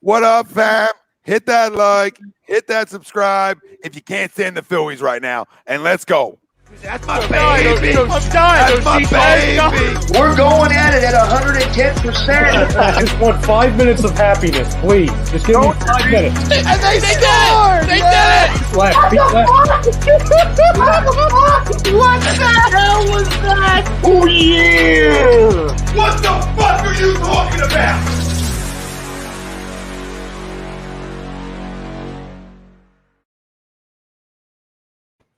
What up, fam? Hit that like, hit that subscribe if you can't stand the Phillies right now, and let's go. That's my baby. That's my baby. We're going at it at 110%. I just want 5 minutes of happiness, please. Just give me 5 minutes. And they scored! They did it! Left, feet left. What the hell was that? Oh, yeah! What the fuck are you talking about?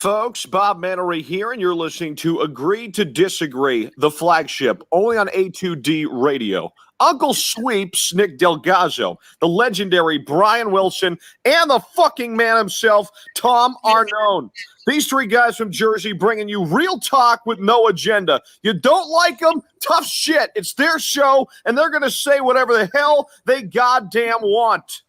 Folks, Bob Mannery here, and you're listening to Agree to Disagree, the flagship, only on A2D Radio. Uncle Sweeps, Nick DelGozzo, the legendary Brian Wilson, and the fucking man himself, Tom Arnone. These three guys from Jersey bringing you real talk with no agenda. You don't like them? Tough shit. It's their show, and they're going to say whatever the hell they goddamn want.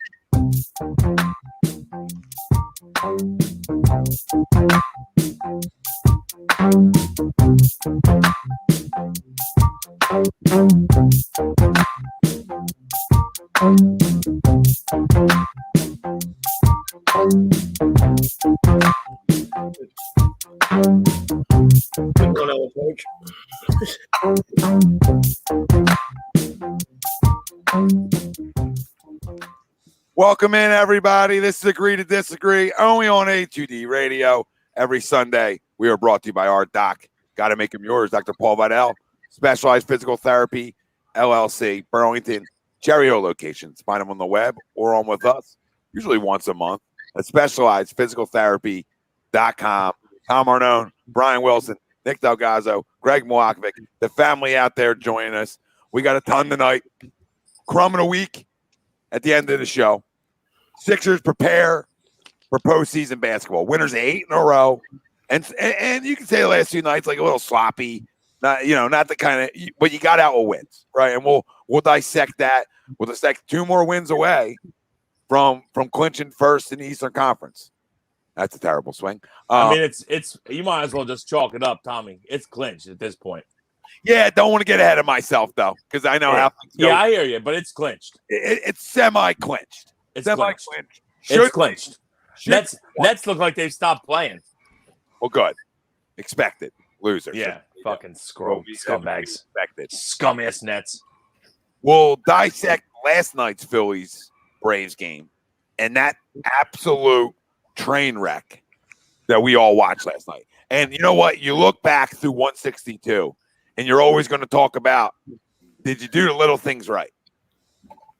Welcome in, everybody. This is Agree to Disagree, only on A2D Radio. Every Sunday, we are brought to you by our doc. Got to make him yours, Dr. Paul Vidal, Specialized Physical Therapy, LLC, Burlington, Cherry Hill locations. Find them on the web or on with us, usually once a month, at SpecializedPhysicalTherapy.com. Tom Arnone, Brian Wilson, Nick DelGozzo, Greg Milakovic, the family out there joining us. We got a ton tonight. Crumb of the week at the end of the show. Sixers prepare for postseason basketball. Winners 8 in a row. And you can say the last few nights like a little sloppy. Not the kind of, but you got out with wins, right? And we'll dissect that. We'll dissect 2 more wins away from clinching first in the Eastern Conference. That's a terrible swing. I mean, it's you might as well just chalk it up, Tommy. It's clinched at this point. Yeah, don't want to get ahead of myself though, because I know how things go. Yeah, I hear you, but it's clinched. It's semi-clinched. It's Semi-clinched. clinched. It's clinched. Nets look like they've stopped playing. Well, good. Expected. Losers. Yeah, fucking scumbags. Expected. Scum-ass Nets. We'll dissect last night's Phillies Braves game and that absolute train wreck that we all watched last night. And you know what? You look back through 162, and you're always going to talk about, did you do the little things right?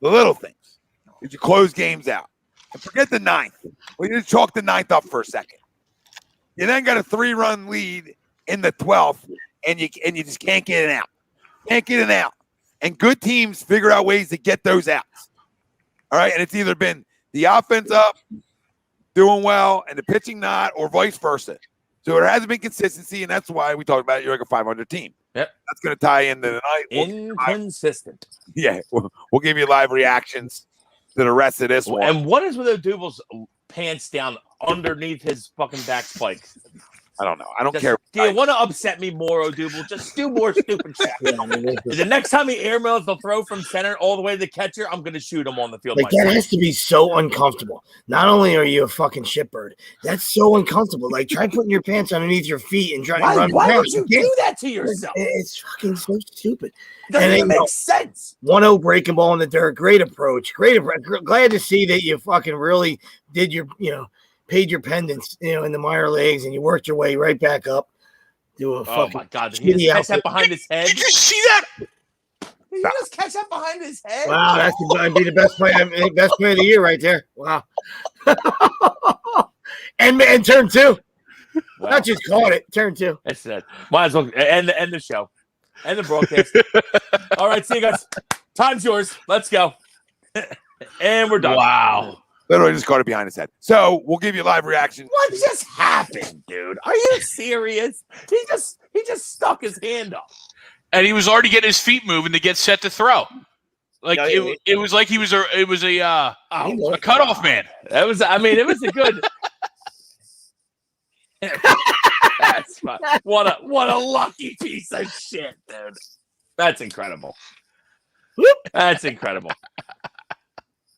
The little things. Did you close games out? And forget the ninth. We need to chalk the ninth up for a second. You then got a 3-run lead in the 12th, and you just can't get it out. Can't get it out. And good teams figure out ways to get those outs. All right? And it's either been the offense up, doing well, and the pitching not, or vice versa. So there hasn't been consistency, and that's why we talked about you're like a 500 team. Yep. That's going to tie into the night. Inconsistent. We'll give you live reactions to the rest of this one. And what is with Odubel's pants down underneath his fucking back spike? I don't know. I don't care. Do you want to upset me more, Odubel? Just do more stupid shit. The next time he airmails the throw from center all the way to the catcher, I'm going to shoot him on the field. Like, that has to be so uncomfortable. Not only are you a fucking shitbird, that's so uncomfortable. Like, try putting your pants underneath your feet and try to run. Why would you do that to yourself? It's fucking so stupid. Doesn't even make sense. 1-0 breaking ball in the dirt. Great approach. Glad to see that you fucking really did your, paid your pendants, in the minor leagues, and you worked your way right back up. Oh my God! Did he just catch that behind his head? Did you see that? Did he just catch that behind his head? Wow, that could be the best play of the year right there. Wow. and turn 2. Wow. Not just caught it, turn 2. That's it. Might as well end the show. End the broadcast. All right, see you guys. Time's yours. Let's go. And we're done. Wow. Literally just caught it behind his head. So we'll give you live reaction. What just happened, dude? Are you serious? He just stuck his hand up. And he was already getting his feet moving to get set to throw. Like it was like it was a cutoff man. It was a good. That's fun. What a lucky piece of shit, dude. That's incredible. That's incredible.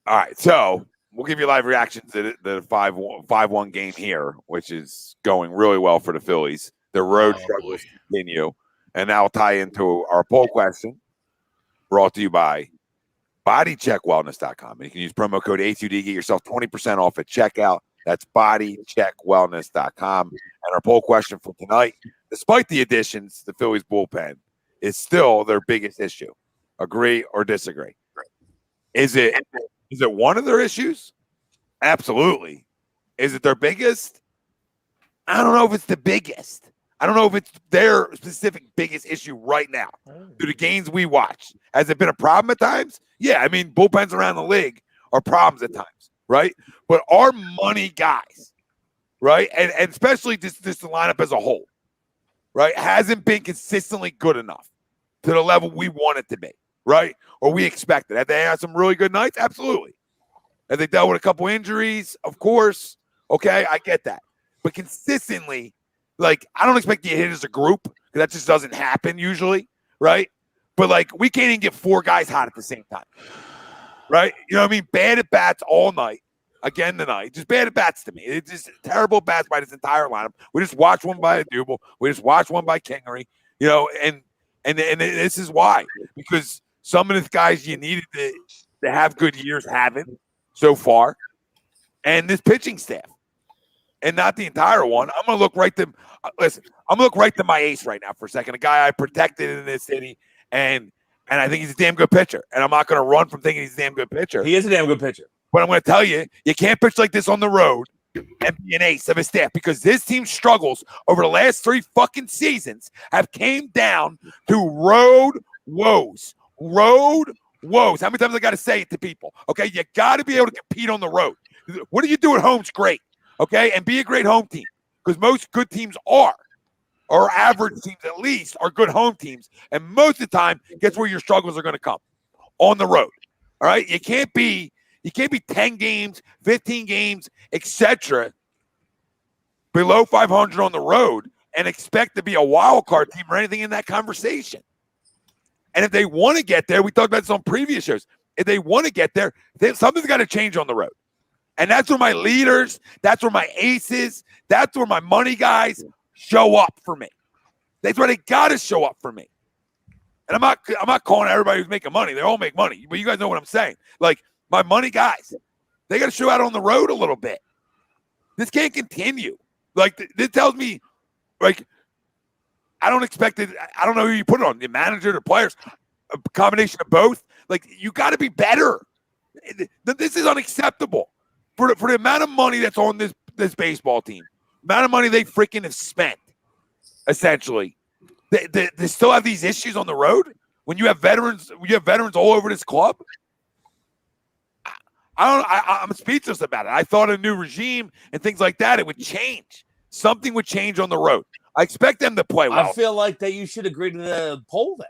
All right, so we'll give you live reactions to the 5-1 game here, which is going really well for the Phillies. The road struggles continue, and that will tie into our poll question brought to you by bodycheckwellness.com. And you can use promo code A2D, get yourself 20% off at checkout. That's bodycheckwellness.com. And our poll question for tonight, despite the additions, the Phillies bullpen is still their biggest issue. Agree or disagree? Is it one of their issues? Absolutely. Is it their biggest? I don't know if it's the biggest. I don't know if it's their specific biggest issue right now. Through the games we watch, has it been a problem at times? Yeah, I mean, bullpens around the league are problems at times, right? But our money guys, right, and especially this lineup as a whole, right, hasn't been consistently good enough to the level we want it to be, right, or we expected. Have they had some really good nights? Absolutely. Have they dealt with a couple injuries? Of course. Okay, I get that. But consistently, like, I don't expect you to hit as a group because that just doesn't happen usually, right? But, like, we can't even get 4 guys hot at the same time, right? You know what I mean? Bad at bats all night, again tonight. Just bad at bats to me. It's just terrible bats by this entire lineup. We just watched one by Adubel. We just watched one by Kingery, you know, and this is why. Because some of the guys you needed to have good years haven't so far. And this pitching staff. And not the entire one. I'm gonna look right to my ace right now for a second. A guy I protected in this city, and I think he's a damn good pitcher. And I'm not gonna run from thinking he's a damn good pitcher. He is a damn good pitcher. But I'm gonna tell you, you can't pitch like this on the road and be an ace of his staff because this team's struggles over the last 3 fucking seasons have came down to road woes. Road woes. How many times I gotta say it to people? Okay, you gotta be able to compete on the road. What do you do at home's great. Okay, and be a great home team because most good teams are, or average teams at least, are good home teams. And most of the time, guess where your struggles are going to come? On the road. All right, you can't be 10 games, 15 games, etc. below 500 on the road and expect to be a wild card team or anything in that conversation. And if they want to get there, we talked about this on previous shows. If they want to get there, something's got to change on the road. And that's where my leaders, that's where my aces, that's where my money guys show up for me. That's where they got to show up for me. And I'm not calling everybody who's making money. They all make money. But you guys know what I'm saying. Like, my money guys, they got to show out on the road a little bit. This can't continue. Like, this tells me, like, I don't expect it. I don't know who you put it on, the manager, the players, a combination of both. Like, you got to be better. This is unacceptable. For the amount of money that's on this baseball team, the amount of money they freaking have spent, essentially, they still have these issues on the road when you have veterans all over this club. I'm speechless about it. I thought a new regime and things like that, it would change. Something would change on the road. I expect them to play well. I feel like that you should agree to the poll then.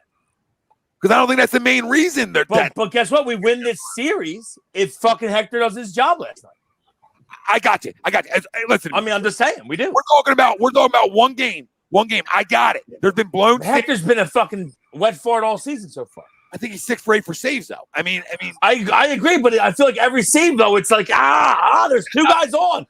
Because I don't think that's the main reason. But guess what? We win this series if fucking Hector does his job last night. I got you. Listen. I mean, I'm just saying, we do. We're talking about one game. I got it. There's been blown. Hector's been a fucking wet fart all season so far. I think he's 6 for 8 for saves, though. I mean, I agree, but I feel like every save though, it's like there's 2 guys on.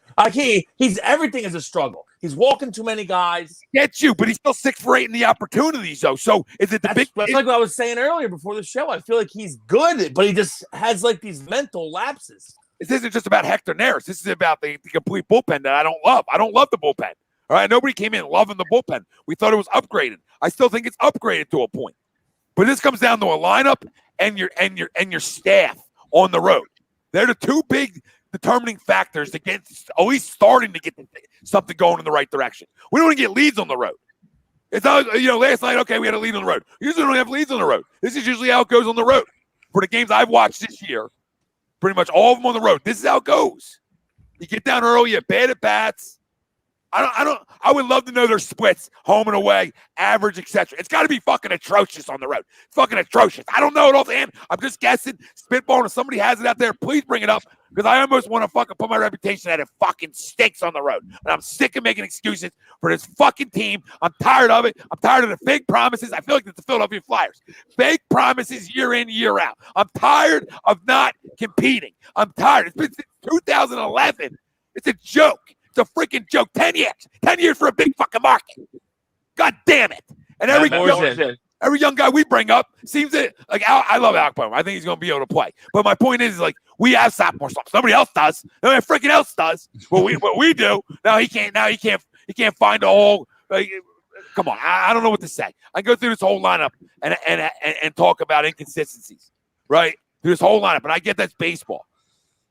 He's everything is a struggle. He's walking too many guys. Get you, but he's still 6 for 8 in the opportunities, though. So is it That's like what I was saying earlier before the show. I feel like he's good, but he just has like these mental lapses. This isn't just about Hector Neris. This is about the complete bullpen that I don't love. I don't love the bullpen. All right, nobody came in loving the bullpen. We thought it was upgraded. I still think it's upgraded to a point. But this comes down to a lineup and your staff on the road. They're the 2 big determining factors to get at least starting to get something going in the right direction. We don't want to get leads on the road. It's not, last night, okay, we had a lead on the road. Usually don't have leads on the road. This is usually how it goes on the road. For the games I've watched this year, pretty much all of them on the road, this is how it goes. You get down early, you're bad at bats. I would love to know their splits, home and away, average, etc. It's got to be fucking atrocious on the road. Fucking atrocious. I don't know it offhand. I'm just guessing, spitballing. If somebody has it out there, please bring it up because I almost want to fucking put my reputation that it fucking stinks on the road. And I'm sick of making excuses for this fucking team. I'm tired of it. I'm tired of the fake promises. I feel like it's the Philadelphia Flyers. Fake promises year in, year out. I'm tired of not competing. I'm tired. It's been since 2011. It's a joke. It's a freaking joke. 10 years. 10 years for a big fucking market. God damn it. And every young guy we bring up seems to like. I love Alec Boehm. I think he's going to be able to play. But my point is like we have sophomore slumps. Nobody else does. Nobody freaking else does. What we do. Now he can't. Now he can't find a hole. Like, come on. I don't know what to say. I go through this whole lineup and talk about inconsistencies. Right through this whole lineup, and I get that's baseball.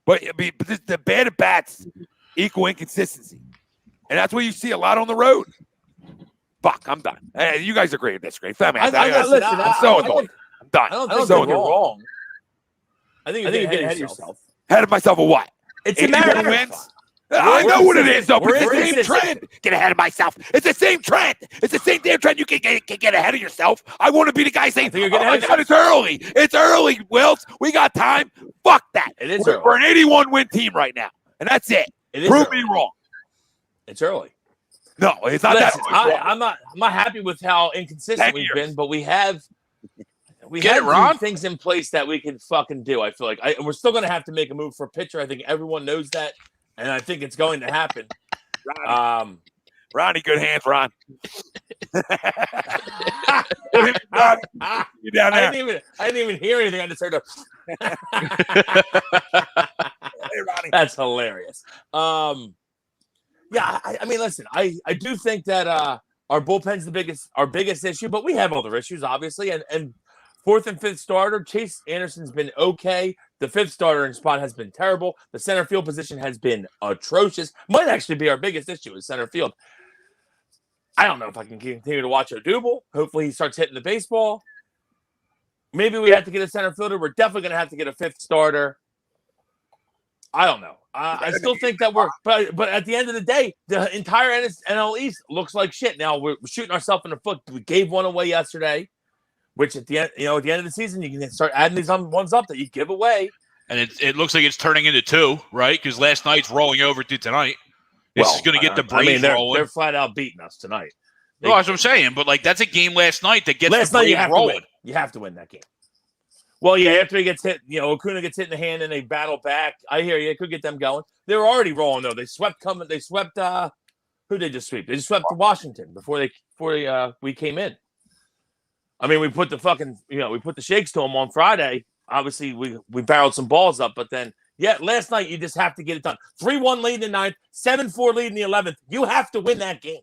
But the bad at bats equal inconsistency, and that's what you see a lot on the road. Fuck, I'm done. Hey, you guys are great at this. Great family. I'm so annoyed. I'm done. I don't think you're wrong. I think you're getting ahead of yourself. Ahead of myself of what? It's a marathon. Wins? I know what it is, though. It's the same trend. Get ahead of myself. It's the same trend. It's the same damn trend. You can get ahead of yourself. I want to be the guy saying, it's early. It's early, Wills. We got time. Fuck that. It is We're an 81-win team right now, and that's it. Prove me wrong. It's early. No, it's not that. I'm not happy with how inconsistent we've been, but we have things in place that we can fucking do. I feel like we're still going to have to make a move for a pitcher. I think everyone knows that, and I think it's going to happen. Ronnie, good hands, Ron. You down there? I didn't even hear anything. I just heard Hey, Ronnie. That's hilarious. Yeah, I mean, listen, I do think that our bullpen's our biggest issue, but we have other issues, obviously. And fourth and fifth starter, Chase Anderson's been okay. The fifth starter spot has been terrible. The center field position has been atrocious. Might actually be our biggest issue is center field. I don't know if I can continue to watch Odubel. Hopefully he starts hitting the baseball. Maybe we have to get a center fielder. We're definitely going to have to get a fifth starter. I don't know. I still think that but at the end of the day, the entire NL East looks like shit. Now we're shooting ourselves in the foot. We gave one away yesterday, which at the end of the season, you can start adding these ones up that you give away. And it looks like it's turning into two, right? Because last night's rolling over to tonight. This is going to get the Braves rolling. They're flat out beating us tonight. Well, that's what I'm saying. But like that's a game last night that gets the Braves rolling. You have to win that game. Well, yeah, after he gets hit, Acuna gets hit in the hand and they battle back. I hear you. It could get them going. They were already rolling, though. They swept who did they just sweep? They just swept Washington before we came in. I mean, we put the shakes to them on Friday. Obviously, we barreled some balls up, but then, last night you just have to get it done. 3-1 lead in the ninth, 7-4 lead in the 11th. You have to win that game.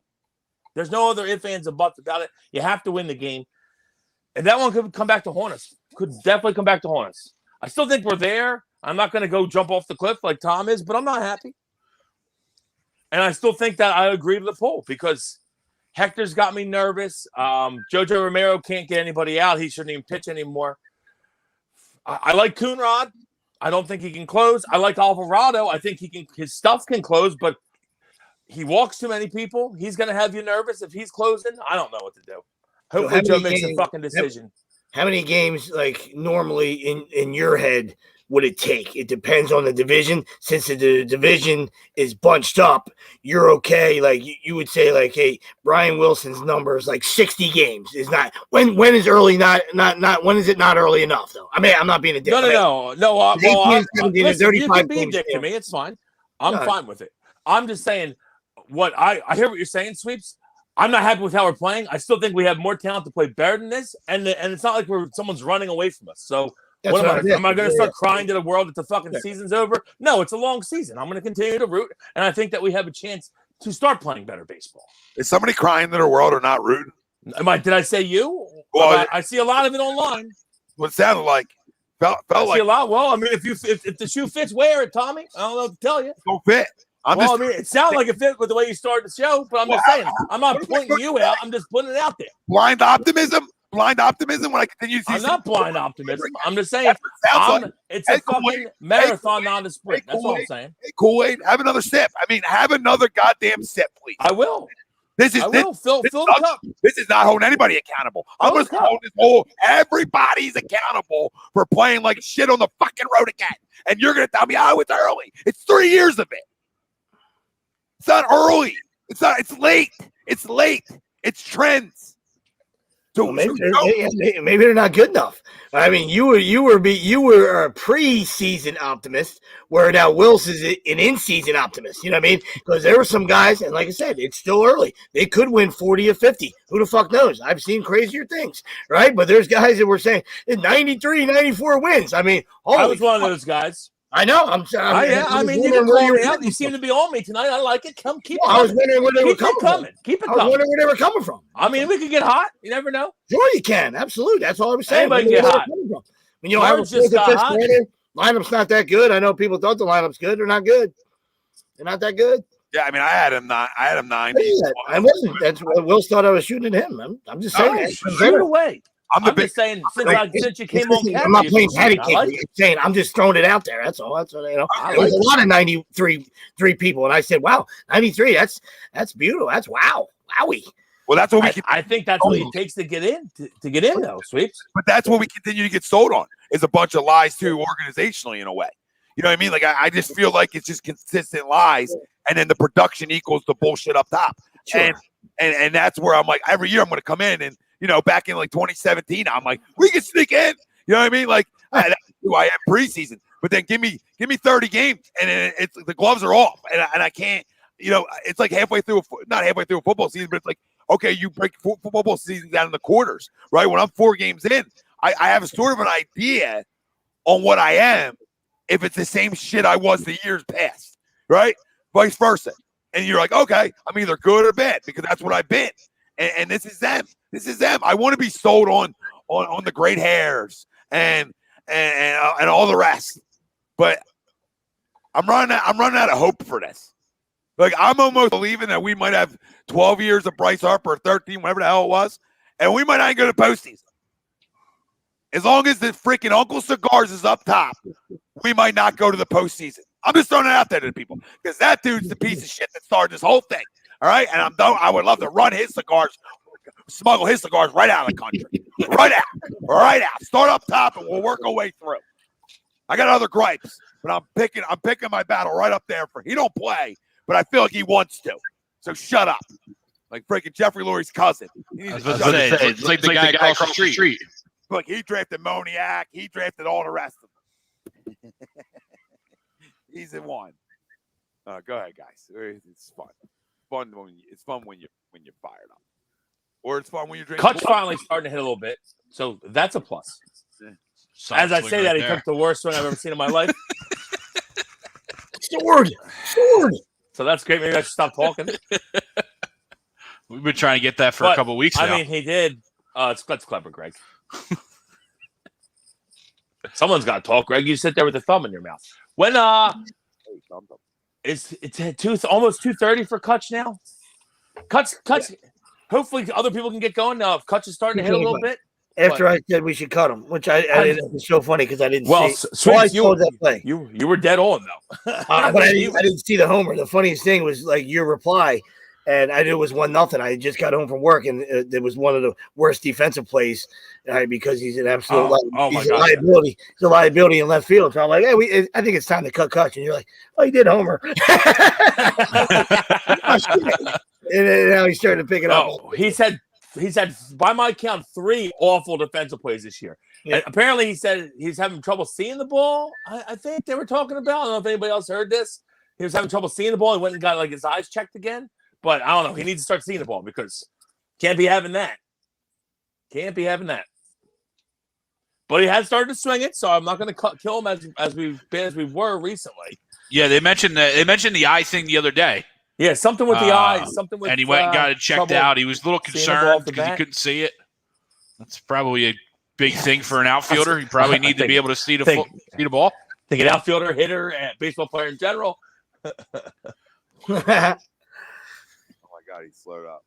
There's no other ifs, ands, or buts about it. You have to win the game. And that one could come back to haunt us. Could definitely come back to haunt us. I still think we're there. I'm not going to go jump off the cliff like Tom is, but I'm not happy. And I still think that I agree with the poll because Hector's got me nervous. Jojo Romero can't get anybody out. He shouldn't even pitch anymore. I like Coonrod. I don't think he can close. I like Alvarado. I think his stuff can close, but he walks too many people. He's going to have you nervous if he's closing. I don't know what to do. Hopefully Joe makes a fucking decision. How many games, like normally in your head, would it take? It depends on the division. Since the division is bunched up, you're okay. Like you would say, like, hey, Brian Wilson's number is like 60 games. Is not when is early not when is it not early enough though? I mean, I'm not being a dick. No. Listen, you can be a dick to me. It's fine. I'm fine with it. I'm just saying I hear what you're saying, Sweeps. I'm not happy with how we're playing. I still think we have more talent to play better than this, and it's not like someone's running away from us. So am I going to start crying to the world that the fucking season's over? No, it's a long season. I'm going to continue to root, and I think that we have a chance to start playing better baseball. Is somebody crying to the world or not rooting? Did I say you? Well, I see a lot of it online. What it sounded like. Felt I like see a lot. Well, I mean, if the shoe fits, wear it, Tommy. I don't know what to tell you. Don't fit. It sounded like it fit with the way you started the show, but I'm just saying, I'm not pointing you out. I'm just putting it out there. Blind optimism when I continue to see. I'm not blind optimism. I'm just saying it's a fucking marathon, not a sprint. That's all I'm saying. Hey, Kool-Aid, have another sip. I mean, have another goddamn sip, please. I will. Fill the cup. This is not holding anybody accountable. I'm going to hold this whole. Everybody's accountable for playing like shit on the fucking road again. And you're going to tell me, it's early. It's 3 years of it. It's not early. It's late. It's trends. So, well, maybe they're not good enough. I mean, you were a preseason optimist, where now Wills is an in-season optimist. You know what I mean? Because there were some guys, and like I said, it's still early. They could win 40 or 50. Who the fuck knows? I've seen crazier things, right? But there's guys that were saying 93, 94 wins. I mean, I was one of those guys. I know. I mean, you can call me out. You seem to be on me tonight. I like it. Keep it coming. I was wondering where they were coming from. Keep it I was coming. wondering where they were coming from. I mean, we could get hot. You never know. Sure, you can. Absolutely. That's all I was saying. Anybody get hot. When you don't have a just got hot. Lineup's not that good. I know people thought the lineup's good. They're not good. They're not that good. Yeah, I mean, I had him 90. I wasn't. That's what Will thought I was shooting at him. I'm just saying. Shoot away. I'm just saying, since you came on camera, I'm not playing patty cake. I'm saying I'm just throwing it out there. That's all. That's what, you know. There was a lot of 93 people, and I said, "Wow, 93. That's beautiful. That's wowie." Well, that's what I think that's what it takes to get in. To get in, though, Sweeps. But that's what we continue to get sold on. Is a bunch of lies too, organizationally in a way. You know what I mean? Like I just feel like it's just consistent lies, and then the production equals the bullshit up top. Sure. And that's where I'm like, every year I'm going to come in and. You know, back in like 2017, I'm like, we can sneak in. You know what I mean? Like, that's who I am preseason. But then give me 30 games, and it's the gloves are off, and I can't. You know, it's like not halfway through a football season, but it's like, okay, you break football season down in the quarters, right? When I'm 4 games in, I have a sort of an idea on what I am if it's the same shit I was the years past, right? Vice versa. And you're like, okay, I'm either good or bad because that's what I've been. And this is them. This is them. I want to be sold on the great hairs and all the rest. But I'm running out of hope for this. Like I'm almost believing that we might have 12 years of Bryce Harper, 13, whatever the hell it was, and we might not go to postseason. As long as the freaking Uncle Cigars is up top, we might not go to the postseason. I'm just throwing it out there to the people because that dude's the piece of shit that started this whole thing. All right, and I would love to run his cigars, smuggle his cigars right out of the country, right out. Start up top, and we'll work our way through. I got other gripes, but I'm picking my battle right up there for. He don't play, but I feel like he wants to. So shut up, like freaking Jeffrey Lurie's cousin. I was about to say, it's like the guy across the street. Look, he drafted Moniak. He drafted all the rest of them. He's in one. Go ahead, guys. It's fun. It's fun when you're fired up, or it's fun when you're drinking. Kutch finally starting to hit a little bit, so that's a plus. As I say that, he took the worst one I've ever seen in my life. Sword. So that's great. Maybe I should stop talking. We've been trying to get that for a couple of weeks now. I mean, he did. That's clever, Greg. Someone's got to talk, Greg. You sit there with a thumb in your mouth. When it's almost 2:30 for Kutch now. Kutch. Hopefully, other people can get going now. If Kutch is starting to hit a little bit. After I said we should cut him, which I it's so funny because I didn't see. Sweet, you were dead on though. But I didn't see the homer. The funniest thing was like your reply, and I knew it was 1-0. I just got home from work, and it was one of the worst defensive plays because he's an absolute liability. He's a liability in left field. So I'm like, hey, I think it's time to cut Kutch. And you're like, oh, you did homer. And now he's starting to pick it up. He's had by my count 3 awful defensive plays this year. Yeah. And apparently he said he's having trouble seeing the ball. I think they were talking about. I don't know if anybody else heard this. He was having trouble seeing the ball. He went and got like his eyes checked again. But I don't know. He needs to start seeing the ball because can't be having that. Can't be having that. But he has started to swing it, so I'm not going to kill him as we were recently. Yeah, they mentioned the eye thing the other day. Yeah, something with the eyes, something with. And he went and got it checked out. He was a little concerned because he couldn't see it. That's probably a big thing for an outfielder. You probably need to be able to see the ball. Think an outfielder, hitter, and baseball player in general. Oh my God, he slowed up.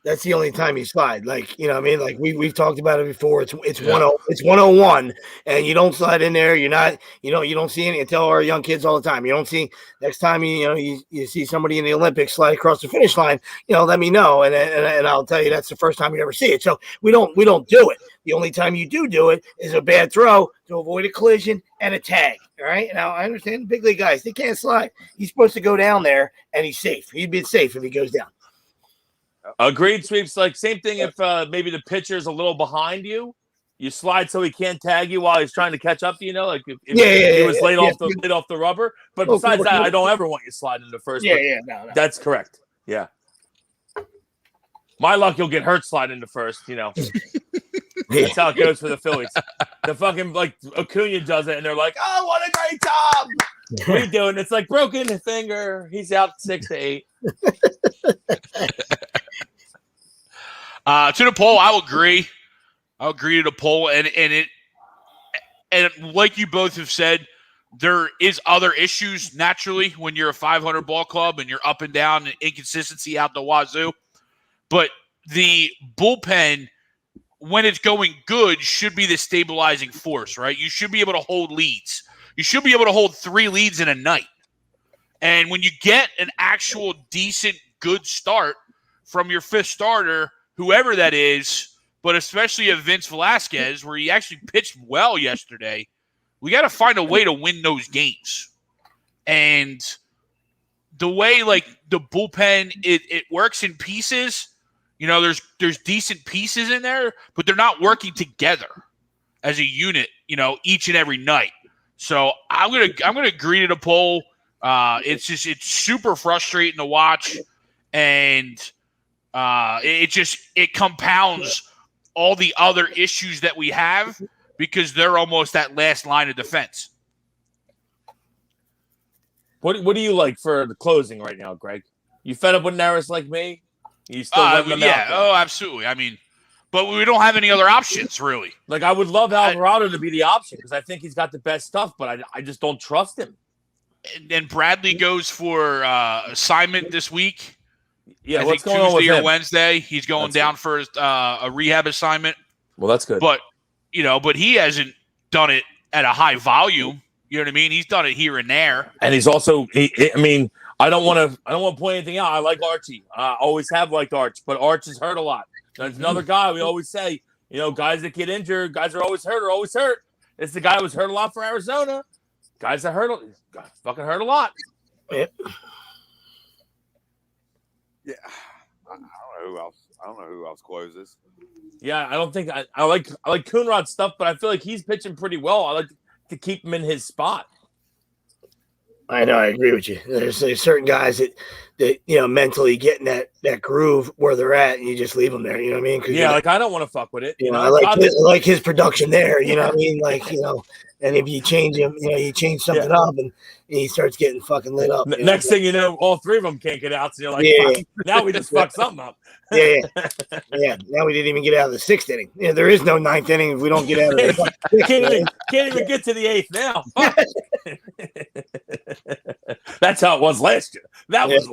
That's the only time you slide. Like, you know what I mean? Like we've talked about it before. It's 101 and you don't slide in there. You're not, you don't see any. I tell our young kids all the time, you don't see next time you see somebody in the Olympics slide across the finish line, let me know. And I'll tell you that's the first time you ever see it. So we don't do it. The only time you do it is a bad throw to avoid a collision and a tag. All right. Now I understand the big league guys, they can't slide. He's supposed to go down there and he's safe. He'd be safe if he goes down. Agreed, Sweeps. Like, same thing if maybe the pitcher's a little behind you. You slide so he can't tag you while he's trying to catch up to you. Like if he was laid off the rubber. But besides that, I don't ever want you sliding into first. No. That's correct. Yeah. My luck, you'll get hurt sliding into first. That's how it goes for the Phillies. The fucking Acuna does it, and they're like, "Oh, what a great job!" What are you doing? It's like broken finger. He's out 6 to 8. To the poll, I'll agree. I'll agree to the poll, and like you both have said, there is other issues naturally when you're a 500 ball club and you're up and down and inconsistency out the wazoo. But the bullpen, when it's going good, should be the stabilizing force, right? You should be able to hold leads. You should be able to hold 3 leads in a night. And when you get an actual decent, good start from your 5th starter, whoever that is, but especially a Vince Velasquez, where he actually pitched well yesterday, we got to find a way to win those games. And the way the bullpen, it works in pieces. There's decent pieces in there, but they're not working together as a unit, each and every night. So I'm gonna agree to the poll. It's super frustrating to watch, and it compounds all the other issues that we have because they're almost that last line of defense. What do you like for the closing right now, Greg? You fed up with Neris like me? You still letting them out? Oh, absolutely. I mean, but we don't have any other options, really. Like, I would love Alvarado to be the option because I think he's got the best stuff, but I just don't trust him. And Bradley goes for assignment this week. Yeah, what's going on with Tuesday or Wednesday? He's going down for a rehab assignment. Well, that's good. But he hasn't done it at a high volume. You know what I mean? He's done it here and there. And he's also, I don't want to point anything out. I like Archie. I always have liked Arch, but Arch is hurt a lot. There's another guy we always say, guys that get injured, guys are always hurt. It's the guy who was hurt a lot for Arizona. Guys that fucking hurt a lot. Yeah. Yeah. I don't know who else closes. Yeah, I don't think I like Coonrod's stuff, but I feel like he's pitching pretty well. I like to keep him in his spot. I know, I agree with you. There's certain guys that mentally get in that groove where they're at, and you just leave them there. You know what I mean? Yeah, I don't want to fuck with it. I like his production there. You know what I mean? And if you change him, you change something up, and he starts getting fucking lit up. Next thing you know, all 3 of them can't get out. So you're like, now we just fucked something up. Yeah. Now we didn't even get out of the 6th inning. There is no 9th inning if we don't get out of the can't even get to the 8th now. That's how it was last year. That was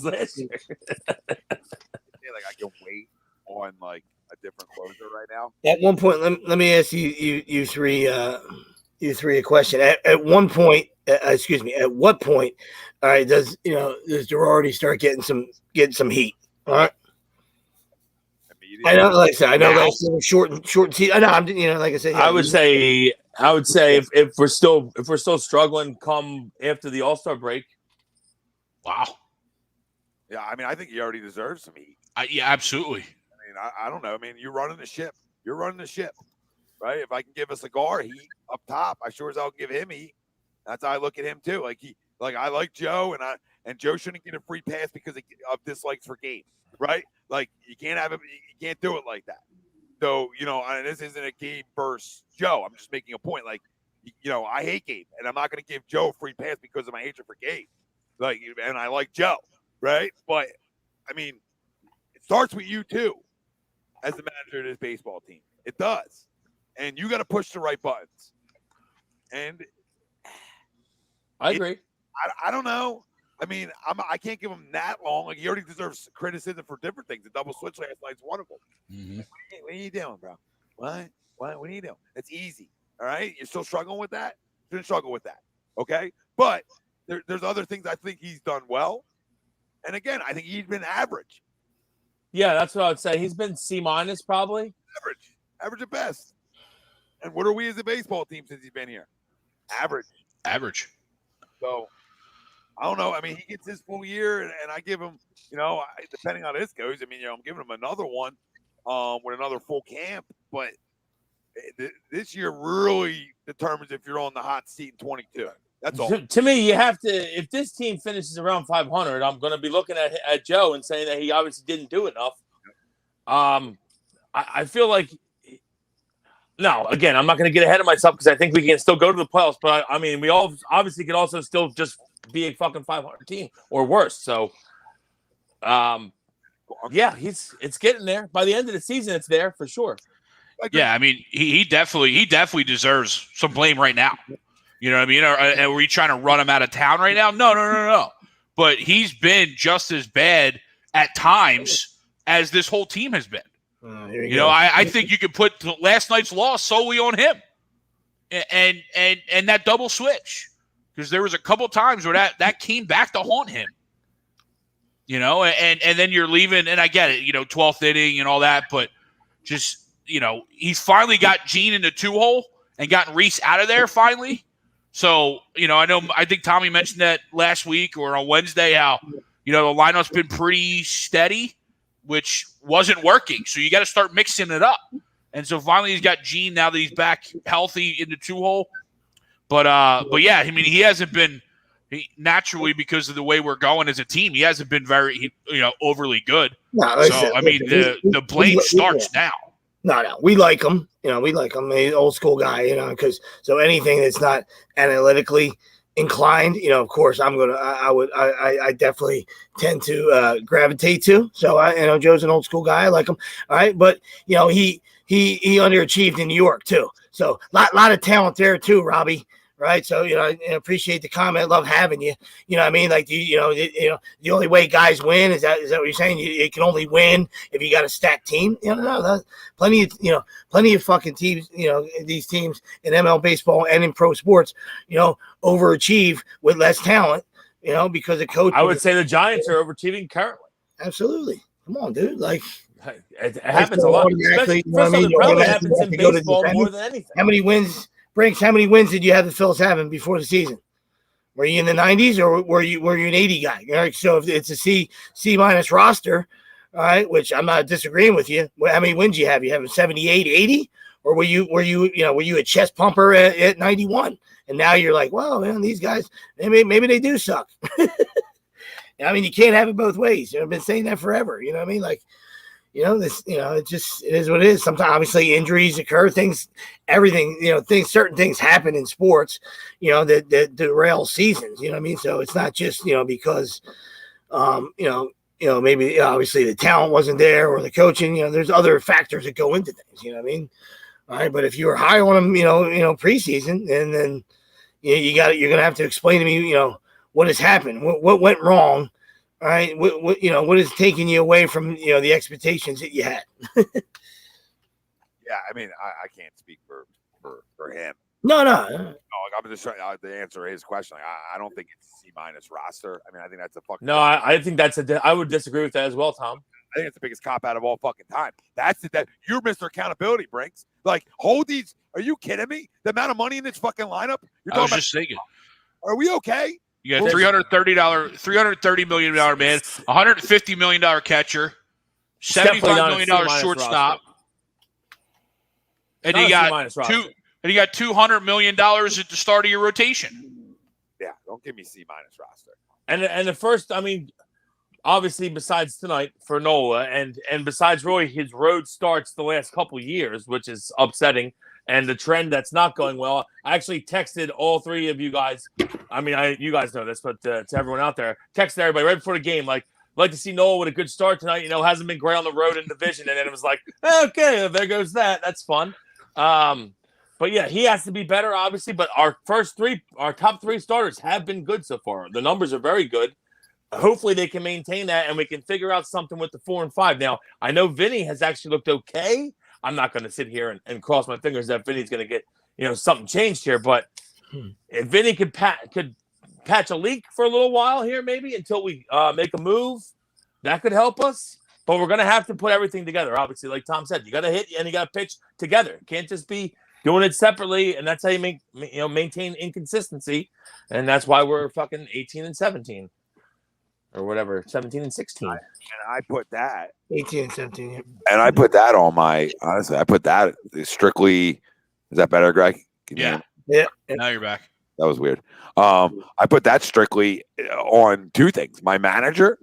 last year. I can wait on a different closer right now. At one point, let me ask you three a question. At one point, at what point, all right, does Girardi start getting some heat? All right. I know, like I said, last year was short and season. I know, like I said. I would say if we're still struggling, come after the All-Star break. Wow. Yeah, I think he already deserves some heat. Yeah, absolutely. I don't know. You're running the ship. Right? If I can give a cigar heat up top, I sure as hell can give him heat. That's how I look at him too. I like Joe, and Joe shouldn't get a free pass because of dislikes for Gabe, right? You can't have him. You can't do it like that. So and this isn't a Gabe versus Joe. I'm just making a point. I hate Gabe, and I'm not going to give Joe a free pass because of my hatred for Gabe. And I like Joe, right? But it starts with you too, as the manager of this baseball team. It does, and you got to push the right buttons. And I agree. I don't know. I can't give him that long. He already deserves criticism for different things. The double switch last night's one of them. Mm-hmm. What are you doing, bro? What are you doing? It's easy. All right? You're still struggling with that? Shouldn't struggle with that. Okay? But there's other things I think he's done well. And again, I think he's been average. Yeah, that's what I would say. He's been C- probably. Average at best. And what are we as a baseball team since he's been here? Average. Average. So, I don't know. I mean, he gets his full year, and I give him, depending on how this goes. I mean, I'm giving him another one, with another full camp. But this year really determines if you're on the hot seat in 22. That's all. To me, you have to. If this team finishes around 500, I'm going to be looking at Joe and saying that he obviously didn't do enough. I feel like. No, again, I'm not going to get ahead of myself because I think we can still go to the playoffs. But I mean, we all obviously could also still just be a fucking 500 team or worse. So, yeah, it's getting there. By the end of the season, it's there for sure. Yeah, I mean, he definitely deserves some blame right now. You know what I mean? Or were you trying to run him out of town right now? No. But he's been just as bad at times as this whole team has been. I think you could put last night's loss solely on him, and that double switch, because there was a couple times where that came back to haunt him. And then you're leaving, and I get it, 12th inning and all that, but just he's finally got Gene in the 2-hole and gotten Reese out of there finally. So I think Tommy mentioned that last week or on Wednesday how the lineup's been pretty steady, which wasn't working. So you got to start mixing it up. And so finally he's got Gene now that he's back healthy in the 2-hole. But yeah, I mean, he hasn't been naturally, because of the way we're going as a team, he hasn't been very, overly good. No, listen, so, I mean, the blame starts now. No, we like him. We like him. He's an old school guy, because so anything that's not analytically inclined, of course, I definitely tend to gravitate to. So Joe's an old school guy. I like him. All right. But, he underachieved in New York too. So lot of talent there too, Robbie. Right. So, I appreciate the comment. Love having you. You know what I mean? Like, the only way guys win is that what you're saying? You can only win if you got a stacked team. Plenty of fucking teams, these teams in ML baseball and in pro sports, overachieve with less talent, because of coaching. I would say the Giants are overachieving currently. Absolutely. Come on, dude. Like, it happens a lot. Especially, it happens in baseball more than anything. How many wins? Brinks, how many wins did you have the Phillies having before the season? Were you in the 90s or were you an 80 guy? All right, so if it's a C minus roster, all right, which I'm not disagreeing with you. How many wins you have? You have 78, 80, or were you a chest pumper at 91? And now you're like, well, man, these guys maybe they do suck. I mean, you can't have it both ways. I've been saying that forever. You know what I mean? Like, it is what it is. Sometimes obviously injuries occur, everything, certain things happen in sports, that derail seasons, you know what I mean? So it's not just, because, maybe obviously the talent wasn't there or the coaching, there's other factors that go into things, you know what I mean? All right. But if you were high on them, preseason, and then you're going to have to explain to me, what has happened, what went wrong. All right, what is taking you away from the expectations that you had? Yeah, I mean, I can't speak for him. No. I'm just trying to answer his question. Like, I don't think it's C minus roster. I mean, I think that's a fucking. No, I think I would disagree with that as well, Tom. I think it's the biggest cop out of all fucking time. That you're Mr. Accountability, Brinks. Like, hold these. Are you kidding me? The amount of money in this fucking lineup. I was just thinking. Are we okay? You got $330 million man, $150 million catcher, $75 million shortstop, and you got $200 million at the start of your rotation. Yeah, don't give me C minus roster. And the first, I mean, obviously besides tonight for Nola and besides Roy, his road starts the last couple of years, which is upsetting. And the trend that's not going well. I actually texted all three of you guys. I mean, you guys know this, but to everyone out there, texted everybody right before the game, like to see Noah with a good start tonight. hasn't been great on the road in division, and then it was like, okay, there goes that. That's fun. But yeah, he has to be better, obviously. But our top three starters have been good so far. The numbers are very good. Hopefully, they can maintain that, and we can figure out something with the 4 and 5. Now, I know Vinny has actually looked okay. I'm not going to sit here and cross my fingers that Vinny's going to get, something changed here. But if Vinny could patch a leak for a little while here, maybe until we make a move, that could help us. But we're going to have to put everything together. Obviously, like Tom said, you got to hit and you got to pitch together. It can't just be doing it separately, and that's how you maintain inconsistency, and that's why we're fucking 18 and 17 or whatever, 17 and 16. And I put that 18 and 17. Yeah. and I put that on my honestly. I put that strictly. Is that better, Greg? Can you hear Yeah. me? Now you're back. That was weird. I put that strictly on two things: my manager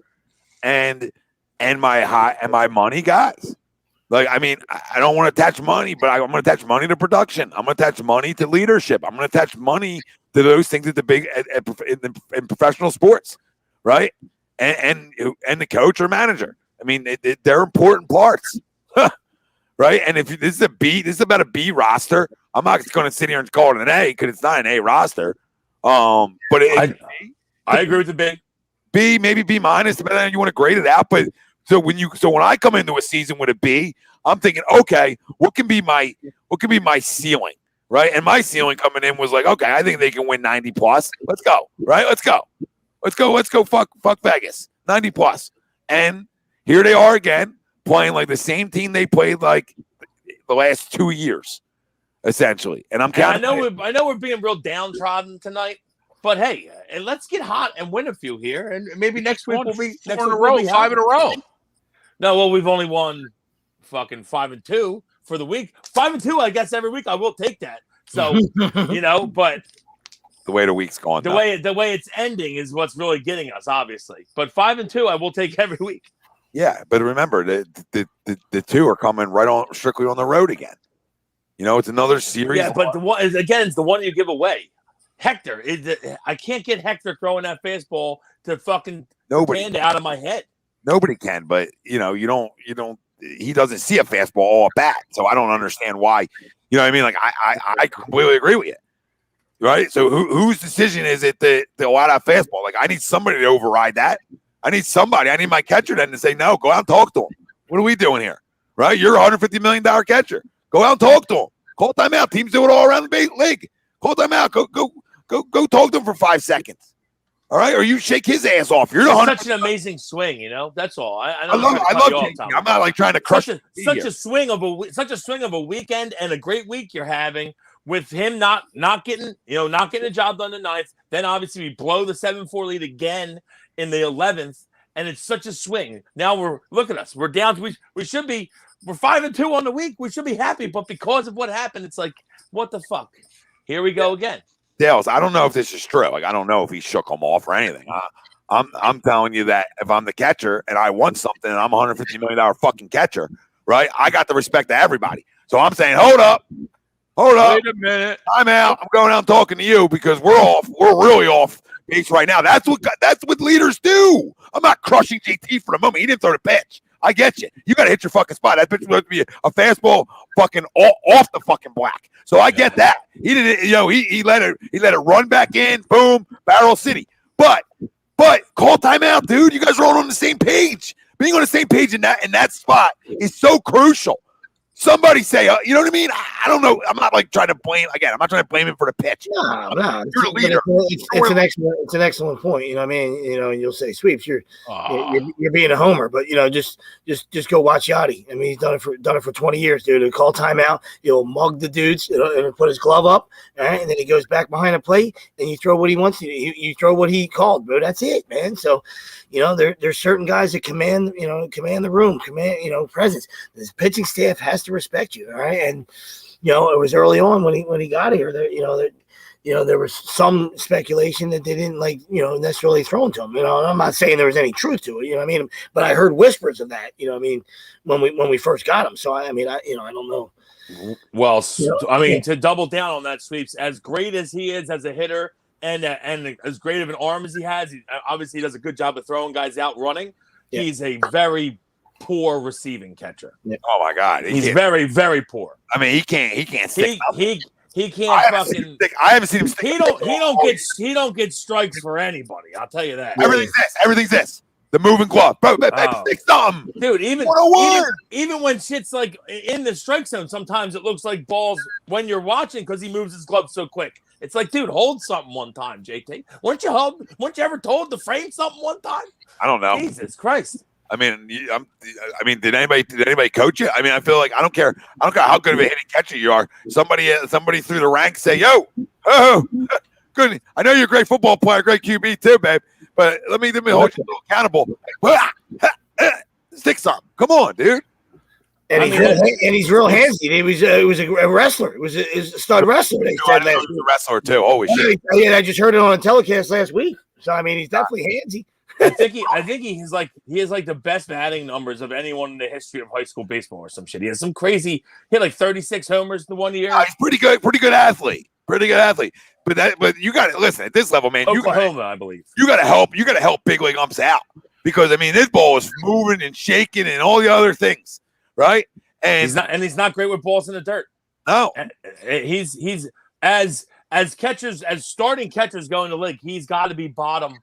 and my money guys. Like, I mean, I don't want to attach money, but I'm going to attach money to production. I'm going to attach money to leadership. I'm going to attach money to those things at the big in professional sports, right? And the coach or manager. I mean, they're important parts, right? And if this is about a B roster. I'm not going to sit here and call it an A because it's not an A roster. But I agree with the B, maybe B minus, depending on how you want to grade it out. But so when I come into a season with a B, I'm thinking, okay, what can be my ceiling, right? And my ceiling coming in was like, okay, I think they can win 90 plus. Let's go, right? Let's go. Fuck Vegas, 90 plus. And here they are again, playing like the same team they played like the last 2 years. Essentially, and I'm counting. I know we're being real downtrodden tonight, but hey, and let's get hot and win a few here, and maybe next week we'll be five in a row. No, well, we've only won fucking 5-2 for the week. 5-2, I guess every week I will take that. So but the way the week's gone, the way it's ending is what's really getting us, obviously. But 5-2, I will take every week. Yeah, but remember the two are coming right on strictly on the road again. It's another series. Yeah, but it's the one you give away. Hector, I can't get Hector throwing that fastball to fucking hand out of my head. Nobody can, but you don't. He doesn't see a fastball all at bat, so I don't understand why. You know what I mean? Like I completely agree with you. Right? So whose decision is it to allow that fastball? Like I need somebody to override that. I need my catcher then to say no. Go out and talk to him. What are we doing here? Right? You're a $150 million catcher. Go out and talk to him. Call timeout. Teams do it all around the league. Call timeout. Go talk to him for 5 seconds. All right, or you shake his ass off. You're such an amazing swing, That's all. I love JT. I'm not like trying to crush such a swing of a weekend and a great week you're having with him not getting the job done the 9th. Then obviously we blow the 7-4 lead again in the 11th, and it's such a swing. Now look at us. We're down. We should be. We're 5-2 on the week. We should be happy, but because of what happened, it's like, what the fuck? Here we go again. Dales, I don't know if this is true. Like, I don't know if he shook them off or anything. I'm telling you that if I'm the catcher and I want something and I'm a $150 million fucking catcher, right? I got the respect of everybody. So I'm saying, hold up. Wait a minute. I'm out. I'm going out and talking to you because we're really off base right now. That's what leaders do. I'm not crushing JT for the moment. He didn't throw the pitch. I get you. You got to hit your fucking spot. That pitch was to be a fastball fucking off the fucking black. So I get that. He didn't, he let it run back in. Boom, Barrel City. But call timeout, dude. You guys are all on the same page. Being on the same page in that spot is so crucial. Somebody say, you know what I mean? I don't know. I'm not like trying to blame again. I'm not trying to blame him for the pitch. No. You're a leader. It's an excellent point. You know what I mean? And you'll say, Sweeps, you're being a homer, but just go watch Yachty. I mean, he's done it for 20 years, dude. He'll call timeout. He'll mug the dudes and put his glove up, all right? And then he goes back behind the plate and you throw what he wants. You throw what he called, bro. That's it, man. So, there's certain guys that command the room, presence. This pitching staff has to respect you, all right? And it was early on when he got here that there was some speculation that they didn't necessarily throw him to him. I'm not saying there was any truth to it, but I heard whispers of that, when we first got him. So I don't know. Well, to double down on that, Sweeps, as great as he is as a hitter and as great of an arm as he has, obviously he does a good job of throwing guys out running. Yeah. He's a very poor receiving catcher. Yeah. Oh my God, he's very, very poor. I mean, he can't stick. He can't fucking. I haven't seen him stick. He don't get strikes for anybody. I'll tell you that. Everything's this. The moving glove, bro. Stick something, dude. Even when shit's like in the strike zone, sometimes it looks like balls when you're watching because he moves his glove so quick. It's like, dude, hold something one time, JT. Weren't you ever told to frame something one time? I don't know. Jesus Christ. I mean, did anybody coach you? I mean, I feel like I don't care how good of a hitting catcher you are. Somebody through the ranks say, "Yo, oh, good. I know you're a great football player, great QB too, babe. But let me hold you accountable. Stick something. Come on, dude." And he's real handsy. He was a wrestler. It was a stud wrestler. They said last week. A wrestler too. Holy shit! Yeah, I just heard it on a telecast last week. So I mean, he's definitely handsy. I think he has like the best batting numbers of anyone in the history of high school baseball or some shit. He has some crazy. He had like 36 homers in the 1 year. He's pretty good athlete. But you got to listen at this level, man. Oklahoma, I believe. You got to help big league umps out because I mean this ball is moving and shaking and all the other things, right? And he's not great with balls in the dirt. No, he's as starting catchers go in the league. He's got to be bottom.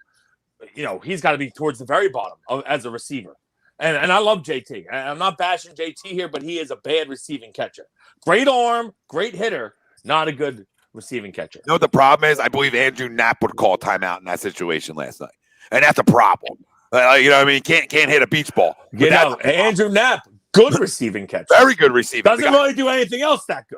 He's got to be towards the very bottom as a receiver. And I love JT. I'm not bashing JT here, but he is a bad receiving catcher. Great arm, great hitter, not a good receiving catcher. You know what the problem is? I believe Andrew Knapp would call timeout in that situation last night. And that's a problem. You know what I mean? Can't hit a beach ball. Andrew Knapp, good receiving catcher. Very good receiving. Doesn't really do anything else that good.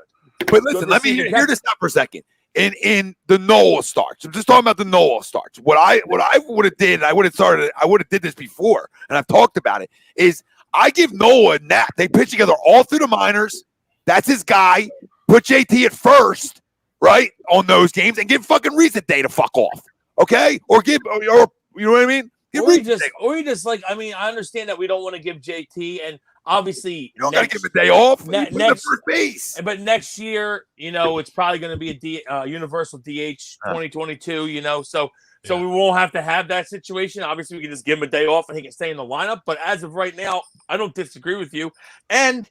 But listen, let me hear this out for a second. In the NOLA starts. I'm just talking about the NOLA starts. What I would have did, I would have did this before, and I've talked about it, is I give NOLA a nap. They pitch together all through the minors. That's his guy. Put JT at first, right, on those games, and give fucking Reese a day to fuck off. Okay? Or you know what I mean? I understand that we don't want to give JT, and obviously you don't got to give him a day off. Next first base. But next year, it's probably going to be a universal DH 2022. So we won't have to have that situation. Obviously, we can just give him a day off and he can stay in the lineup. But as of right now, I don't disagree with you. And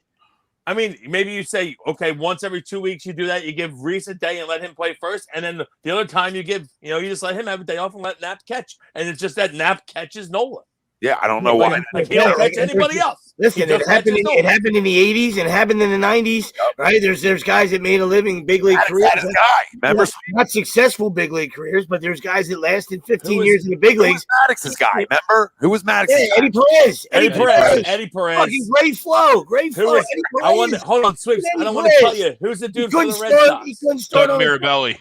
I mean, maybe you say, okay, once every 2 weeks you do that. You give Reese a day and let him play first. And then the other time you give, you just let him have a day off and let Knapp catch. And it's just that Knapp catches Nola. Yeah, I don't know why. He don't catch anybody else. Listen, it happened in the 80s and happened in the 90s, right? There's guys that made a living big league careers. Remember? Not successful big league careers, but there's guys that lasted 15 years in the big leagues. Maddox's guy, remember? Who was Maddox's guy? Eddie Perez. Fucking great flow. Hold on, Sweeps. I don't want to tell you. Who's the dude for the Red Sox? He couldn't start Doug Mirabelli.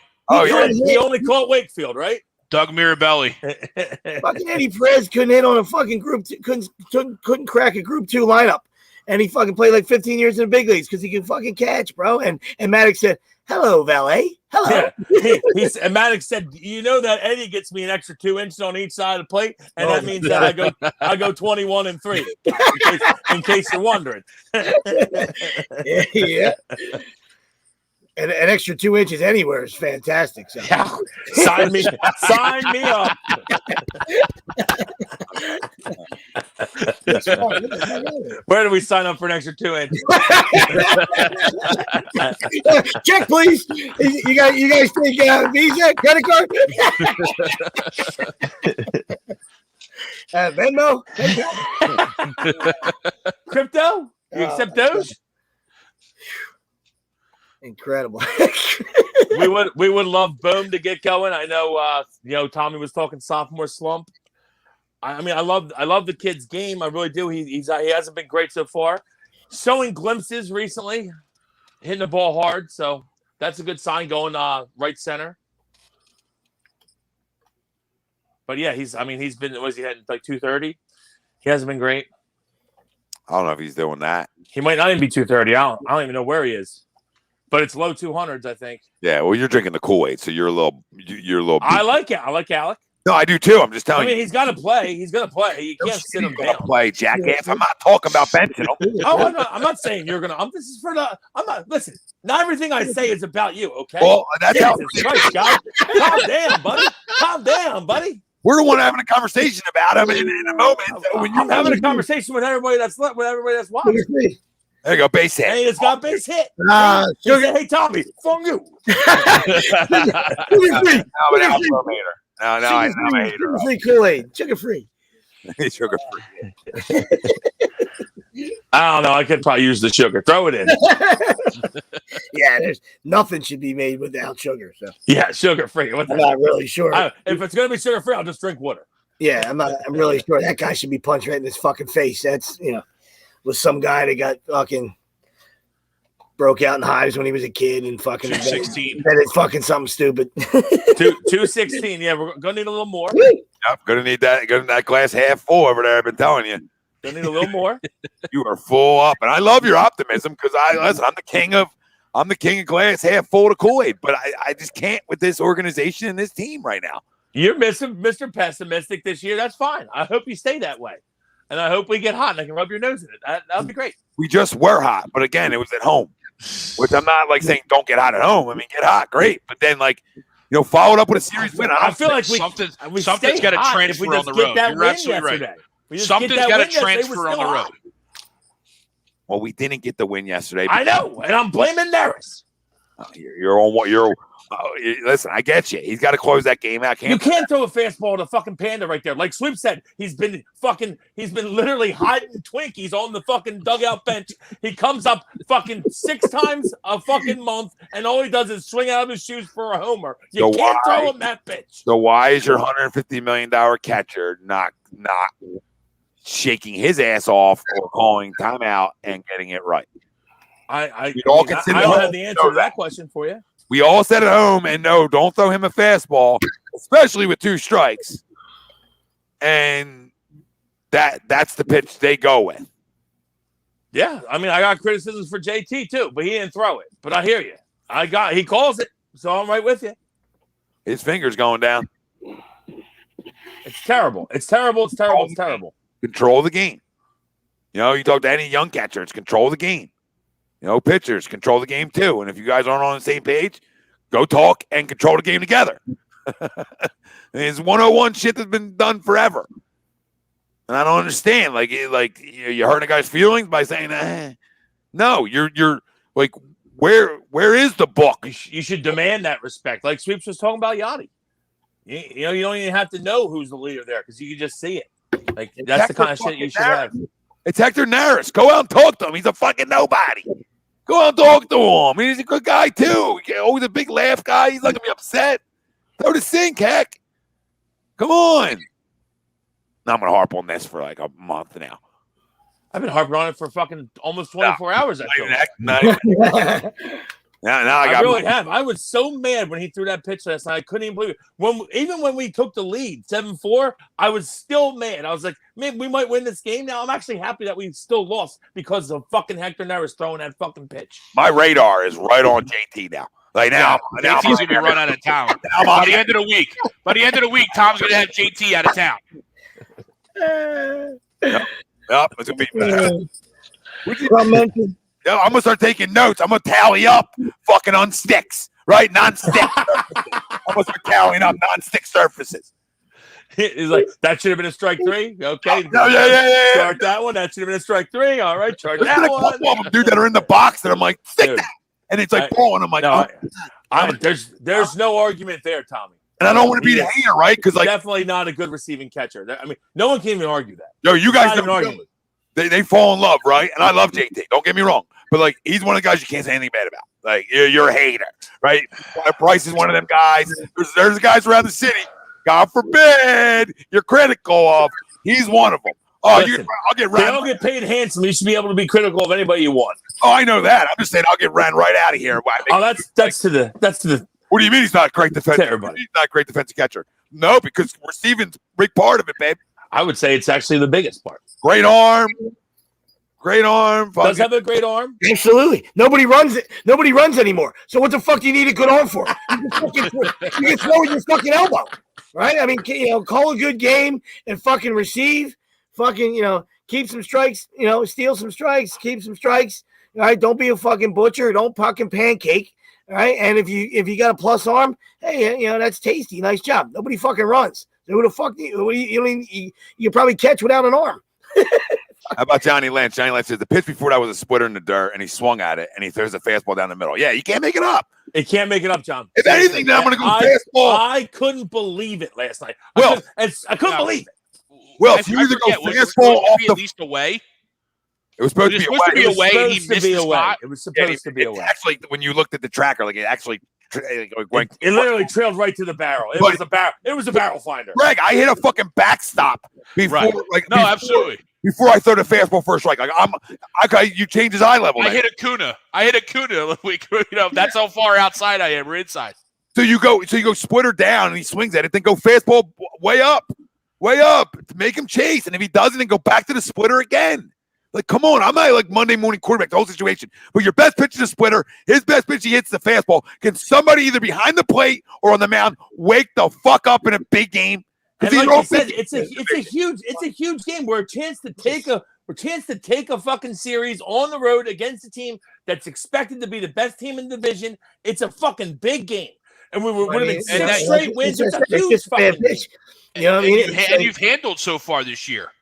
He only caught Wakefield, right? Doug Mirabelli. Fucking Eddie Perez couldn't hit on a fucking group two, couldn't crack a group 2 lineup. And he fucking played like 15 years in the big leagues because he can fucking catch, bro. And Maddox said, "Hello, valet. Hello." Yeah. And Maddox said, "You know that Eddie gets me an extra 2 inches on each side of the plate, and that means that I go 21-3." In case you're wondering. Yeah. And an extra 2 inches anywhere is fantastic. So. Yeah. Sign me up. Where do we sign up for an extra 2 inches? Check, please. You guys take Visa, credit card, Venmo, crypto. You accept those? Incredible. we would love Boom to get going. I know Tommy was talking sophomore slump. I mean, I love the kid's game. I really do. He hasn't been great so far. Showing glimpses recently, hitting the ball hard. So that's a good sign going right center. But yeah, he's been, was he hitting like 230? He hasn't been great. I don't know if he's doing that. He might not even be 230. I don't even know where he is. But it's low 200s, I think. Yeah, well, you're drinking the Kool-Aid, so you're a little. I like it. I like Alec. No, I do too. I'm just telling you. I mean, he's got to play. He's going to play. You can't sit him down. Play, jackass. I'm not talking about benching him. I'm not saying you're going to. This is for the. I'm not. Listen, not everything I say is about you, okay? Well, that's how. Christ, guys. Calm down, buddy. We're the one having a conversation about him in a moment. I'm having a conversation with everybody that's watching. There you go, base hit. Hey, it's got base hit. Hey, Tommy, phone you. I'm a hater. Sugar-free Kool-Aid. Sugar-free. Sugar-free. I don't know. I could probably use the sugar. Throw it in. Yeah, there's nothing should be made without sugar. So yeah, sugar-free. I'm not really sure. If it's going to be sugar-free, I'll just drink water. Yeah, I'm really sure that guy should be punched right in his fucking face. That's, was some guy that got fucking broke out in hives when he was a kid and fucking 216. That is fucking something stupid. 216. Yeah, we're gonna need a little more. Yep, gonna need that glass half full over there. I've been telling you. Gonna need a little more. You are full up, and I love your optimism because I'm the king of glass half full of Kool-Aid, but I just can't with this organization and this team right now. You're Mr. Pessimistic this year. That's fine. I hope you stay that way, and I hope we get hot and I can rub your nose in it. That would be great. We just were hot, but again, it was at home. Which I'm not like saying don't get hot at home. I mean, get hot, great. But then, followed up with a series win. I feel like something's got to transfer on the road. You're absolutely right. Something's got to transfer on the road. Well, we didn't get the win yesterday. I know, and I'm blaming Neris. You're on what you're. Listen, I get you. He's got to close that game out. You can't throw a fastball to fucking Panda right there. Like Sweep said, he's been literally hiding Twinkies on the fucking dugout bench. He comes up fucking 6 times a fucking month, and all he does is swing out of his shoes for a homer. You can't throw him that pitch. So why is your $150 million catcher not shaking his ass off or calling timeout and getting it right? I don't have the answer to that question for you. We all said at home, and no, don't throw him a fastball, especially with 2 strikes. And that's the pitch they go with. Yeah, I mean, I got criticisms for JT too, but he didn't throw it. But I hear you. He calls it, so I'm right with you. His finger's going down. It's terrible. It's terrible. It's terrible. It's terrible. Control the game. You talk to any young catcher, it's control the game. Pitchers control the game too. And if you guys aren't on the same page, go talk and control the game together. It's 101 shit that's been done forever. And I don't understand. You're hurting a guy's feelings by saying, no, you're like, where is the book? You should demand that respect. Like Sweeps was talking about Yachty. You don't even have to know who's the leader there because you can just see it. Like that's the kind of shit you should have. It's Hector Neris. Go out and talk to him. He's a fucking nobody. Go out and talk to him. He's a good guy, too. Always a big laugh guy. He's not going to be upset. Throw the sink, heck. Come on. Now I'm going to harp on this for like a month now. I've been harping on it for fucking almost 24 hours. I really have. I was so mad when he threw that pitch last night. I couldn't even believe it. Even when we took the lead, 7-4, I was still mad. I was like, man, we might win this game now. I'm actually happy that we still lost because of fucking Hector Neris throwing that fucking pitch. My radar is right on JT now. Like now, JT's going to be run out of town. By the end of the week, Tom's going to have JT out of town. Yep, it's going to be I'm gonna start taking notes. I'm gonna tally up fucking on sticks, right? Non-stick. I'm gonna start tallying up non-stick surfaces. He's like, that should have been a strike 3. Okay, yeah. Start that one. That should have been a strike 3. All right, charge that one. A couple of them, dude, that are in the box, and I'm like, stick that, and it's like pulling. I'm like, there's no argument there, Tommy. And I don't want to be the hater, right? Because definitely not a good receiving catcher. I mean, no one can even argue that. Yo, you guys don't argue. They fall in love, right? And I love JT. Don't get me wrong. But, he's one of the guys you can't say anything bad about. You're a hater, right? Bryce is one of them guys. There's guys around the city, God forbid, you're critical of. He's one of them. Oh, listen, I'll get ran. They don't get paid handsome. You should be able to be critical of anybody you want. Oh, I know that. I'm just saying I'll get ran right out of here. That's to the. What do you mean he's not a great defensive? Everybody. He's not a great defensive catcher. No, because receiving's a big part of it, babe. I would say it's actually the biggest part. Great arm. Great arm. Does have a great arm. Absolutely. Nobody runs it. Nobody runs anymore. So what the fuck do you need a good arm for? You can throw with your fucking elbow, right? I mean, call a good game and fucking receive. Fucking, keep some strikes. Steal some strikes. Keep some strikes. All right. Don't be a fucking butcher. Don't fucking pancake. All right. And if you got a plus arm, hey, that's tasty. Nice job. Nobody fucking runs. So who the fuck you probably catch without an arm. How about Johnny Lynch? Johnny Lynch says the pitch before that was a splitter in the dirt, and he swung at it, and he throws a fastball down the middle. Yeah, you can't make it up. It can't make it up, John. If anything, then I'm going to go fastball. I couldn't believe it last night. I couldn't believe it. Well, if you either go fastball off at least away. It was supposed to be away. He missed the spot. It was supposed to be away. Actually, when you looked at the tracker, it actually went. It literally trailed right to the barrel. It was a barrel. It was a barrel finder. Greg, I hit a fucking backstop before, absolutely. Before I throw the fastball first strike, you change his eye level. I hit a Kuna. That's how far outside I am, or inside. So you go splitter down, and he swings at it. Then go fastball way up to make him chase. And if he doesn't, then go back to the splitter again. Like, come on, I'm not like Monday morning quarterback, the whole situation. But your best pitch is a splitter. His best pitch, he hits the fastball. Can somebody either behind the plate or on the mound wake the fuck up in a big game? And like you said, it's a huge game. We're a chance to take a fucking series on the road against a team that's expected to be the best team in the division. It's a fucking big game, and we would have been 6 straight wins. It's a huge fucking game. You know what I mean? And you've handled so far this year,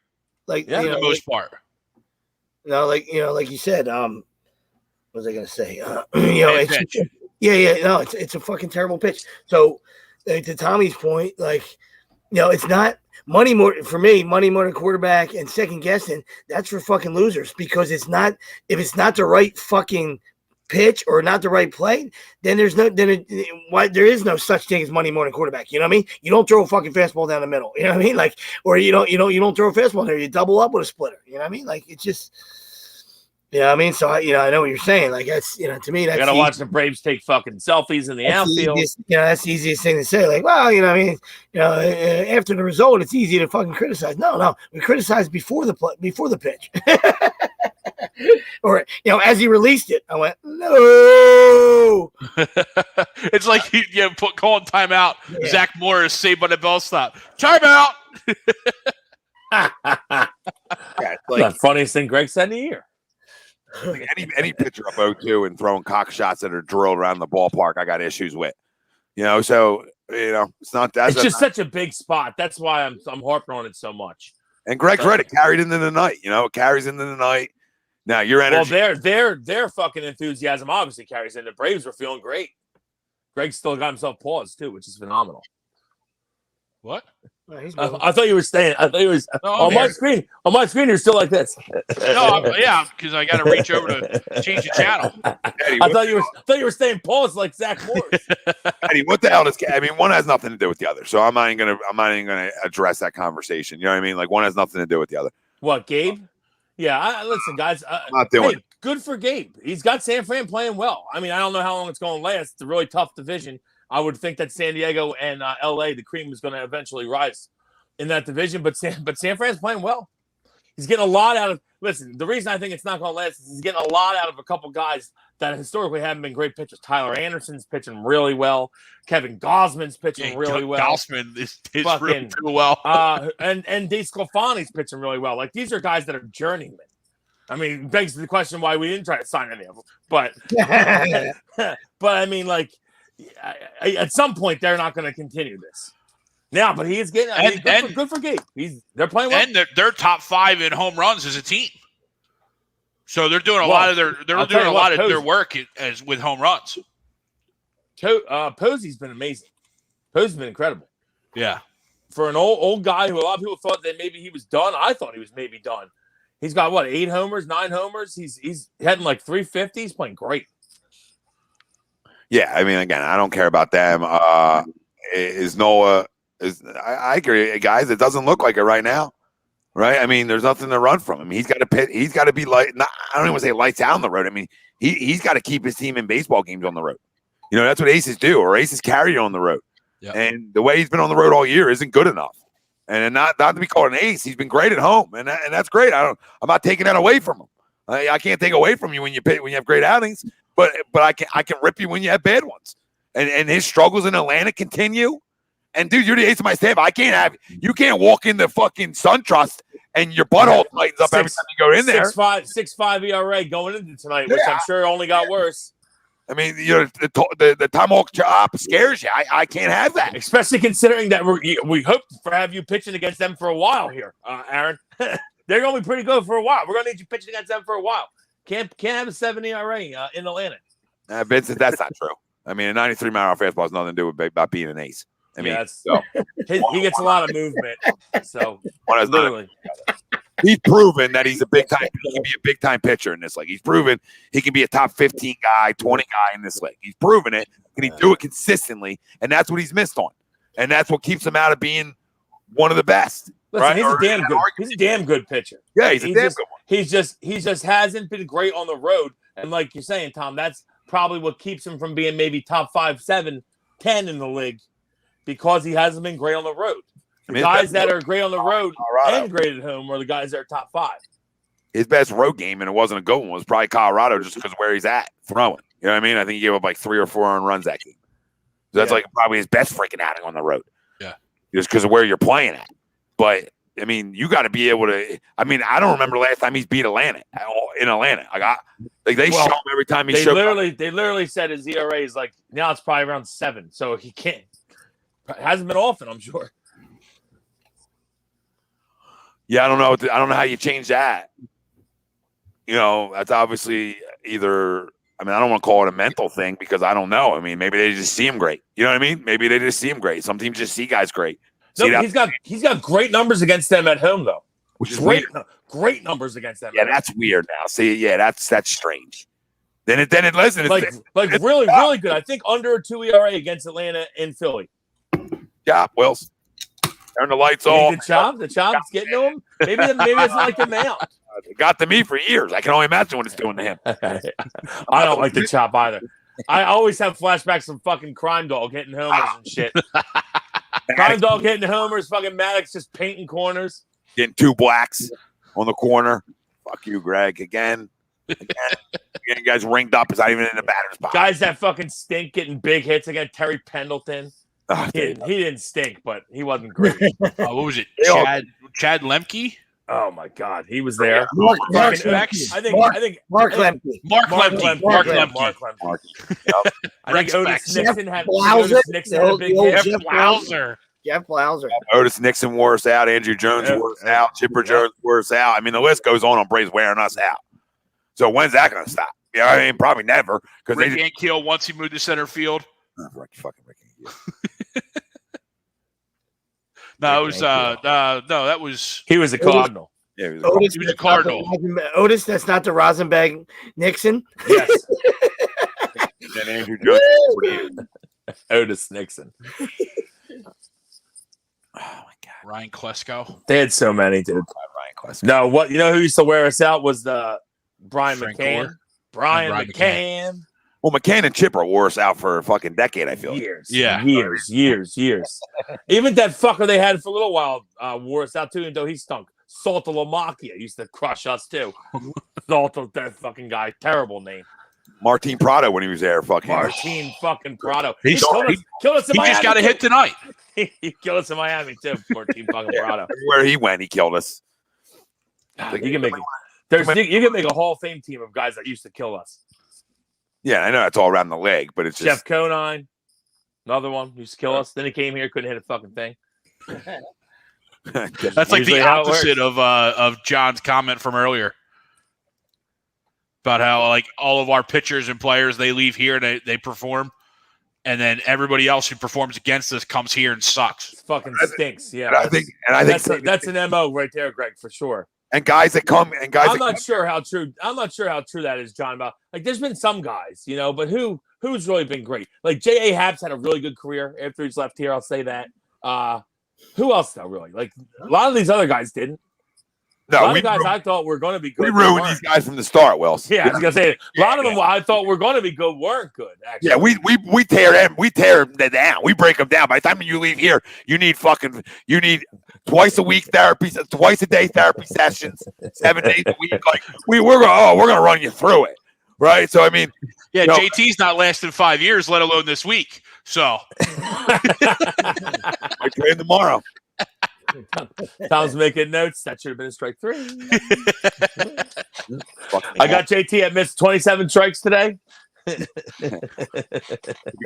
for the most part. No, like you said. What was I going to say? It's a fucking terrible pitch. So, to Tommy's point, it's not money more for me. Money more than quarterback and second guessing. That's for fucking losers, because if it's not the right fucking pitch or not the right play, then there is no such thing as money more than quarterback. You know what I mean? You don't throw a fucking fastball down the middle. You know what I mean? Or you don't throw a fastball there. You double up with a splitter. You know what I mean? It's just. You know what I mean? So, I know what you're saying. That's, to me, that's. You got to watch the Braves take fucking selfies in the outfield. That's the easiest thing to say. After the result, it's easy to fucking criticize. No. We criticize before the pitch. Or, as he released it, I went, no. It's like calling timeout. Yeah. Zach Morris saved by the bell stop. Timeout. The funniest thing Greg said in a year. Like any pitcher up 0-2 and throwing cock shots that are drilled around the ballpark, I got issues with. So it's not that. It's just such a big spot. That's why I'm harping on it so much. And Greg's right; it carried into the night. It carries into the night. Now your energy. Well, their fucking enthusiasm obviously carries in. The Braves were feeling great. Greg still got himself paused too, which is phenomenal. What? I thought you were staying. I thought you was on my screen. On my screen, you're still like this. No, because I got to reach over to change the channel. Eddie, I thought you were staying paused like Zach Morris. Eddie, what the hell does? One has nothing to do with the other, so I'm not even gonna address that conversation. You know what I mean? One has nothing to do with the other. What, Gabe? Yeah, listen, guys. Not doing it. Good for Gabe. He's got San Fran playing well. I don't know how long it's going to last. It's a really tough division. I would think that San Diego and LA, the cream is going to eventually rise in that division. But San Fran's playing well. He's getting a lot out of. Listen, the reason I think it's not going to last is he's getting a lot out of a couple guys that historically haven't been great pitchers. Tyler Anderson's pitching really well. Kevin Gausman's pitching really well. Gausman is really well. And DeSclafani's pitching really well. These are guys that are journeymen. It begs the question why we didn't try to sign any of them. But at some point they're not going to continue this. Now, but he is getting good for Gabe. They're playing well. And they're top 5 in home runs as a team. So they're doing a lot of their work as with home runs. Posey's been amazing. Posey's been incredible. Yeah. For an old guy who a lot of people thought that maybe he was done. I thought he was maybe done. He's got 8 homers, 9 homers. He's heading 350. He's playing great. Yeah, again, I don't care about them. Is Noah? I agree, guys. It doesn't look like it right now, right? There's nothing to run from him. He's got to pit. He's got to be I don't even want to say lights out on the road. He's got to keep his team in baseball games on the road. That's what aces do, or aces carry you on the road. Yep. And the way he's been on the road all year isn't good enough. And not to be called an ace, he's been great at home, and that's great. I'm not taking that away from him. I can't take away from you when you have great outings, but I can rip you when you have bad ones. And his struggles in Atlanta continue. And dude, you're the ace of my staff. You can't walk in the fucking SunTrust and your butthole tightens up every time you go in there. 6.5 ERA going into tonight, which I'm sure only got worse. The tomahawk chop scares you. I can't have that, especially considering that we hope to have you pitching against them for a while here, Aaron. They're going to be pretty good for a while. We're going to need you pitching against them for a while. Can't have a 7 ERA in Atlanta. Vincent, that's not true. A 93-mile fastball has nothing to do with about being an ace. He gets a lot of movement. So one has literally. He's proven that he's a big time. He can be a big time pitcher in this league. He's proven he can be a top 15 guy, 20 guy in this league. He's proven it. Can he do it consistently? And that's what he's missed on. And that's what keeps him out of being one of the best. Listen, right? he's a damn good pitcher. Yeah, he's a damn good one. He just hasn't been great on the road. And like you're saying, Tom, that's probably what keeps him from being maybe top 5, 7, 10 in the league because he hasn't been great on the road. The guys that are great on the road and great at home are the guys that are top 5. His best road game, and it wasn't a good one, was probably Colorado just because of where he's at throwing. You know what I mean? I think he gave up like 3 or 4 earned runs that game. So that's like probably his best freaking outing on the road. Yeah. Just because of where you're playing at. But, I mean, you got to be able to – I mean, I don't remember the last time he's beat Atlanta in Atlanta. They show him every time he showed up. They literally said his ERA is like – now it's probably around 7. So he can't – hasn't been often, I'm sure. Yeah, I don't know how you change that. You know, that's obviously either – I mean, I don't want to call it a mental thing because I don't know. I mean, maybe they just see him great. You know what I mean? Maybe they just see him great. Some teams just see guys great. No, he's got great numbers against them at home though. Which is great numbers against them. Yeah, that's weird now. See, yeah, that's strange. Then it listen, like really good. I think under a 2 ERA against Atlanta and Philly. Yeah, Wills. Turn the lights off. The chop's getting to him. Maybe it's like the mount. It got to me for years. I can only imagine what it's doing to him. I don't like the chop either. I always have flashbacks of fucking Crime Dog hitting homers and shit. Crime Dog hitting homers, fucking Maddox just painting corners. Getting 2 blacks on the corner. Fuck you, Greg. Again, you guys ringed up. It's not even in the batter's box. Guys that fucking stink getting big chits again. Terry Pendleton. He didn't stink, but he wasn't great. What was it? Chad Lemke? Oh my God, he was there. Mark Lemke. I think Mark Lemke. Mark Lemke. Yep. I think Otis Nixon had Blauser. a big hit. Jeff Blauser. Otis Nixon wore us out. Andrew Jones wore us out. Chipper Jones wore us out. I mean, the list goes on Braves wearing us out. So when's that going to stop? Yeah, I mean, probably never. Because Rick Ankiel once he moved to center field. Fucking Rick Ankiel. No, it was that was he was a Cardinal. Yeah, he was a Cardinal. Otis, that's not the Rosenberg Nixon. Yes. And Andrew Jones. Otis Nixon. Oh my God. Ryan Klesko. They had so many, dude. Ryan Klesko. No, who used to wear us out was the Brian McCann. Brian McCann. Well, McCann and Chipper wore us out for a fucking decade, I feel. Years. Years. Even that fucker they had for a little while wore us out too, even though he stunk. Saltalamacchia used to crush us too. Salta, that fucking guy. Terrible name. Martin Prado when he was there. Martin fucking Prado. He killed us in Miami. He just got a hit tonight. He killed us in Miami too. Martin fucking Prado. Where he went, he killed us. You can make a Hall of Fame team of guys that used to kill us. Yeah, I know that's all around the leg, but it's just Jeff Conine, another one used to kill us. Then he came here, couldn't hit a fucking thing. That's like the opposite of John's comment from earlier about how like all of our pitchers and players, they leave here and they perform, and then everybody else who performs against us comes here and sucks. It fucking stinks. Yeah, I think that's an MO right there, Greg, for sure. And guys that come and guys. I'm not sure how true that is, John. About like, there's been some guys, but who's really been great? Like J.A. Happ's had a really good career after he's left here. I'll say that. Who else though? Really, like a lot of these other guys didn't. No, a lot of guys I thought were going to be good. We ruined these guys from the start, Wells. Yeah, I was gonna say a lot of them I thought were going to be good weren't good. Actually, yeah, we tear them down. We break them down. By the time you leave here, you need twice a week therapy, twice a day therapy sessions, 7 days a week. Like we're gonna run you through it, right? So I mean, JT's not lasting 5 years, let alone this week. So I trade tomorrow. Tom's making notes. That should have been a strike 3. I got JT at missed 27 strikes today.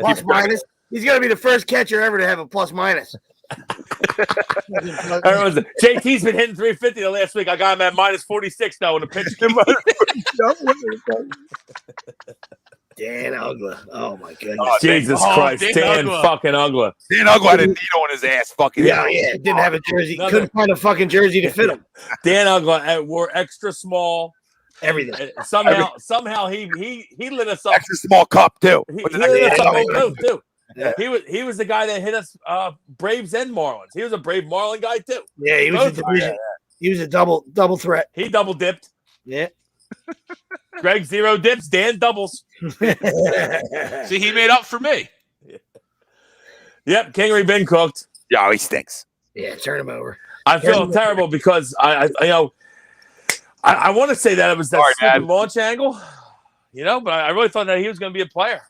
Plus minus. He's going to be the first catcher ever to have a plus minus. JT's been hitting 350 the last week. I got him at minus 46 now in the pitch. Dan Ugla. Oh my goodness. Jesus Christ, Dan fucking Ugla. Dan Ugla had a needle in his ass. Fucking Yeah. Didn't have a jersey. Couldn't find a fucking jersey to fit him. Dan Ugla wore extra small. Everything. Somehow he lit us up. Extra small cup too. He lit us up too. Yeah. He was the guy that hit us Braves and Marlins. He was a Brave Marlin guy too. Yeah, he was a division. He was a double threat. He double dipped. Yeah. Greg zero dips, Dan doubles. See, he made up for me. Yep, Kingery been cooked. Yeah, he stinks. Yeah, turn him over. I feel terrible because I want to say that it was that stupid launch angle, but I really thought that he was going to be a player.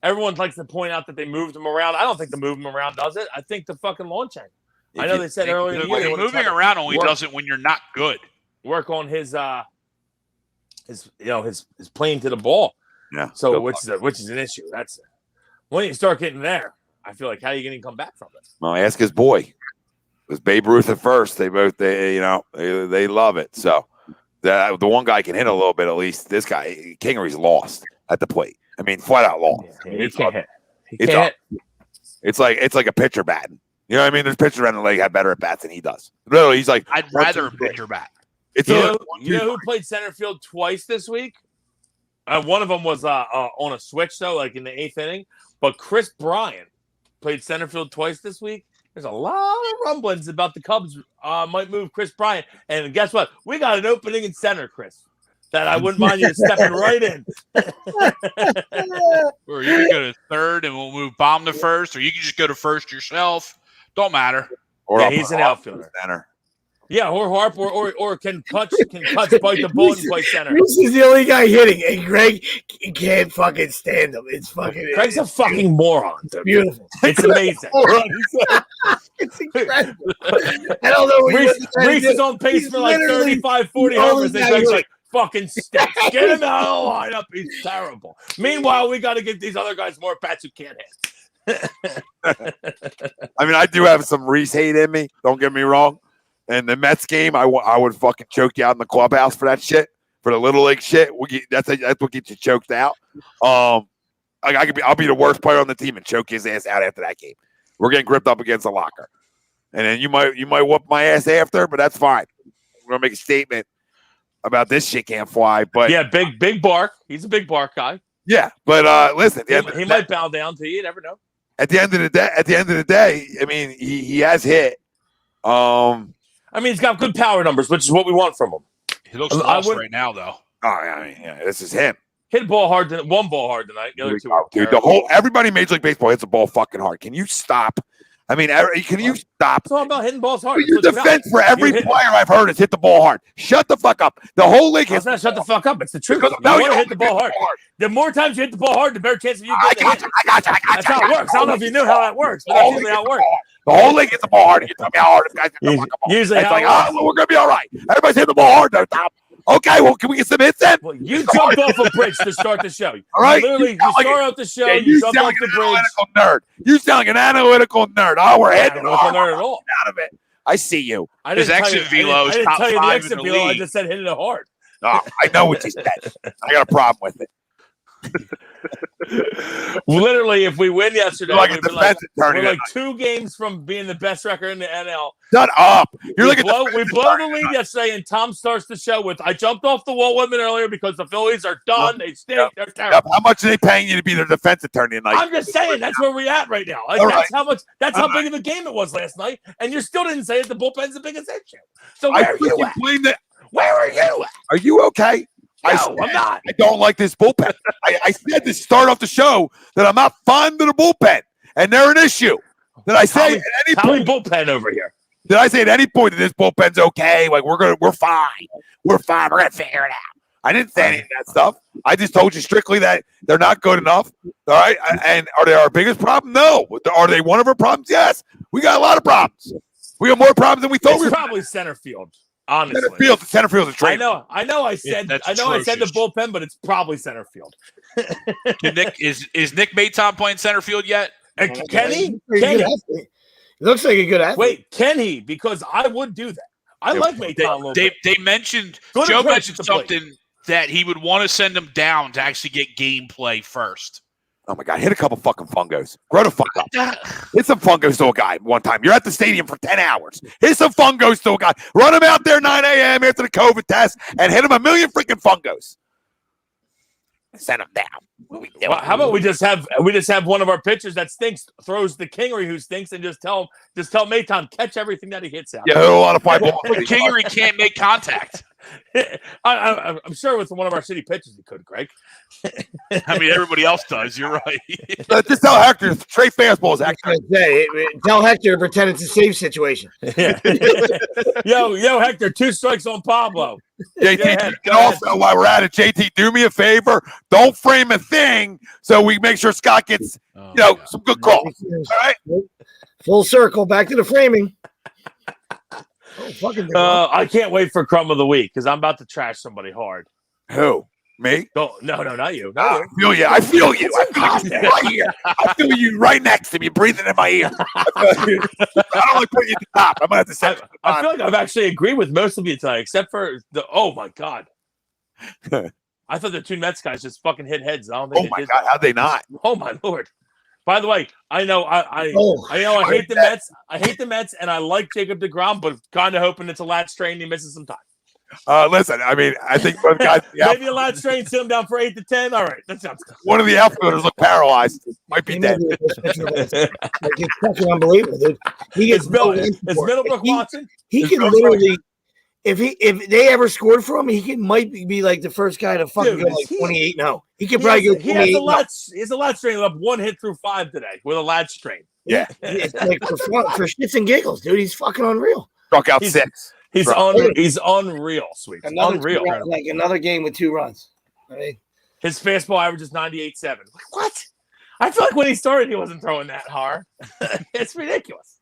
Everyone likes to point out that they moved him around. I don't think the move him around does it. I think the fucking launch angle. I know they said earlier in the year moving around only does it when you're not good. Work on his playing to the ball. Yeah. So which is an issue. That's when you start getting there. I feel like how are you going to come back from it? Well, ask his boy. It was Babe Ruth at first. They both they love it. So the one guy can hit a little bit at least. This guy Kingery's lost at the plate. I mean, flat out lost. Yeah, he can't hit. It's like a pitcher batting. You know what I mean? There's pitchers around the league have better at bats than he does. Literally, he's like, I'd rather a pitcher bat. It's you know who played center field twice this week? One of them was on a switch though, like in the 8th inning. But Chris Bryant played center field twice this week. There's a lot of rumblings about the Cubs might move Chris Bryant, and guess what? We got an opening in center, Chris. That I wouldn't mind you stepping right in. Or you can go to third and we'll move Bomb to first, or you can just go to first yourself. Don't matter. Or he's an outfielder. Center. Yeah, or Harp, or can Kutch bite the ball and play center. This is the only guy hitting, and Greg can't fucking stand him. It's fucking. Greg's a fucking moron. Dude. Beautiful. It's amazing. It's incredible. I don't know. Reese is on pace for like 35, 40 homers, and Greg's like, fucking stinks. Get him out of the lineup. He's terrible. Meanwhile, we got to give these other guys more bats who can't hit. I mean, I do have some Reese hate in me. Don't get me wrong. And the Mets game, I would fucking choke you out in the clubhouse for that shit, for the little league shit. That's what gets you choked out. I'll be the worst player on the team and choke his ass out after that game. We're getting gripped up against the locker, and then you might whoop my ass after, but that's fine. We're gonna make a statement about this shit can't fly. But yeah, big bark. He's a big bark guy. Yeah, but listen, he might bow down to you. You never know. At the end of the day, I mean, he has hit. I mean, he's got good power numbers, which is what we want from him. He looks lost right now, though. Oh, I mean, yeah, this is him. Hit one ball hard tonight. The other two dude, everybody in Major League Baseball hits a ball fucking hard. Can you stop? I mean, can you stop? It's all about hitting balls hard. Your defense for every player I've heard is hit the ball hard. Shut the fuck up. The whole league hits. It's not shut the fuck up. It's the truth. You want to hit the ball hard. The more times you hit the ball hard, the better chance of you getting hit. I got you. That's how it works. I don't know if you knew how that works, but that's usually how it works. The whole league hits the ball hard. You tell me how hard guys hit the fucking ball. Usually, it's like, well, we're gonna be all right. Everybody's hitting the ball hard though, Tom. Okay, well, can we get some hits then? Well, you jumped off a bridge to start the show. All right. You start out the show. You jumped off the bridge. Nerd. You sound like an analytical nerd. Oh, we're heading nerd at all. Out of it. I see you. His exit velo is top 5 in the league. I just said hitting it hard. Oh, I know what you said. I got a problem with it. Literally, if we win yesterday, we're like 2 games from being the best record in the NL. Shut up! We blow the lead yesterday, and Tom starts the show with, "I jumped off the wall women earlier because the Phillies are done. They stink. They're terrible." How much are they paying you to be their defense attorney tonight? I'm just saying that's where we're at right now. That's how big of a game it was last night, and you still didn't say it. The bullpen's the biggest issue. So where are you at? Where are you at? Are you okay? No, I'm not. I don't like this bullpen. I said to start off the show that I'm not fond of the bullpen, and they're an issue. Did I say at any point bullpen over here? Did I say at any point that this bullpen's okay? Like we're fine. We're fine. We're gonna figure it out. I didn't say any of that stuff. I just told you strictly that they're not good enough. All right. And are they our biggest problem? No. Are they one of our problems? Yes. We got a lot of problems. We got more problems than we thought. It's probably center field. Honestly, center field is a trade. I know. I said the bullpen, but it's probably center field. Is Nick Maton playing center field yet? Kenny? He looks like a good athlete. Wait, can he? Because I would do that. I like Maton a little bit. They mentioned Joe mentioned something that he would want to send them down to actually get gameplay first. Oh my God! Hit a couple fucking fungos. Grow the fuck up. Hit some fungos to a guy one time. You're at the stadium for 10 hours. Hit some fungos to a guy. Run him out there 9 a.m. after the COVID test and hit him a million freaking fungos. Send him down. Well, how about we just have one of our pitchers that stinks throws the Kingery who stinks and just tell Maton catch everything that he hits out. Yeah, hit a lot of fly balls. Kingery can't make contact. I'm sure with one of our city pitchers he could, Greg. I mean, everybody else does. You're right. Just tell Hector straight fastballs. Hector. Tell Hector to pretend it's a safe situation. Yeah. yo, Hector, 2 strikes on Pablo. JT, also while we're at it, JT, do me a favor. Don't frame a thing so we make sure Scott gets some good calls. All right. Full circle, back to the framing. I can't wait for Crumb of the Week because I'm about to trash somebody hard. Who? Me? No, not you. I feel you. I feel you. I feel you right next to me, breathing in my ear. I don't like putting you at the top. I'm gonna have to say. I feel like I've actually agreed with most of you tonight, except for the. Oh my God! I thought the 2 Mets guys just fucking hit heads. I don't think. Oh my God! How'd they not? Oh my Lord! By the way, I know I hate the Mets. I hate the Mets, and I like Jacob deGrom, but kind of hoping it's a lat strain. He misses some time. Listen, I mean, I think both guys. Maybe a lat strain, sit him down for 8 to 10. All right, that sounds good. One of the outfielders look paralyzed. Might be dead. It's fucking unbelievable, dude. It's Middlebrook Watson. He can literally, if they ever scored for him, might be like the first guy to fucking go like 28-0. He could probably go 28. He has a lat strain up 1 hit through 5 today with a lat strain. Yeah, it's like for shits and giggles, dude. He's fucking unreal. Struck out 6. He's unreal, sweet. Unreal. Like another game with 2 runs. I mean, his fastball average is 98.7. What? I feel like when he started, he wasn't throwing that hard. It's ridiculous.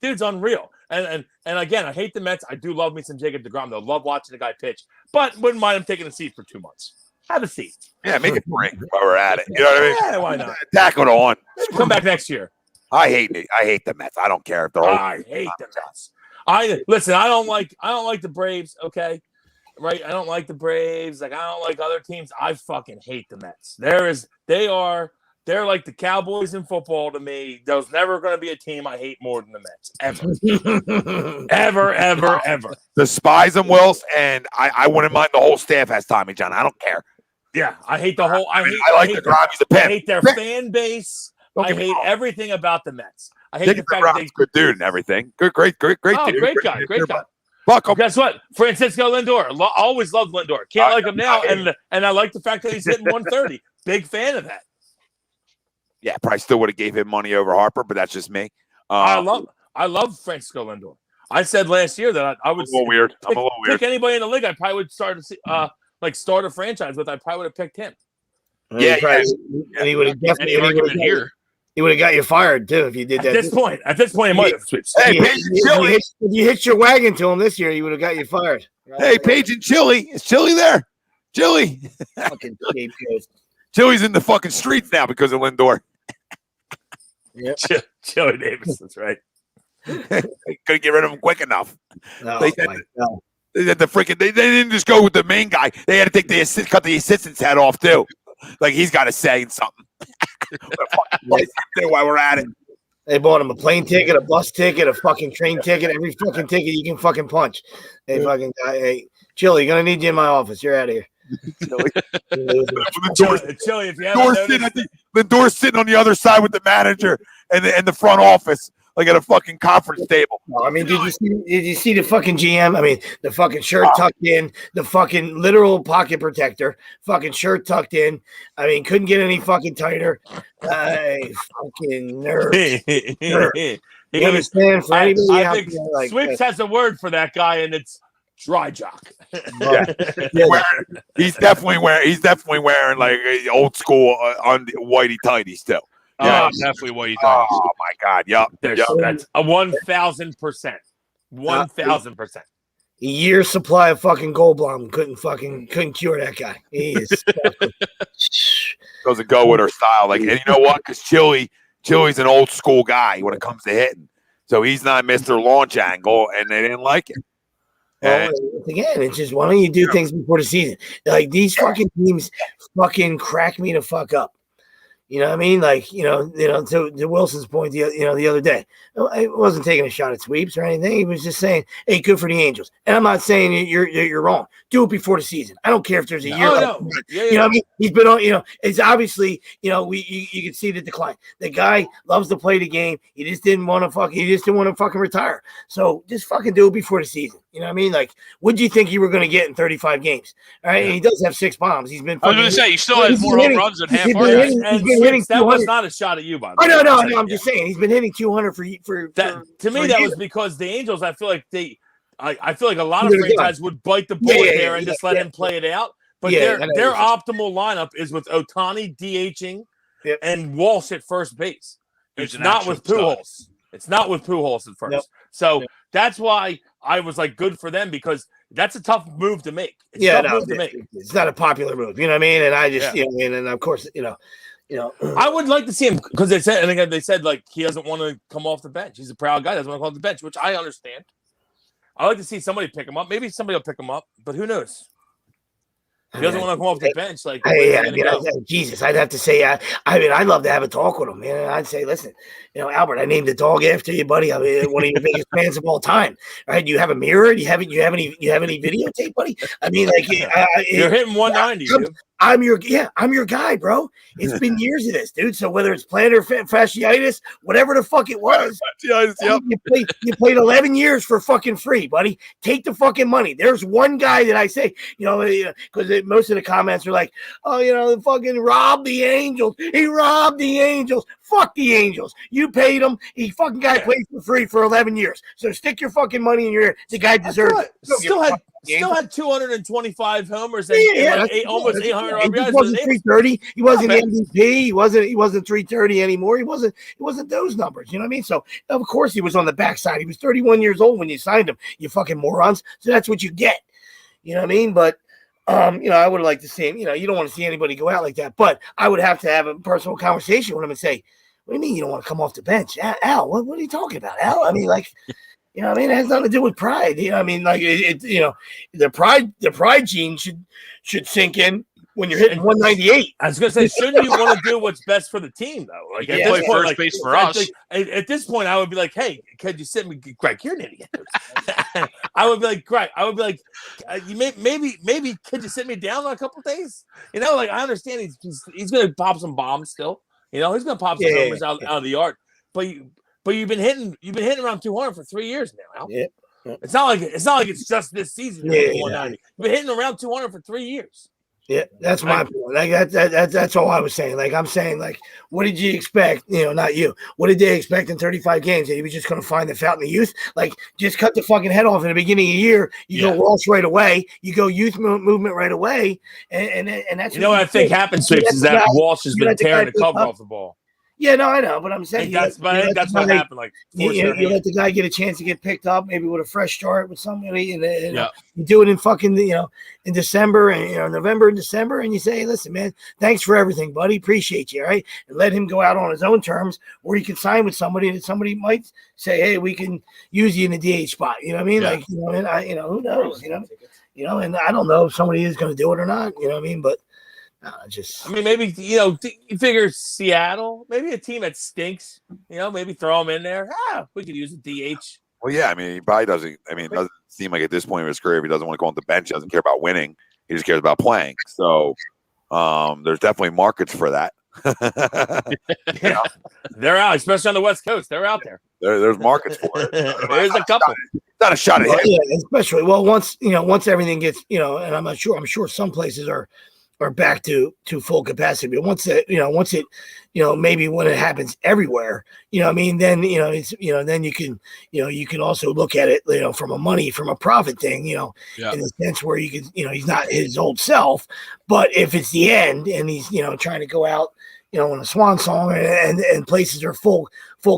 Dude's unreal. And again, I hate the Mets. I do love me some Jacob deGrom, though. Love watching the guy pitch, but wouldn't mind him taking a seat for 2 months. Have a seat. Yeah, make it break while we're at it. You know what I mean? Yeah, why not? Tackle it on. Come back next year. I hate the Mets. I don't care if they're. I hate the Mets. I don't like the Braves, okay? Right? I don't like the Braves. Like, I don't like other teams. I fucking hate the Mets. They're like the Cowboys in football to me. There's never going to be a team I hate more than the Mets. Ever. ever. Despise them, Wills, and I wouldn't mind the whole staff has Tommy John. I don't care. Yeah, I hate the whole. I like the Crumbs. I hate their fan base. I hate everything about the Mets. I hate the fact that they good dude and everything. Great dude. Great guy. Fuck him. Guess what? Francisco Lindor. Always loved Lindor. Can't like him now, and I like the fact that he's hitting 130. Big fan of that. Yeah, probably still would have gave him money over Harper, but that's just me. I love Francisco Lindor. I said last year that I would. I'm a little weird. Pick anybody in the league. I probably would start a franchise with. I probably would have picked him. Yeah, and he would have definitely here. He would have got you fired too if you did that. At this point, he might have. Hey, Paige and Chili. If you hitched your wagon to him this year, he would have got you fired. Right? Hey, Paige and Chili. Is Chili there? Chili. Fucking Chili's in the fucking streets now because of Lindor. Yeah, Chili Davis. That's right. Couldn't get rid of him quick enough. No, they didn't just go with the main guy. They had to cut the assistant's head off too. Like he's got to say something. While we're at it, they bought him a plane ticket, a bus ticket, a fucking train ticket, every fucking ticket you can fucking punch. Hey, fucking guy, hey, Chili, gonna need you in my office. You're out of here. Chili, if you haven't noticed, the door's sitting on the other side with the manager and the front office, like at a fucking conference table. I mean, did you see the fucking GM? I mean, the fucking shirt tucked in, the fucking literal pocket protector, fucking shirt tucked in. I mean, couldn't get any fucking tighter. Fucking nerd. You understand? For anybody I think like Sweeps has a word for that guy, and it's dry jock. He's definitely wearing like old school on whitey tighty still. Yeah, definitely what you thought. Oh my God! Yep. That's a 1,000%. 1,000%. A year's supply of fucking Goldblum couldn't cure that guy. He is doesn't go with her style. Like, and you know what? Because Chili's an old school guy when it comes to hitting, so he's not Mr. Launch Angle, and they didn't like it. Well, again, it's just why don't you do things before the season? Like these fucking teams fucking crack me the fuck up. You know what I mean? Like, to Wilson's point, the other day, I wasn't taking a shot at sweeps or anything. He was just saying, hey, good for the Angels. And I'm not saying you're wrong. Do it before the season. I don't care if there's a year. No. Yeah. You know what I mean? He's been on, it's obviously, you can see the decline. The guy loves to play the game. He just didn't want to fucking retire. So just fucking do it before the season. You know what I mean? Like, what do you think you were going to get in 35 games? All right. Yeah. And he does have 6 bombs. He's been, I was going to say, he still has more home runs than half our that was not a shot at you, by the way. No. I'm just saying he's been hitting 200 for that. To me, that was because the Angels. I feel like I feel like a lot of franchises would bite the bullet there and just let him play it out. But their optimal lineup is with Ohtani DHing and Walsh at first base. It's not with Pujols. It's not with Pujols at first. So that's why I was like, good for them, because that's a tough move to make. It's not a popular move. You know what I mean? And I just, and of course, I would like to see him, because they said like he doesn't want to come off the bench. He's a proud guy, doesn't want to come off the bench, which I understand. I like to see somebody pick him up. Maybe somebody will pick him up, but who knows? If he doesn't want to come off the bench, like Jesus, I'd have to say, I'd love to have a talk with him, man. I'd say, listen, Albert, I named the dog after you, buddy. I mean, one of your biggest fans of all time. Right? Do you have a mirror? Do you have any videotape, buddy? I mean, like you're hitting 190, dude. I'm your guy, bro. It's been years of this, dude. So whether it's plantar fasciitis, whatever the fuck it was, you played 11 years for fucking free, buddy. Take the fucking money. There's one guy that I say, because most of the comments are like, oh, fucking robbed the Angels. He robbed the Angels. Fuck the Angels. You paid him. He fucking guy played for free for 11 years. So stick your fucking money in your ear. The guy deserves it. Still had 225 homers and almost 800 RBIs. He wasn't 330. He wasn't MVP. He wasn't 330 anymore. He wasn't those numbers. You know what I mean? So of course he was on the backside. He was 31 years old when you signed him. You fucking morons. So that's what you get. You know what I mean? But I would like to see him. You don't want to see anybody go out like that. But I would have to have a personal conversation with him and say, "What do you mean you don't want to come off the bench, Al? What are you talking about, Al? I mean, like." You know what I mean? It has nothing to do with pride. You know what I mean? Like, the pride gene should sink in when you're hitting 198. I was going to say, shouldn't you want to do what's best for the team, though? Like, at this point, first base for us. At this point, I would be like, hey, could you sit me? Greg, you're an idiot. I would be like, Greg, maybe could you sit me down on a couple of days? Like, I understand he's going to pop some bombs still. He's going to pop some numbers out of the yard. But you've been hitting around 200 for 3 years now, Al. Yeah. It's not like it's just this season. You've been hitting around 200 for 3 years. Yeah, that's my point. Like that's all I was saying. Like I'm saying, like, what did you expect? Not you. What did they expect in 35 games? That he was just going to find the fountain of youth? Like, just cut the fucking head off in the beginning of the year. You go Walsh right away. You go youth movement right away, and that's what I think happens. Is that Walsh has been tearing the cover off the ball. Yeah, no, I know, but I'm saying that's what happened. Like, you let the guy get a chance to get picked up, maybe with a fresh start with somebody, and you do it in fucking in December and November and December, and you say, hey, listen, man, thanks for everything, buddy, appreciate you, all right, and let him go out on his own terms, or he can sign with somebody that somebody might say, hey, we can use you in the DH spot. You know what I mean? Like, and who knows? And I don't know if somebody is going to do it or not. You know what I mean? But. Maybe you figure Seattle, maybe a team that stinks. Maybe throw them in there. We could use a DH. Well, yeah. He probably doesn't. It doesn't seem like at this point in his career, if he doesn't want to go on the bench, he doesn't care about winning. He just cares about playing. So, there's definitely markets for that. They're out, especially on the West Coast. They're out there. There's markets for it. There's a couple. Not a shot at him. Yeah, especially once everything gets and I'm sure some places are back to full capacity. But once it maybe when it happens everywhere, then it's then you can also look at it, from a profit thing, in the sense where you can, he's not his old self, but if it's the end and he's, trying to go out, on a swan song and places are full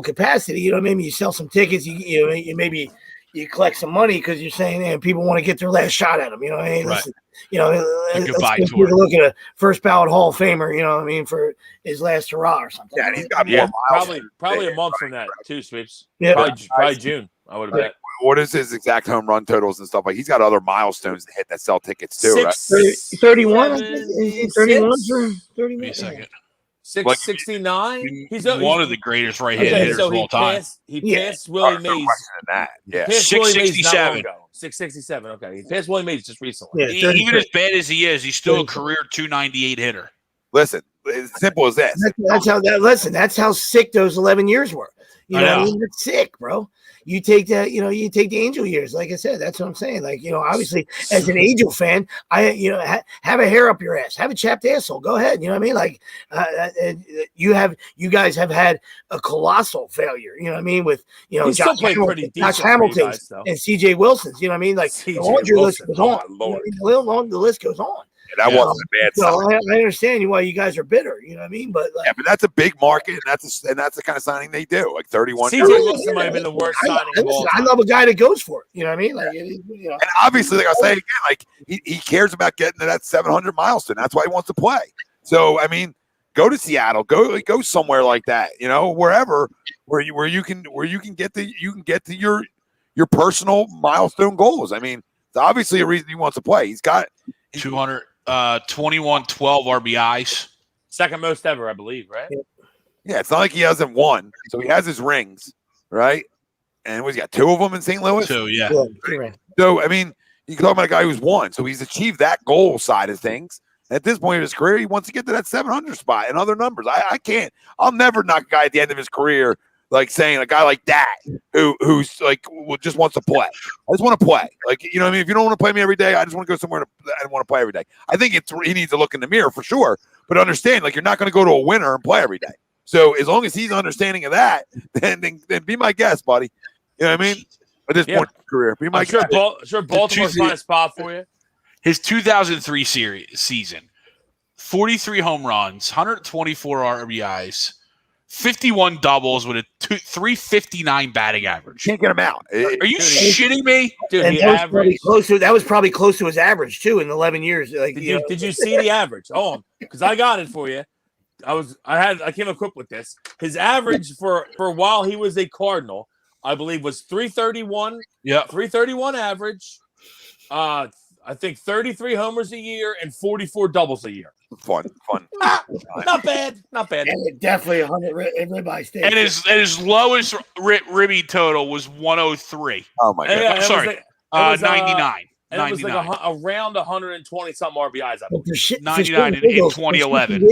capacity, maybe you sell some tickets, you maybe you collect some money because you're saying, man, people want to get their last shot at him. Right. Listen, goodbye let's tour. Look at a first ballot Hall of Famer, for his last hurrah or something. Yeah, and he's got more miles. Probably a month from that too, Sweeps. Yeah, probably June. I would have bet. what is his exact home run totals and stuff? Like he's got other milestones to hit that sell tickets too, right? 31. 31 for 31. Wait a second. 669. He's one of the greatest right-handed hitters of all time. He passed Willie Mays. That. Yeah. Passed Willie Mays not long 667. ago. 667. Okay, he passed Willie Mays just recently. Yeah, Even as bad as he is, he's still a career 298 hitter. Listen, it's simple as this. That's how sick those 11 years were. You know what I mean? It's sick, bro. You take that, you take the Angel years. Like I said, that's what I'm saying. Like, obviously, as an Angel fan, have a hair up your ass, have a chapped asshole. Go ahead. You know what I mean? Like, you guys have had a colossal failure. You know what I mean? With Josh Hamilton's and C.J. Wilson's. You know what I mean? Like the laundry list goes on. The list goes on. That wasn't a bad sign. I understand why you guys are bitter. You know what I mean? But but that's a big market, and that's the kind of signing they do. Like 31. CJ Wilson might have been the worst signing of all time. I love a guy that goes for it. You know what I mean? Like, And obviously, like I say again, like he cares about getting to that 700 milestone. That's why he wants to play. So I mean, go to Seattle, go somewhere like that. Wherever where you can get to your personal milestone goals. I mean, it's obviously a reason he wants to play. He's got 21, 12 RBIs. Second most ever, I believe, right? Yeah, it's not like he hasn't won. So he has his rings, right? And he's got 2 of them in St. Louis. 2, yeah. So, I mean, you can talk about a guy who's won. So he's achieved that goal side of things. At this point in his career, he wants to get to that 700 spot and other numbers. I can't. I'll never knock a guy at the end of his career like saying a guy like that who's like just wants to play. I just want to play. Like, you know what I mean? If you don't want to play me every day, I just want to go somewhere and want to play every day. I think he needs to look in the mirror for sure, but understand like you're not going to go to a winner and play every day. So as long as he's understanding of that, then be my guest, buddy. You know what I mean? At this point in his career, be my guest. Sure, Baltimore's fine spot for you. His 2003 season, 43 home runs, 124 RBIs, 51 doubles with a 359 batting average. Can't get him out. Are you shitting me? Dude, that was probably close to his average too in 11 years. Like, did you see the average? Oh, because I got it for you. I came equipped with this. His average for while he was a Cardinal, I believe, was 331. Yeah, 331 average. I think 33 homers a year and 44 doubles a year. Fun. Not bad. And definitely 100 everybody stays. And his lowest ribby total was 103. Oh my god! Yeah, sorry, 99. And it was like around 120 something RBIs. I believe. 99 in 2011.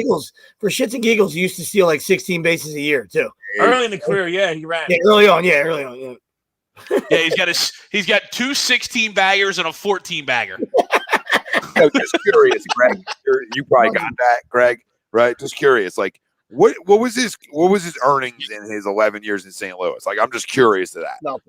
For shits and giggles, he used to steal like 16 bases a year too. Early in the career, he ran. Yeah, early on. Yeah. Yeah, he's got 2 16 baggers and a 14 bagger. Just curious, Greg. You probably got that, Greg, right? Just curious, like what was his earnings in his 11 years in St. Louis? Like, I'm just curious to that. Not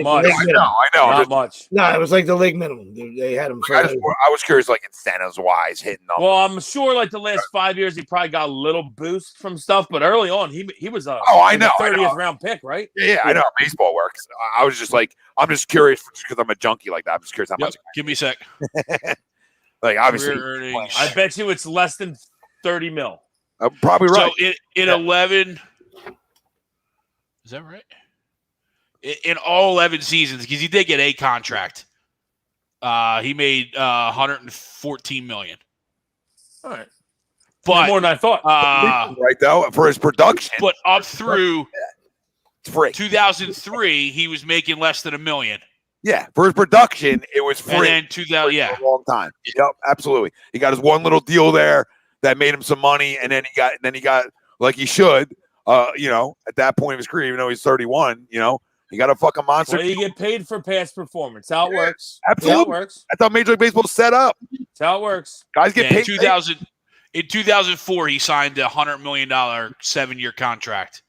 much. I know. Not much. No, it was like the league minimum. They had him. I was curious, like incentives wise, hitting them. Well, I'm sure, like the last 5 years, he probably got a little boost from stuff, but early on, he was a 30th round pick, right? Yeah, I know how baseball works. I was just like, I'm just curious because I'm a junkie like that. I'm just curious how much. Give me a sec. Like, obviously, I bet you it's less than 30 mil. Probably right. So in 11, is that right? In all 11 seasons, because he did get a contract, he made $114 million. All right, but more than I thought. Right though, for his production, but up through 2003, he was making less than $1 million. Yeah, for his production, it was free. And then 2000, for a long time. Yep, absolutely. He got his one little deal there that made him some money, and then he got like he should. At that point of his career, even though he's 31, he got a fucking monster. Well, you get paid for past performance. How it works. Absolutely, how it works. That's how Major League Baseball's set up. That's how it works. Guys get paid. In 2004, he signed a $100 million 7-year contract.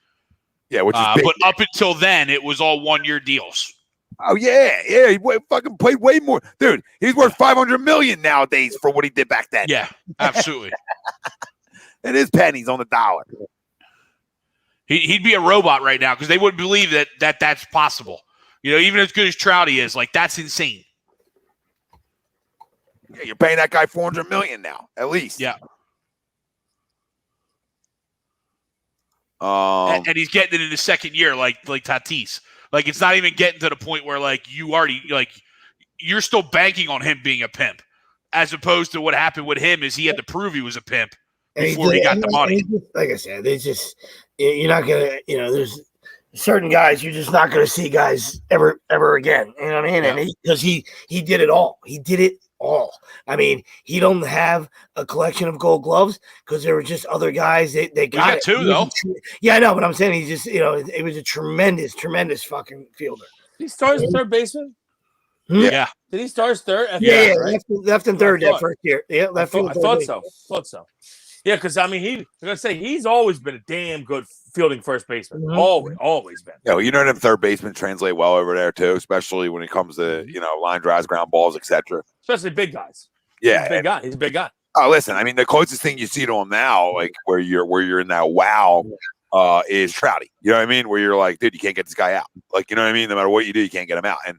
Yeah, which is big. But up until then, it was all 1-year deals. Oh yeah, he fucking played way more, dude. He's worth $500 million nowadays for what he did back then. Yeah, absolutely. It is pennies on the dollar. He'd be a robot right now because they wouldn't believe that's possible. Even as good as Trouty is, like that's insane. Yeah, you're paying that guy $400 million now, at least. Yeah. And he's getting it in his second year, like Tatis. Like, it's not even getting to the point where, like, you're still banking on him being a pimp, as opposed to what happened with him is he had to prove he was a pimp before he got the money. Like I said, you're not gonna, there's certain guys you're just not gonna see guys ever again. You know what I mean? And because he did it all. He did it all. I mean, he don't have a collection of Gold Gloves because there were just other guys they got it. Two though. Yeah, I know, but I'm saying he's just, it was a tremendous fucking fielder. He starts third baseman. Yeah. Did he start his third? Yeah, right? left and third that first year. Yeah, I thought so. Yeah, because I mean, he's always been a damn good fielding first baseman. Mm-hmm. Always been. Yeah, well, them third basemen translate well over there too, especially when it comes to line drives, ground balls, etc. Especially big guys. Yeah, He's a big guy. Oh, listen, I mean, the closest thing you see to him now, like where you're in that wow, is Trouty. You know what I mean? Where you're like, dude, you can't get this guy out. Like, you know what I mean? No matter what you do, you can't get him out. And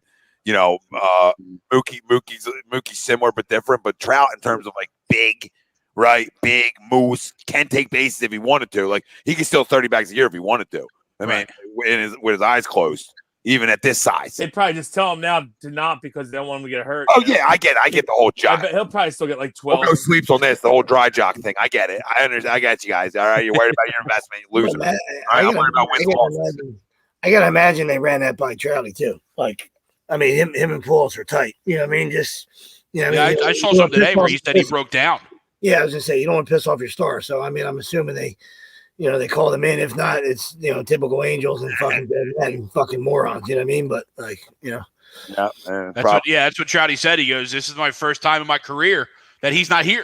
Mookie's similar but different, but Trout in terms of like big. Right, big moose, can take bases if he wanted to. Like he could steal 30 bags a year if he wanted to. I mean, with his eyes closed, even at this size. They'd probably just tell him now to not because they don't want him to get hurt. Oh yeah, I get the whole job. I bet he'll probably still get like 12. No sleeps on this, the whole dry jock thing. I get it. I understand. I got you guys. All right, you're worried about your investment, you lose it. I'm worried about wins. I gotta imagine they ran that by Charlie too. Like, I mean, him and Pujols are tight. You know what I mean? Just I saw something today where he said he broke down. Yeah, I was gonna say you don't want to piss off your star. So I mean, I'm assuming they call them in. If not, it's typical Angels and fucking morons. You know what I mean? But like, Yeah, that's what Trouty said. He goes, "This is my first time in my career that he's not here.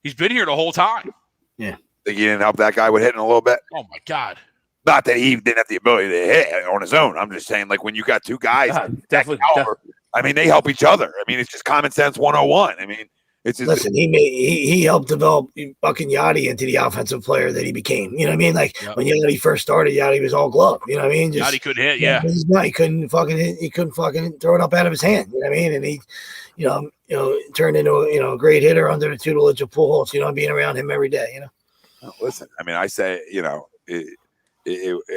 He's been here the whole time." Yeah, think he didn't help that guy with hitting a little bit. Oh my God! Not that he didn't have the ability to hit on his own. I'm just saying, like when you got two guys, definitely. I mean, they help each other. I mean, it's just common sense 101. I mean. Listen, he helped develop fucking Yachty into the offensive player that he became. You know what I mean? Like when Yachty first started, Yachty was all glove. You know what I mean? Yachty couldn't hit. Yeah, he couldn't fucking hit. He couldn't fucking throw it up out of his hand. You know what I mean? And he, turned into a great hitter under the tutelage of Pujols. Being around him every day. Listen, I mean, I say it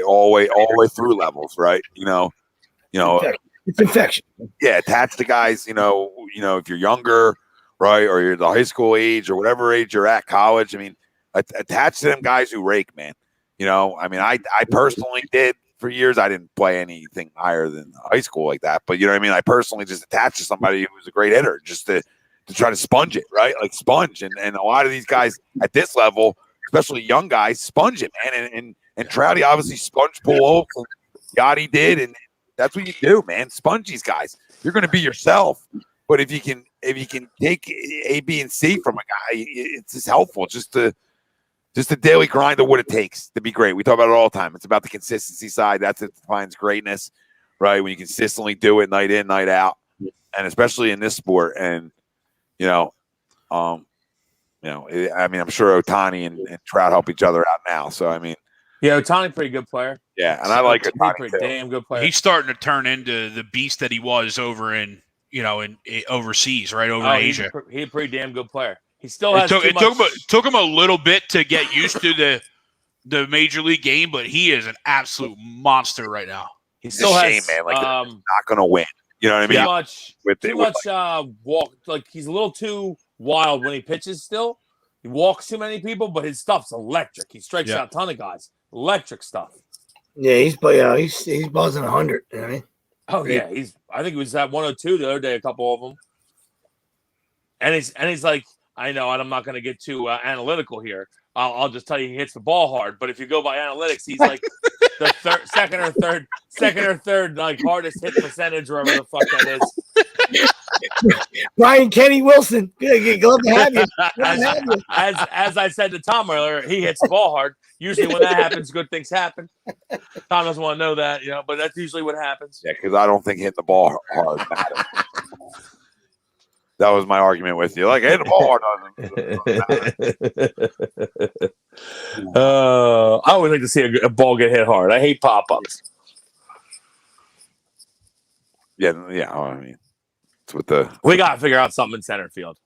all the way through levels, right? It's infection. Yeah, attach the guys. If you're younger. Right, or you're the high school age or whatever age you're at, college. I mean, attach to them guys who rake, man. I mean, I personally did for years. I didn't play anything higher than high school like that, but you know what I mean. I personally just attached to somebody who was a great hitter, just to try to sponge it, right? Like sponge, and a lot of these guys at this level, especially young guys, sponge it, man. And Trouty obviously sponged Pujols, and Yachty did, and that's what you do, man. Sponge these guys. You're going to be yourself. But if you can take A, B, and C from a guy, it's just helpful. Just the daily grind of what it takes to be great. We talk about it all the time. It's about the consistency side. That's what defines greatness, right? When you consistently do it night in, night out, and especially in this sport. And I mean, I'm sure Ohtani and Trout help each other out now. So I mean, yeah, Ohtani pretty good player. Yeah, and I like Ohtani pretty damn good player. He's starting to turn into the beast that he was over in overseas, right over in Asia. He's a pretty damn good player. He still has. It took him a little bit to get used to the major league game, but he is an absolute monster right now. He still has. Shame, man. Like not going to win. You know what I mean? Too much walk. Like he's a little too wild when he pitches. Still, he walks too many people, but his stuff's electric. He strikes out a ton of guys. Electric stuff. Yeah, he's buzzing 100. You know what I mean? Oh yeah, I think he was at 102 the other day. A couple of them, and he's like, I know, and I'm not going to get too analytical here. I'll just tell you, he hits the ball hard. But if you go by analytics, he's like the second or third like hardest hit percentage, wherever the fuck that is. Brian Kenny Wilson, glad to have you. As I said to Tom earlier, he hits the ball hard. Usually when that happens, good things happen. Tom doesn't want to know that, but that's usually what happens. Yeah, because I don't think hitting the ball hard matters. That was my argument with you. Like, hitting the ball hard doesn't. I always like to see a ball get hit hard. I hate pop-ups. Yeah. I mean, it's with we got to figure out something in center field.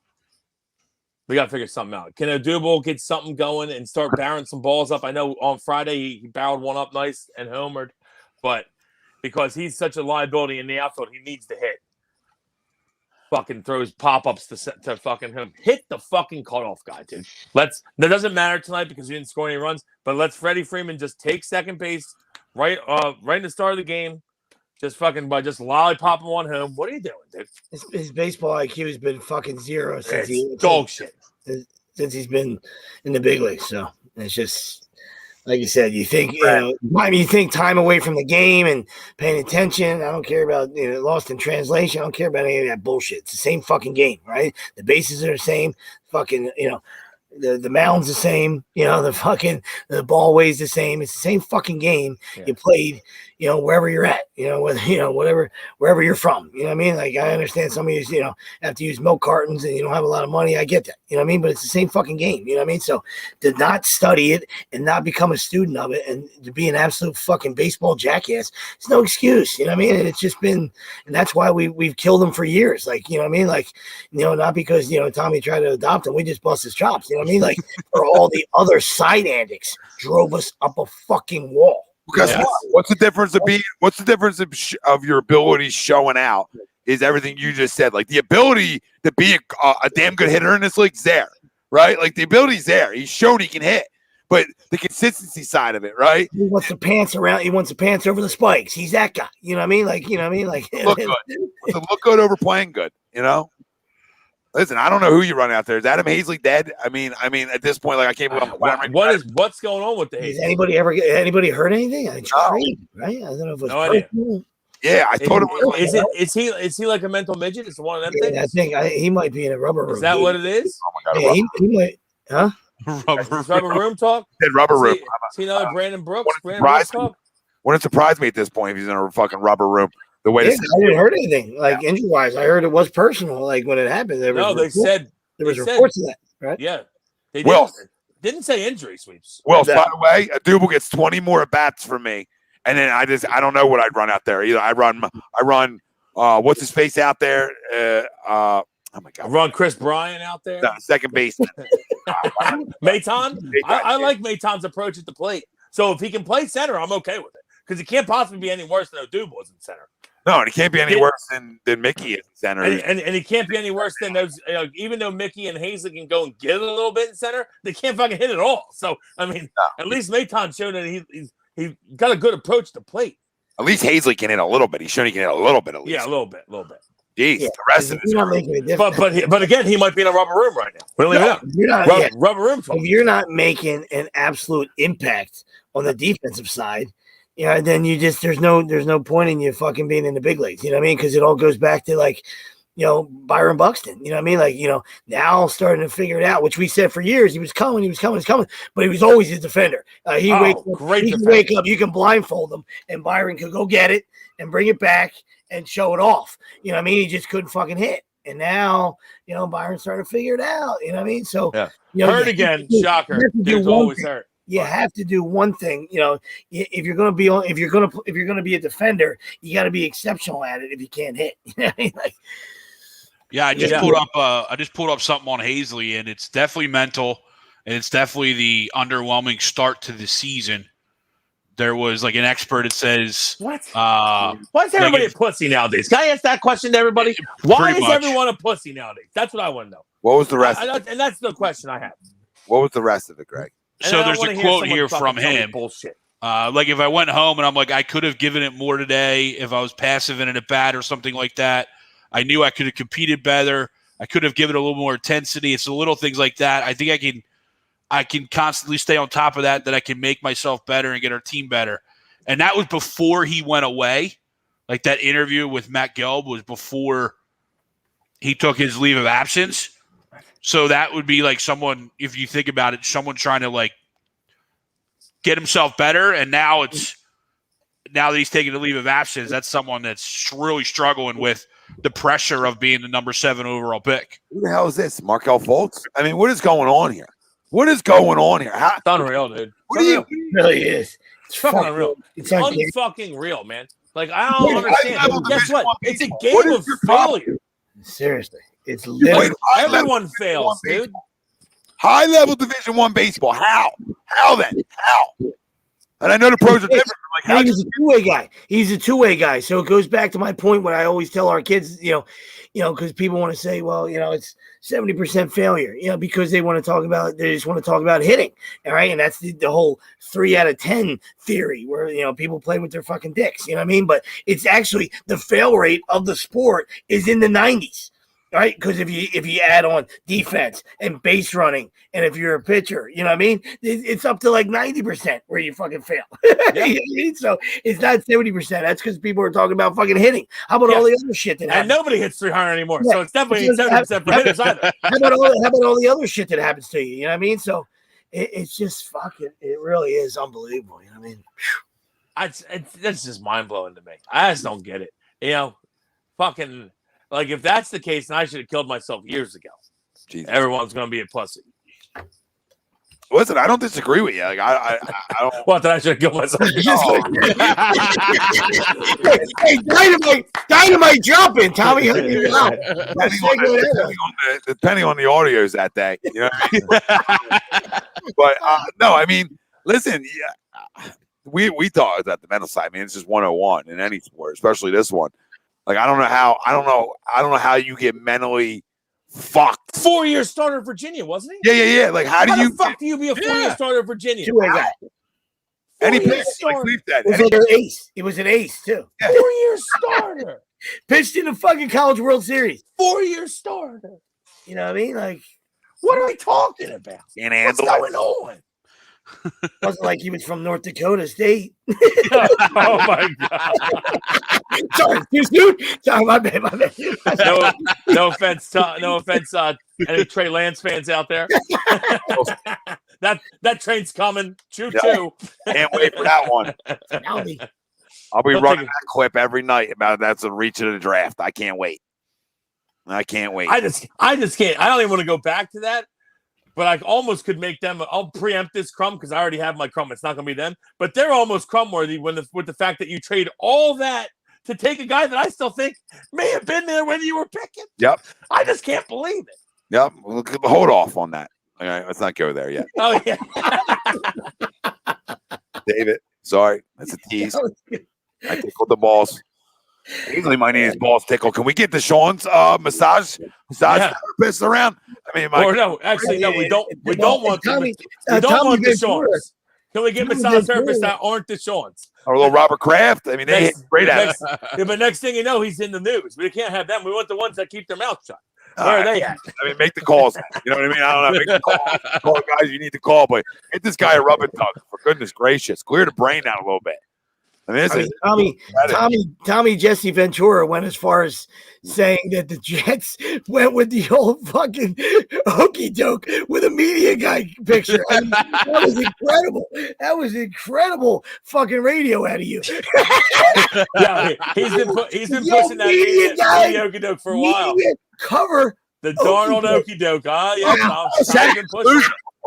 We got to figure something out. Can Odubel get something going and start barreling some balls up? I know on Friday he barreled one up nice and homered, but because he's such a liability in the outfield. He needs to hit. Fucking throws pop-ups to fucking him. Hit the fucking cutoff guy, dude. That doesn't matter tonight because he didn't score any runs, but let's Freddie Freeman just take second base right in the start of the game. Just fucking by just lollipopping one home. What are you doing, dude? His baseball IQ has been fucking zero since since he's been in the big leagues. So it's just like you said. You think you think time away from the game and paying attention. I don't care about lost in translation. I don't care about any of that bullshit. It's the same fucking game, right? The bases are the same. Fucking the mound's the same. The ball weighs the same. It's the same fucking game you played. Wherever you're at, wherever you're from, you know what I mean? Like, I understand some of you, have to use milk cartons and you don't have a lot of money. I get that, you know what I mean? But it's the same fucking game, you know what I mean? So to not study it and not become a student of it and to be an absolute fucking baseball jackass, it's no excuse, you know what I mean? And it's just been, and that's why we've killed him for years. Like, you know what I mean? Like, not because, Tommy tried to adopt him. We just bust his chops, you know what I mean? Like, for all the other side antics drove us up a fucking wall. Because what's the difference of your ability showing out is everything you just said. Like the ability to be a damn good hitter in this league's there, right? Like the ability's there. He's shown he can hit, but the consistency side of it, right? He wants the pants around. He wants the pants over the spikes. He's that guy. You know what I mean? Like, look good. Look good over playing good. Listen, I don't know who you run out there. Is Adam Hazley dead? I mean, at this point, like I can't believe what's going on with the Hazley? Has anybody heard anything? It's crazy, right? I don't know if it was no idea. Yeah, I thought it was. Is he like a mental midget? Is it one of them things? I think he might be in a rubber room. Is that what it is? Oh my god, he might, huh? Rubber room talk. Said rubber room. See another Brandon Brooks. Talk. Wouldn't surprise me at this point if he's in a fucking rubber room. The way I didn't heard anything like injury wise. I heard it was personal. Like when it happened, they said there was reports of that, right? Yeah, they didn't say injury sweeps. Well, by the way, a Double gets 20 more at bats from me, and then I don't know what I'd run out there. Either I run what's his face out there? Oh my god, I run Chris Bryant out there. No, second baseman. Maton. I like Maton's approach at the plate. So if he can play center, I'm okay with it because he can't possibly be any worse than Odubel is in center. No, and he can't be any worse than Mickey is in center. And he can't be any worse than those. Even though Mickey and Hazley can go and get it a little bit in center, they can't fucking hit it all. So I mean, at least Maton showed that he got a good approach to plate. At least Hazley can hit a little bit. He's shown he can hit a little bit at least. Yeah, a little bit. Jeez, the rest of it. But again, he might be in a rubber room right now. We don't even know. Rubber room. If you're not making an absolute impact on the defensive side. Then there's no point in you fucking being in the big leagues. You know what I mean? Because it all goes back to like, Byron Buxton. You know what I mean? Like, now starting to figure it out, which we said for years he was coming, but he was always a defender. He can wake up, you can blindfold him, and Byron could go get it and bring it back and show it off. You know what I mean? He just couldn't fucking hit. And now, Byron's starting to figure it out. You know what I mean? So hurt again, shocker. Dude's always hurt. You have to do one thing, if you're going to be a defender, you got to be exceptional at it if you can't hit. I just pulled up something on Hazley, and it's definitely mental, and it's definitely the underwhelming start to the season. There was like an expert that says, "What? Why is everybody a pussy nowadays?" Can I ask that question to everybody? Why is everyone a pussy nowadays? That's what I want to know. What was the rest? And that's the question I have. What was the rest of it, Greg? So there's a quote here from him. Bullshit. Like if I went home and I'm like, I could have given it more today if I was passive in an at bat or something like that. I knew I could have competed better. I could have given it a little more intensity. It's the little things like that. I think I can constantly stay on top of that I can make myself better and get our team better. And that was before he went away. Like that interview with Matt Gelb was before he took his leave of absence. So that would be like someone, if you think about it, someone trying to like get himself better. And now that he's taking a leave of absence, that's someone that's really struggling with the pressure of being the number 7 overall pick. Who the hell is this? Markel Fultz? I mean, what is going on here? It's unreal, dude. It really is. It's fucking unreal. It's unfucking real, man. Like, I don't understand. Guess what? It's a game of failure. Seriously. It's literally everyone fails, dude. High level Division I baseball. How then? And I know the pros are different. Like, how he's a two-way guy. He's a two-way guy. So it goes back to my point when I always tell our kids, because people want to say, well, it's 70% failure, because they want to talk about, they just want to talk about hitting. All right. And that's the whole 3 out of 10 theory where, people play with their fucking dicks. You know what I mean? But it's actually the fail rate of the sport is in the 90s. Right, because if you add on defense and base running, and if you're a pitcher, you know what I mean, it's up to like 90% where you fucking fail. Yeah. You know what I mean? So it's not 70%. That's because people are talking about fucking hitting. How about all the other shit that happens? And nobody hits 300 anymore, so it's definitely 70% for hitters either. How about all the other shit that happens to you? You know what I mean? So it's just fucking. It really is unbelievable. You know what I mean? That's just mind blowing to me. I just don't get it. Fucking. Like, if that's the case, then I should have killed myself years ago. Jesus. Everyone's going to be a pussy. Listen, I don't disagree with you. Like, I don't. What, that I should have killed myself? Dynamite jumping, Tommy. Depending on the audios that day. You know what I mean? But, no, I mean, listen, we talk about the mental side. I mean, it's just 101 in any sport, especially this one. Like, I don't know how you get mentally fucked. 4-year starter at Virginia, wasn't he? Yeah. Like, how the fuck do you be a 4-year starter at Virginia? Two-way guy. And he pitched like Sleep that. It was an ace too. Yeah. 4-year starter. Pitched in the fucking College World Series. 4-year starter. You know what I mean? Like, what are we talking about? What's going on? Wasn't like he was from North Dakota State. Oh my god! Sorry, too soon. Sorry, my bad. No offense. Any Trey Lance fans out there? that train's coming. Choo choo. Can't wait for that one. I'll be running that clip every night about that's a reach of the draft. I can't wait. I just can't. I don't even want to go back to that. But I almost could make them. I'll preempt this crumb because I already have my crumb. It's not going to be them. But they're almost crumb worthy with the fact that you trade all that to take a guy that I still think may have been there when you were picking. Yep. I just can't believe it. Yep. We'll hold off on that. All right, let's not go there yet. Oh yeah. David, sorry, that's a tease. I tickled the balls. Usually my name is balls tickle. Can we get the Sean's massage therapist around? I mean, no, we don't. We don't want Tommy. We don't want the Ventura. Sean's. Can we get massage therapists that aren't the Sean's? Or a little Robert Kraft. I mean, they hit great at it. Yeah, but next thing you know, he's in the news. We can't have them. We want the ones that keep their mouth shut. Where are they at? I mean, make the calls. You know what I mean? I don't know. Make the calls. Call guys you need to call, but get this guy a rub and tug. For goodness gracious, clear the brain out a little bit. I mean, Tommy Jesse Ventura went as far as saying that the Jets went with the old fucking hokey doke with a media guy picture. I mean, that was incredible. That was incredible fucking radio out of you. Yeah, he's been pushing that media hokey doke for a while. Cover the Darnold hokey doke. Yeah,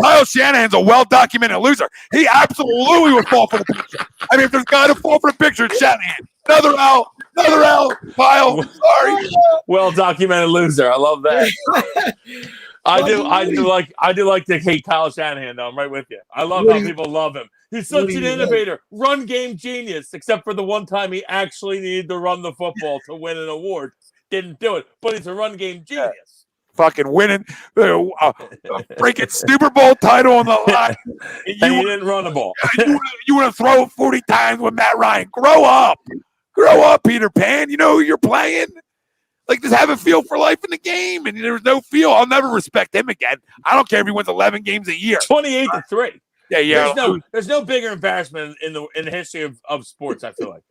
Kyle Shanahan's a well-documented loser. He absolutely would fall for the picture. I mean, if there's a guy to fall for the picture, it's Shanahan. Another L. Kyle. Sorry. Well-documented loser. I love that. I do like to hate Kyle Shanahan, though. I'm right with you. I love how people love him. He's such an innovator, run game genius, except for the one time he actually needed to run the football to win an award. Didn't do it, but he's a run game genius. Fucking winning, freaking Super Bowl title on the line. You didn't run the ball. You want to throw it 40 times with Matt Ryan. Grow up, Peter Pan. You know who you're playing. Like, just have a feel for life in the game. And there's no feel. I'll never respect him again. I don't care if he wins 11 games a year. 28-3. Yeah. There's no bigger embarrassment in the history of sports. I feel like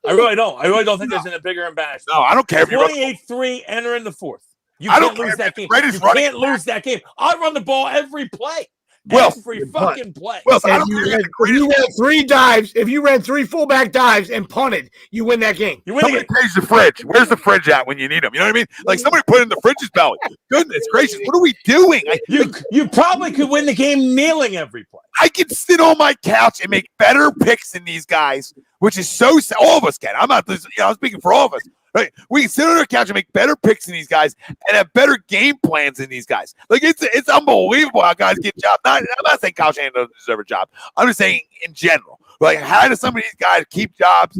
I really don't think there's a bigger embarrassment. No, I don't care if you 28-3 entering the fourth. You can't lose that game. You can't lose that game. I run the ball every play. Every fucking play. Well, if you ran 3 dives, if you ran 3 fullback dives and punted, you win that game. Somebody pays the fridge. Where's the fridge at when you need them? You know what I mean? Like, somebody put it in the fridge's belly. Goodness gracious, what are we doing? You probably could win the game kneeling every play. I can sit on my couch and make better picks than these guys, which is so sad. All of us can. I'm speaking for all of us. Right? We can sit on our couch and make better picks than these guys and have better game plans than these guys. Like, it's unbelievable how guys get jobs. I'm not saying Kyle Shanahan doesn't deserve a job. I'm just saying in general. Like, how does some of these guys keep jobs,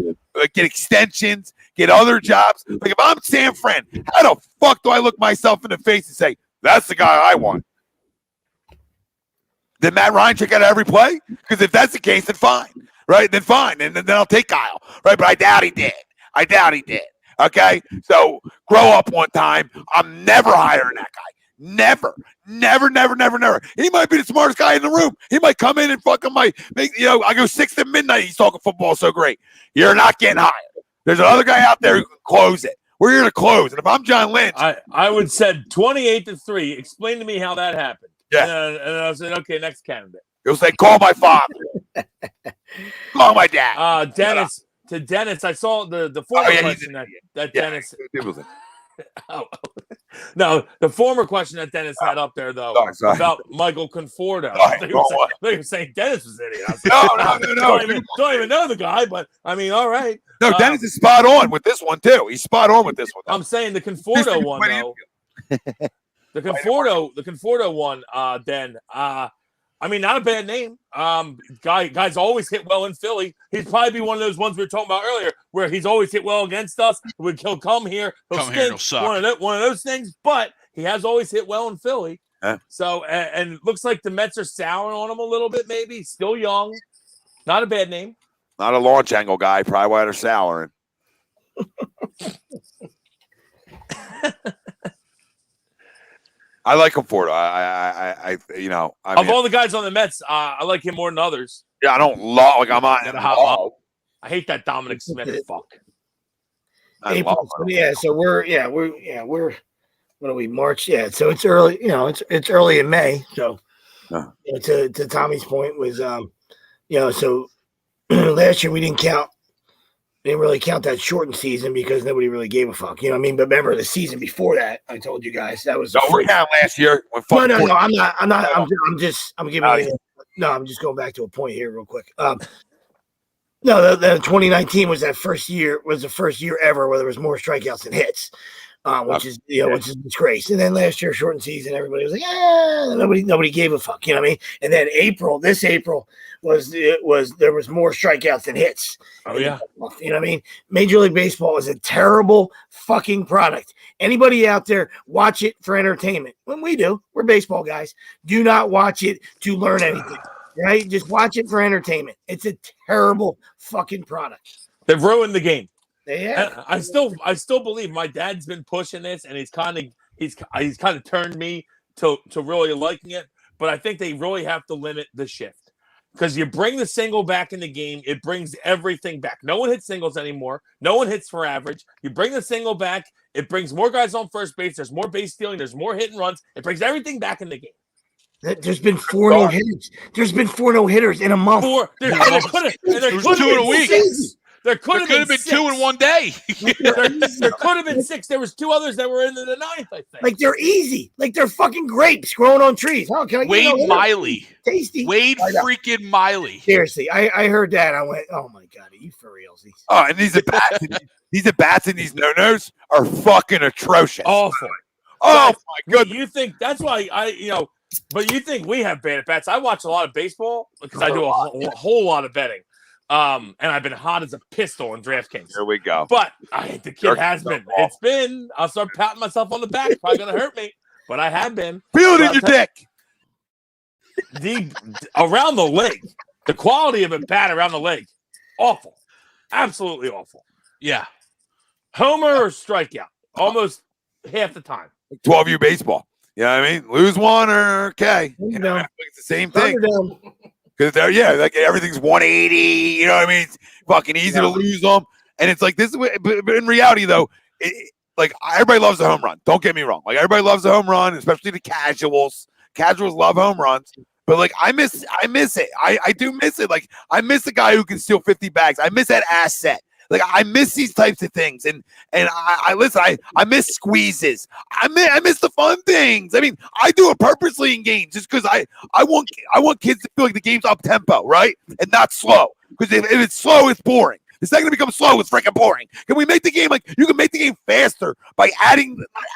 get extensions, get other jobs? Like, if I'm San Fran, how the fuck do I look myself in the face and say, that's the guy I want? Did Matt Ryan check out every play? Because if that's the case, then fine. Right? Then fine. And then I'll take Kyle. Right? But I doubt he did. Okay? So grow up one time. I'm never hiring that guy. Never. He might be the smartest guy in the room. He might come in and fucking I go 6 to midnight. He's talking football so great. You're not getting hired. There's another guy out there who can close it. We're here to close. And if I'm John Lynch. I would said 28-3. Explain to me how that happened. Yeah. And I said, okay, next candidate. He'll say, call my father. Call my dad. Dennis. To Dennis, I saw the former question that Dennis. No, the former question that Dennis had up there, though, about Michael Conforto. They were saying Dennis was an idiot. I was like, no. Don't even know the guy, but I mean, all right. No, Dennis is spot on with this one, too. He's spot on with this one. I'm saying the Conforto one, though. The Conforto one, Den. I mean, not a bad name. Guys always hit well in Philly. He'd probably be one of those ones we were talking about earlier, where he's always hit well against us. He'll come here, he'll suck. One of those things. But he has always hit well in Philly. So, and it looks like the Mets are souring on him a little bit. Maybe still young, not a bad name. Not a launch angle guy. Probably why they're souring. I like Conforto. Of all the guys on the Mets, I like him more than others. Yeah, I don't love. Like I'm on. I hate that Dominic Smith fuck. So we're what are we, March? Yeah, so it's early. It's early in May. So to Tommy's point was so last year we didn't really count that shortened season because nobody really gave a fuck. You know what I mean? But remember the season before that, I told you guys that was we're down last year. No, I'm not. I'm just going back to a point here real quick. The 2019 was the first year ever where there was more strikeouts than hits. Which is disgrace. And then last year, shortened season, everybody was like, nobody gave a fuck. You know what I mean? And then this April there was more strikeouts than hits. Oh yeah. You know what I mean? Major League Baseball is a terrible fucking product. Anybody out there watch it for entertainment? When we do, we're baseball guys. Do not watch it to learn anything. Right? Just watch it for entertainment. It's a terrible fucking product. They've ruined the game. Yeah, I still believe my dad's been pushing this, and he's kind of turned me to really liking it. But I think they really have to limit the shift because you bring the single back in the game, it brings everything back. No one hits singles anymore. No one hits for average. You bring the single back, it brings more guys on first base. There's more base stealing. There's more hit and runs. It brings everything back in the game. There's been 4 no-hitters. There's been 4 no-hitters in a month. There was 2 in a week. There could have been 2 in one day. there could have been 6. There was 2 others that were in the 9th, I think. Like they're easy. Like they're fucking grapes growing on trees. How can I Wade Miley. Tasty. Wade freaking Miley. Seriously, I heard that. I went, oh my God, are you for realsies? Oh, and these at bats and these no-nos are fucking atrocious. Awful. Oh my goodness. You think that's why but you think we have bad at bats. I watch a lot of baseball because I do a whole lot of betting. And I've been hot as a pistol in DraftKings. Here we go. But the kid has been. It's been. I'll start patting myself on the back. Probably gonna hurt me, but I have been. Feel it in your dick. Around the leg, the quality of a bat around the leg, awful, absolutely awful. Yeah, homer or strikeout, almost half the time. 12U baseball. You know what I mean? Lose one or okay. It's the same thing. Because like everything's 180. You know what I mean? It's fucking easy to lose them. And it's like this. But in reality, though, like everybody loves a home run. Don't get me wrong. Like everybody loves a home run, especially the casuals. Casuals love home runs. But like I miss it. I do miss it. Like I miss the guy who can steal 50 bags. I miss that asset. Like I miss these types of things, and I listen. I miss squeezes. I miss the fun things. I mean, I do it purposely in games just because I want kids to feel like the game's up tempo, right, and not slow. Because if it's slow, it's boring. The second it becomes slow, it's freaking boring. Can we make the game you can make the game faster by not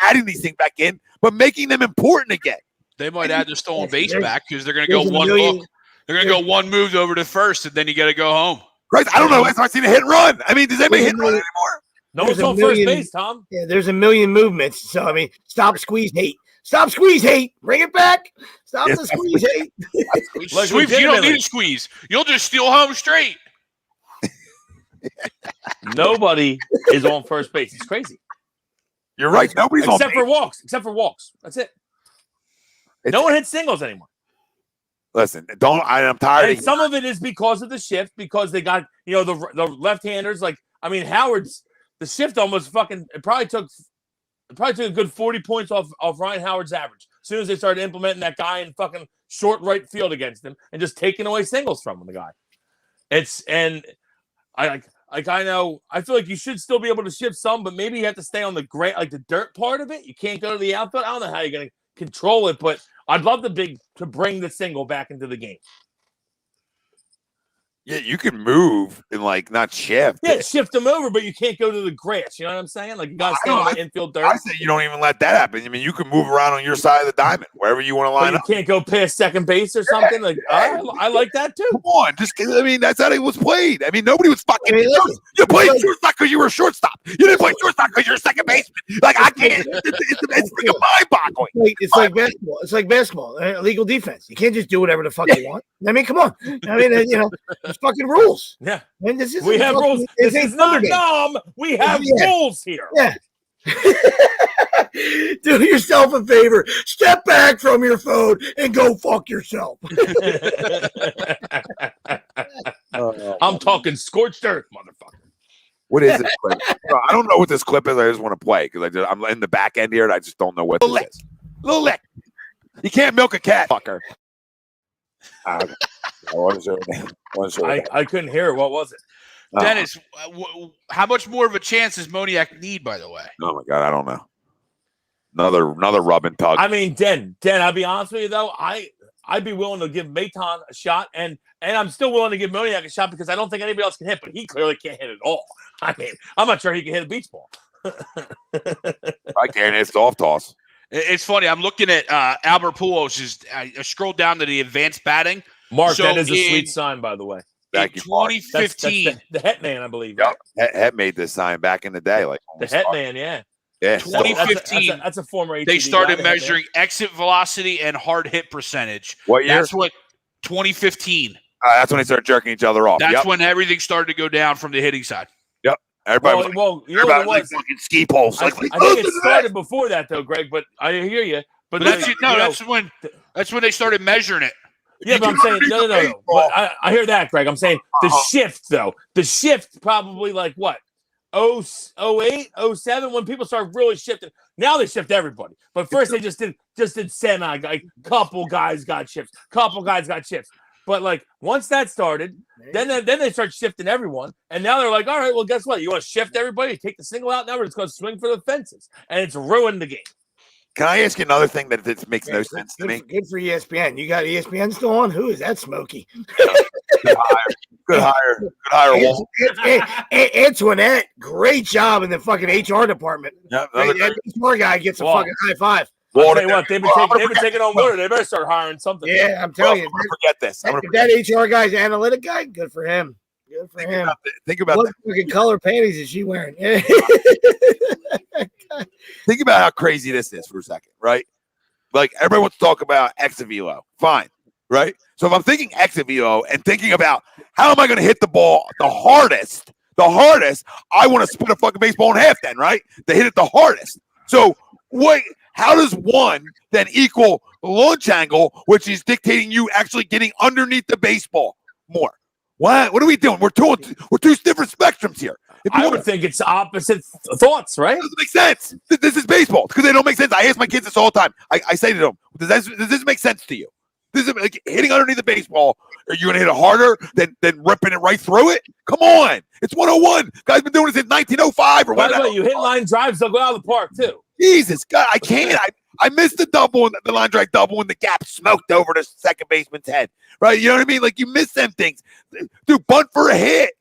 adding these things back in, but making them important again? They might add the stolen base back because they're going to go one hook. They're going to go one move over to first, and then you got to go home. Right? I don't know. I've seen a hit and run. I mean, does anybody hit and run anymore? No one's on first base, Tom. Yeah, there's a million movements. So, I mean, stop squeeze hate. Stop squeeze hate. Bring it back. Stop the squeeze hate. Sweeps, you don't need a squeeze. You'll just steal home straight. Nobody is on first base. It's crazy. You're right. Nobody's on except for walks. Except for walks. That's it. No one hits singles anymore. Listen, I'm tired. And some of it is because of the shift, because they got the left-handers. Like, I mean, Howard's the shift almost fucking. It probably took a good 40 points off Ryan Howard's average as soon as they started implementing that guy in fucking short right field against him and just taking away singles from him. The guy. I know. I feel like you should still be able to shift some, but maybe you have to stay on the the dirt part of it. You can't go to the outfield. I don't know how you're going to control it, but I'd love to bring the single back into the game. Yeah, you can move and not shift. Yeah, shift them over, but you can't go to the grass. You know what I'm saying? Like, you got to stay on the infield dirt. I say you don't even let that happen. I mean, you can move around on your side of the diamond, wherever you want to line up. You can't go past second base or something. I like that too. Come on, that's how it was played. I mean, nobody was fucking. You played shortstop because you were a shortstop. You didn't play shortstop because you're a second baseman. I can't. It's mind-boggling. It's like basketball. It's like basketball. Illegal defense. You can't just do whatever the fuck you want. I mean, come on. I mean, there's fucking rules. Yeah. And we have rules. This is not dumb. We have rules here. Yeah. Do yourself a favor. Step back from your phone and go fuck yourself. I'm talking scorched earth, motherfucker. What is this clip? I don't know what this clip is. I just want to play because I'm in the back end here and I just don't know what this is. Little lick. You can't milk a cat, fucker. I couldn't hear it. What was it? Dennis, how much more of a chance does Moniak need, by the way? Oh, my God. I don't know. Another rub and tug. I mean, Den, I'll be honest with you, though. I'd be willing to give Maton a shot, and I'm still willing to give Moniak a shot because I don't think anybody else can hit, but he clearly can't hit at all. I mean, I'm not sure he can hit a beach ball. I can't. It's soft toss. It's funny. I'm looking at Albert Pujols. I scrolled down to the advanced batting. Mark, that is a sweet sign, by the way. Thank you, 2015. That's the Hetman, I believe. Yep. Het made this sign back in the day. The Hetman, yeah. Yeah. 2015. That's a former ATV They started guy, measuring exit velocity and hard hit percentage. What year? That's what 2015. That's when they started jerking each other off. That's when everything started to go down from the hitting side. Yep. Everybody you know what it was? fucking ski poles. I think it started before that, though, Greg. But I hear you. But that's when they started measuring it. Yeah, but I'm saying no. But I hear that, Greg. I'm saying the shift, though. The shift probably what? 08, 07, when people start really shifting. Now they shift everybody. But first they just did semi. Couple guys got shifts. But once that started, then they start shifting everyone. And now they're like, all right, well, guess what? You want to shift everybody? Take the single out now, we're just going to swing for the fences. And it's ruined the game. Can I ask you another thing that makes no sense to me? Good for ESPN. You got ESPN still on? Who is that, Smokey? Good hire. Antoinette, great job in the fucking HR department. Yeah, that HR guy gets a fucking high five. I'll tell you what, they've been taking on water. They better start hiring something. Yeah, I'm telling you. Forget this. That HR guy's analytic guy, good for him. Good for him. Think about what that. fucking color panties is she wearing? Think about how crazy this is for a second, right? Everybody wants to talk about exit velo. Fine, right? So if I'm thinking exit velo and thinking about how am I going to hit the ball the hardest, I want to split a fucking baseball in half then, right? To hit it the hardest. So how does one then equal launch angle, which is dictating you actually getting underneath the baseball more? What are we doing? We're two different spectrums here. I would think it's opposite thoughts, right? It doesn't make sense. This is baseball because they don't make sense. I ask my kids this all the time. I say to them, does this make sense to you? This is hitting underneath the baseball. Are you going to hit it harder than ripping it right through it? Come on. It's 101. Guys been doing this since 1905 or By whatever. the way, you hit line drives, they'll go out of the park too. Jesus, God, I can't. I missed the double, the line drive double when the gap smoked over the second baseman's head. Right? You know what I mean? You miss them things. Dude, bunt for a hit.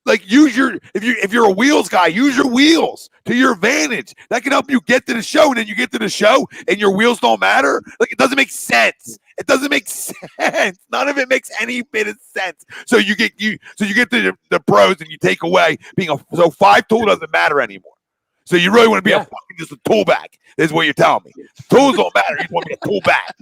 Like use your if you're a wheels guy, use your wheels to your advantage. That can help you get to the show, and then you get to the show and your wheels don't matter. Like it doesn't make sense. It doesn't make sense. None of it makes any bit of sense. So you get to the pros and you take away being so 5-tool doesn't matter anymore. So you really want to be a fucking just a tool back. Is what you're telling me. Tools don't matter. You want to be a tool back.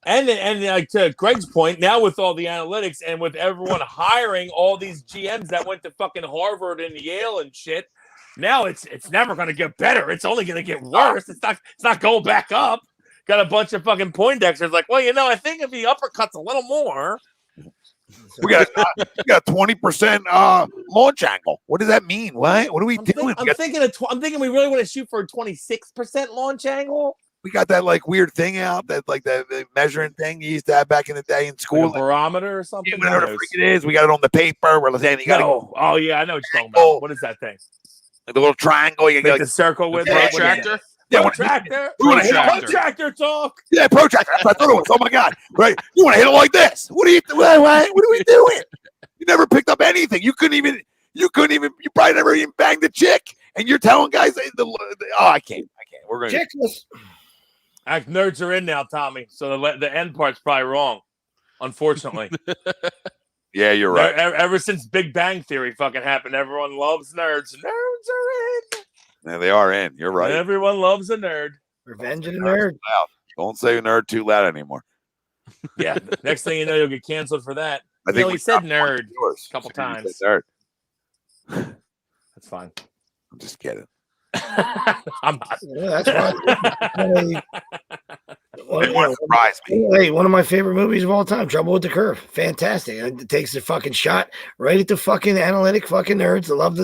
And like to Greg's point, now with all the analytics and with everyone hiring all these GMs that went to fucking Harvard and Yale and shit, now it's never going to get better. It's only going to get worse. It's not going back up. Got a bunch of fucking Poindexters like, well, I think if he uppercuts a little more. We got 20% launch angle. What does that mean? What are we doing? I'm thinking we really want to shoot for a 26% launch angle. We got that like weird thing out that like that measuring thing you used to have back in the day in school, like a barometer or something. Yeah, whatever the freak it is, we got it on the paper. We're saying you got oh yeah, I know what you're talking about. What is that thing? Like the little triangle. You make the circle with protractor. Yeah, protractor. Protractor talk. Yeah, protractor. That's what I thought it was. Oh my god! Right? You want to hit it like this? What are you? What are we doing? You never picked up anything. You couldn't even. You probably never even banged a chick. And you're telling guys, I can't. We're going checklist. Nerds are in now, Tommy. So the end part's probably wrong, unfortunately. Yeah, you're right. Ever since Big Bang Theory fucking happened, everyone loves nerds. Nerds are in. Yeah, they are in. You're right. Everyone loves a nerd. Revenge of the nerd. Don't say nerd too loud anymore. Yeah. Next thing you know, you'll get canceled for that. I think he said nerd a couple times. Nerd. That's fine. I'm just kidding. I'm not. Yeah, that's It surprised me. Hey, one of my favorite movies of all time, Trouble with the Curve. Fantastic. It takes the fucking shot right at the fucking analytic fucking nerds. I love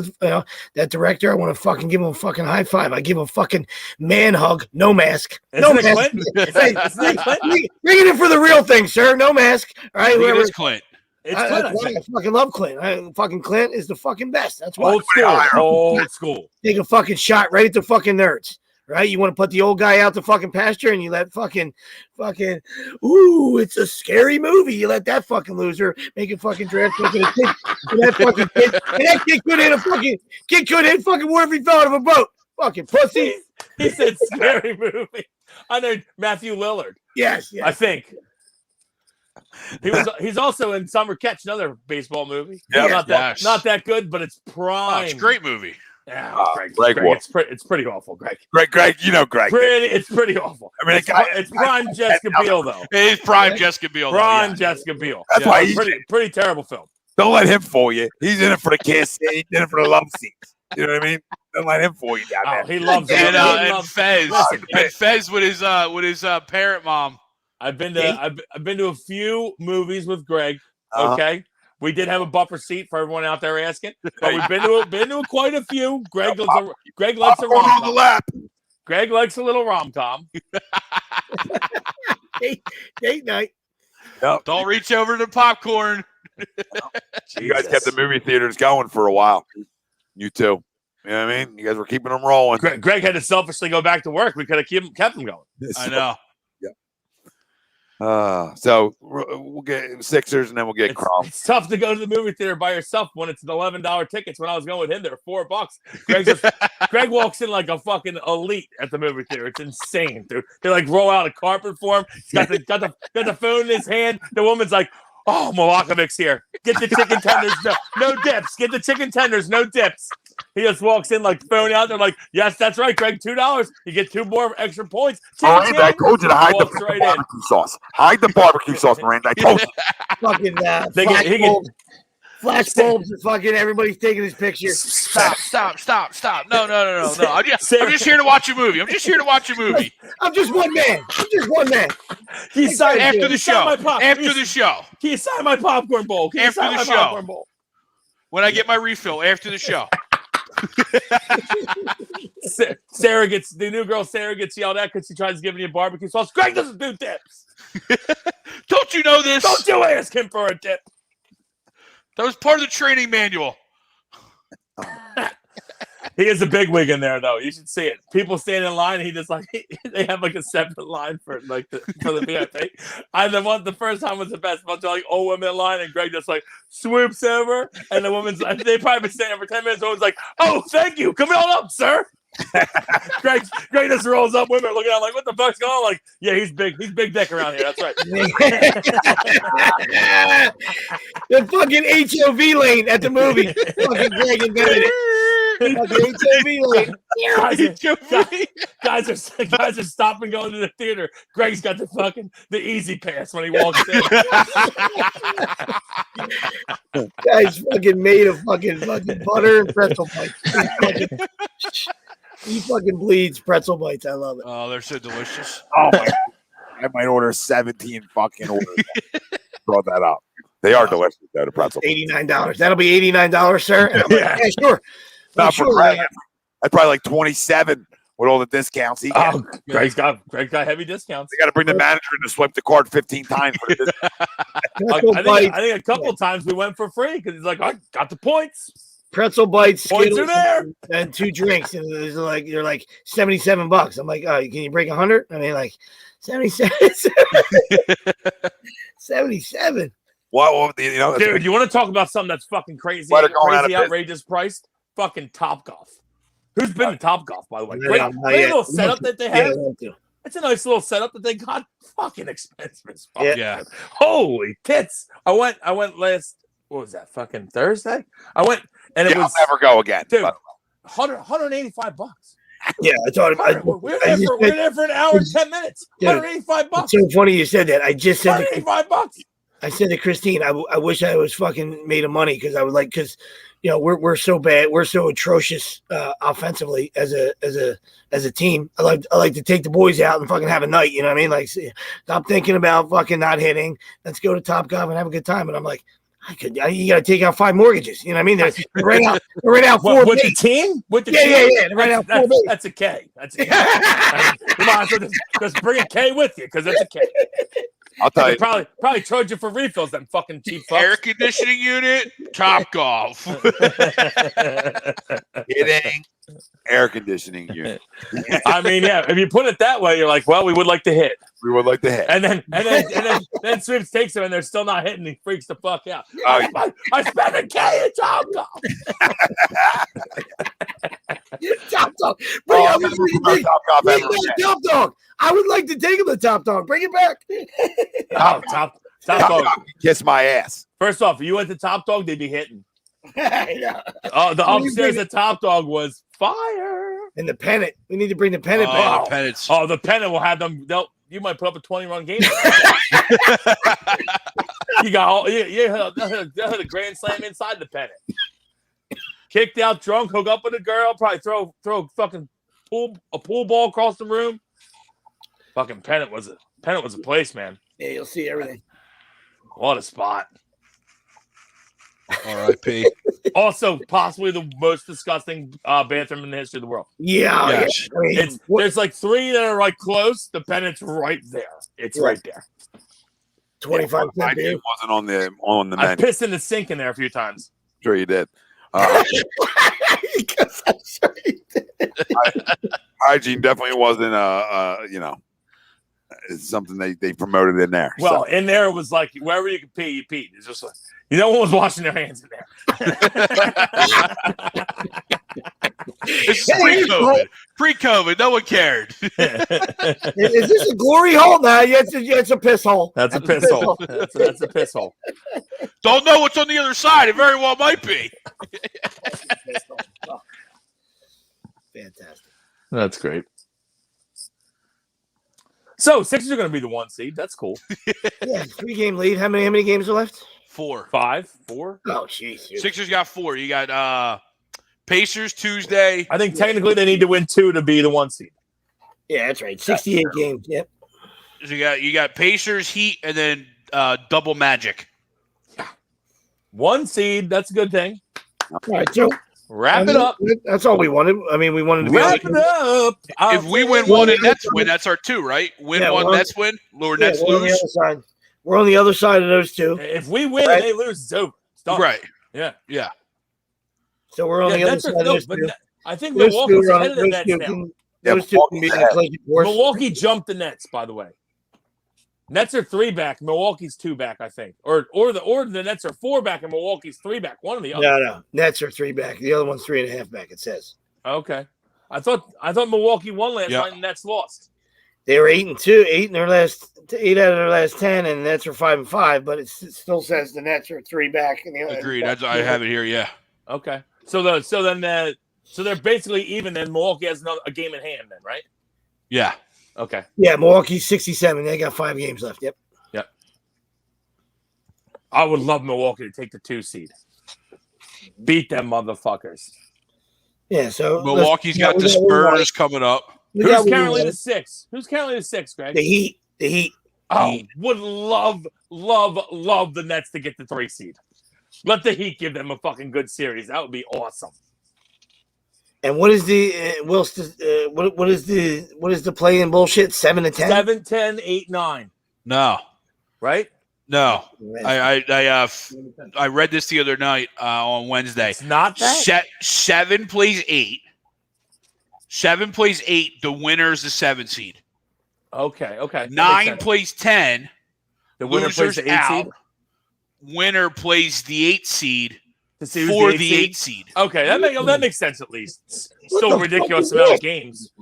that director. I want to fucking give him a fucking high five. I give him a fucking man hug, no mask. No mask. Bring it in for the real thing, sir. No mask. All right, it is Clint. It's Clint. I fucking love Clint. Fucking Clint is the fucking best. That's why. Old school. Take a fucking shot right at the fucking nerds. Right? You want to put the old guy out the fucking pasture and you let fucking, ooh, it's a scary movie. You let that fucking loser make a fucking draft pick and a kid. And that fucking kid, and that kid could hit fucking wherever he fell out of a boat. Fucking pussy. He said scary movie. I know Matthew Lillard. Yes. I think. He's also in Summer Catch, another baseball movie. Yep. Not that good, but it's prime. It's a great movie. Yeah, Greg it's pretty awful, Greg. Greg, you know Greg. It's pretty awful. I mean, it's prime Jessica Biel though. It is prime Jessica Biel. Jessica Biel. That's why he's pretty terrible film. Don't let him fool you. He's in it for the kiss. He's in it for the love scenes. You know what I mean? Don't let him fool you down there. He loves it. And Fez with his parent mom. I've been to a few movies with Greg. Okay. We did have a buffer seat for everyone out there asking, but we've been to quite a few. Greg likes a rom-com. On the lap. Greg likes a little rom-com. Date night. Yep. Don't reach over to the popcorn. You guys kept the movie theaters going for a while. You too. You know what I mean? You guys were keeping them rolling. Greg had to selfishly go back to work. We could have kept them going. I know. So we'll get Sixers and then we'll get Crumbs. It's tough to go to the movie theater by yourself when it's $11 tickets. When I was going with him, they're $4. Greg walks in like a fucking elite at the movie theater. It's insane, dude. They like roll out a carpet for him. He's got the phone in his hand. The woman's like, "Oh, Milakovic's here. Get the chicken tenders, no dips. Get the chicken tenders, no dips." He just walks in like phone out there, like, "Yes, that's right, Greg. $2. You get 2 more extra points." Miranda, I told you to hide the barbecue sauce. Hide the barbecue sauce, Miranda. I told you. Fucking flash bulbs and fucking everybody's taking his picture. Stop. No. I'm just here to watch a movie. I'm just one man. He signed after the show. Can you sign my popcorn bowl? When I get my refill after the show. The new girl Sarah gets yelled at because she tries giving you barbecue sauce. Greg doesn't do dips. Don't you know this? Don't you ask him for a dip. That was part of the training manual. He is a big wig in there, though. You should see it. People stand in line. And he just like they have like a separate line for like for the VIP. The first time was the best. Bunch of like old women in line, and Greg just like swoops over, and the woman's like, they probably been standing for 10 minutes. The woman's like, "Oh, thank you. Come on up, sir." Greg just rolls up. Women are looking out like, "What the fuck's going on?" Like, yeah, he's big. He's big dick around here. That's right. The fucking HOV lane at the movie. Fucking Greg invented it. Fucking HOV lane. Guys are stopping going to the theater. Greg's got the easy pass when he walks in. Guy's fucking made of fucking butter and pretzel bites. He fucking bleeds pretzel bites. I love it. Oh, they're so delicious. Oh my! I might order 17 fucking orders. Throw that up. They are delicious, though. The pretzel. $89. That'll be $89, sir. And I'm like, yeah, sure. Not for Greg. That's probably like 27 with all the discounts he gets. Oh, Greg's got heavy discounts. They got to bring the manager in to swipe the card 15 times for the discount. I think a couple of times we went for free because he's like, I got the points. Pretzel bites, Points are there, and 2 drinks, and they're like $77. I'm like, oh, can you break 100? I mean, like 77. 77. Well, you know, dude, you want to talk about something that's fucking crazy, outrageous priced? Fucking Topgolf. Who's been to Topgolf, by the way? Great little setup that they have. It's a nice little setup that they got. Fucking expensive as fuck. Yeah. Holy tits! I went last. What was that? Fucking Thursday. I went and it was. I'll never go again, dude. $185. Yeah, I thought we're there for an hour and 10 minutes. $185. It's so funny you said that. I just said $185. I said to Christine, I wish I was fucking made of money because I would like you know we're so bad, we're so atrocious offensively as a team. I like to take the boys out and fucking have a night. You know what I mean? Like, stop thinking about fucking not hitting. Let's go to Topgolf and have a good time. And I'm like, you got to take out 5 mortgages. You know what I mean? They're right out 4 with the team. With the team? Yeah. They're right out 4 days. That's a K. That's a K. Come on, so just bring a K with you because that's a K. I'll tell you. Probably charge you for refills. Them fucking cheap fucks. Air conditioning unit, Topgolf. It ain't air conditioning unit. I mean, yeah. If you put it that way, you're like, well, we would like to hit. We would like to hit. And then Swift takes him, and they're still not hitting. He freaks the fuck out. I spent a K at Topgolf. Top Dog. I would like to take him to Top Dog. Bring it back. Oh, Top Dog. Kiss my ass. First off, if you went to Top Dog, they'd be hitting. Yeah. Oh, the upstairs at Top Dog was fire. And the pennant. We need to bring the pennant back. The pennants. Oh, the pennant will have them. You might put up a 20-run game. You got they'll hit a grand slam inside the pennant. Kicked out drunk, hook up with a girl, probably throw a fucking pool ball across the room. Fucking pennant was a place, man. Yeah, you'll see everything. What a spot. R.I.P. Also, possibly the most disgusting bathroom in the history of the world. Yeah. There's like 3 that are like close. The pennant's right there. It's right there. 25 cents. It wasn't on the menu. I pissed in the sink in there a few times. Sure you did. Because I'm sure you did. Hygiene definitely wasn't it's something they promoted in there. Well, in there it was like wherever you could pee, you peed. It's just like no one was washing their hands in there. It's pre-COVID. Pre-COVID, no one cared. Is this a glory hole? No, it's a piss hole. That's a piss hole. That's a piss hole. Don't know what's on the other side. It very well might be. Fantastic. That's great. So Sixers are going to be the 1 seed. That's cool. Yeah, 3-game lead. How many games are left? 4. 5. 4. Oh, jeez. Sixers got 4. You got Pacers Tuesday. I think technically they need to win 2 to be the 1 seed. Yeah, that's right. 68 games. Yep. So you got Pacers, Heat, and then double Magic. 1 seed. That's a good thing. All right, so wrap it up. That's all we wanted. I mean, we wanted to be wrap it up. If we win 1 and Nets win, that's our 2, right? Win 1, Nets win. Lower Nets lose. We're on the other side of those 2. If we win and they lose, it's over. It's done. Right. Yeah. So we're on the other side of those 2. I think Milwaukee's ahead of the those Nets two now. can- Yeah, Those two can be in a close course. Milwaukee jumped the Nets, by the way. Nets are 3 back. Milwaukee's 2 back, I think. Or the Nets are 4 back and Milwaukee's 3 back. One or the other. No. Nets are 3 back. The other one's 3.5 back, it says. Okay. I thought Milwaukee won last night and Nets lost. They were 8-2, 8 out of their last 10, and the Nets are 5-5. But it still says the Nets are 3 back. And the other Agreed. I have it here. Yeah. Okay. So they're basically even. Then Milwaukee has a game in hand. Then right? Yeah. Okay. Yeah, Milwaukee's 67. They got 5 games left. Yep. I would love Milwaukee to take the 2 seed. Beat them motherfuckers. Yeah. So Milwaukee's got the Spurs coming up. Who's currently the 6? Who's currently the 6, Greg? The Heat. The Heat. Oh, would love the Nets to get the 3 seed. Let the Heat give them a fucking good series. That would be awesome. And what is the what is the play-in bullshit? 7-10? 7-10, 8-9. No. Right? No. I read this the other night on Wednesday. It's not that. 7 plays 8. 7 plays 8. The winner is the 7 seed. Okay. 9 plays 10. The winner plays the 8 out. seed. Winner plays the 8 seed To see for who's the 8 seed. Okay, that makes sense at least. Still a ridiculous amount of games.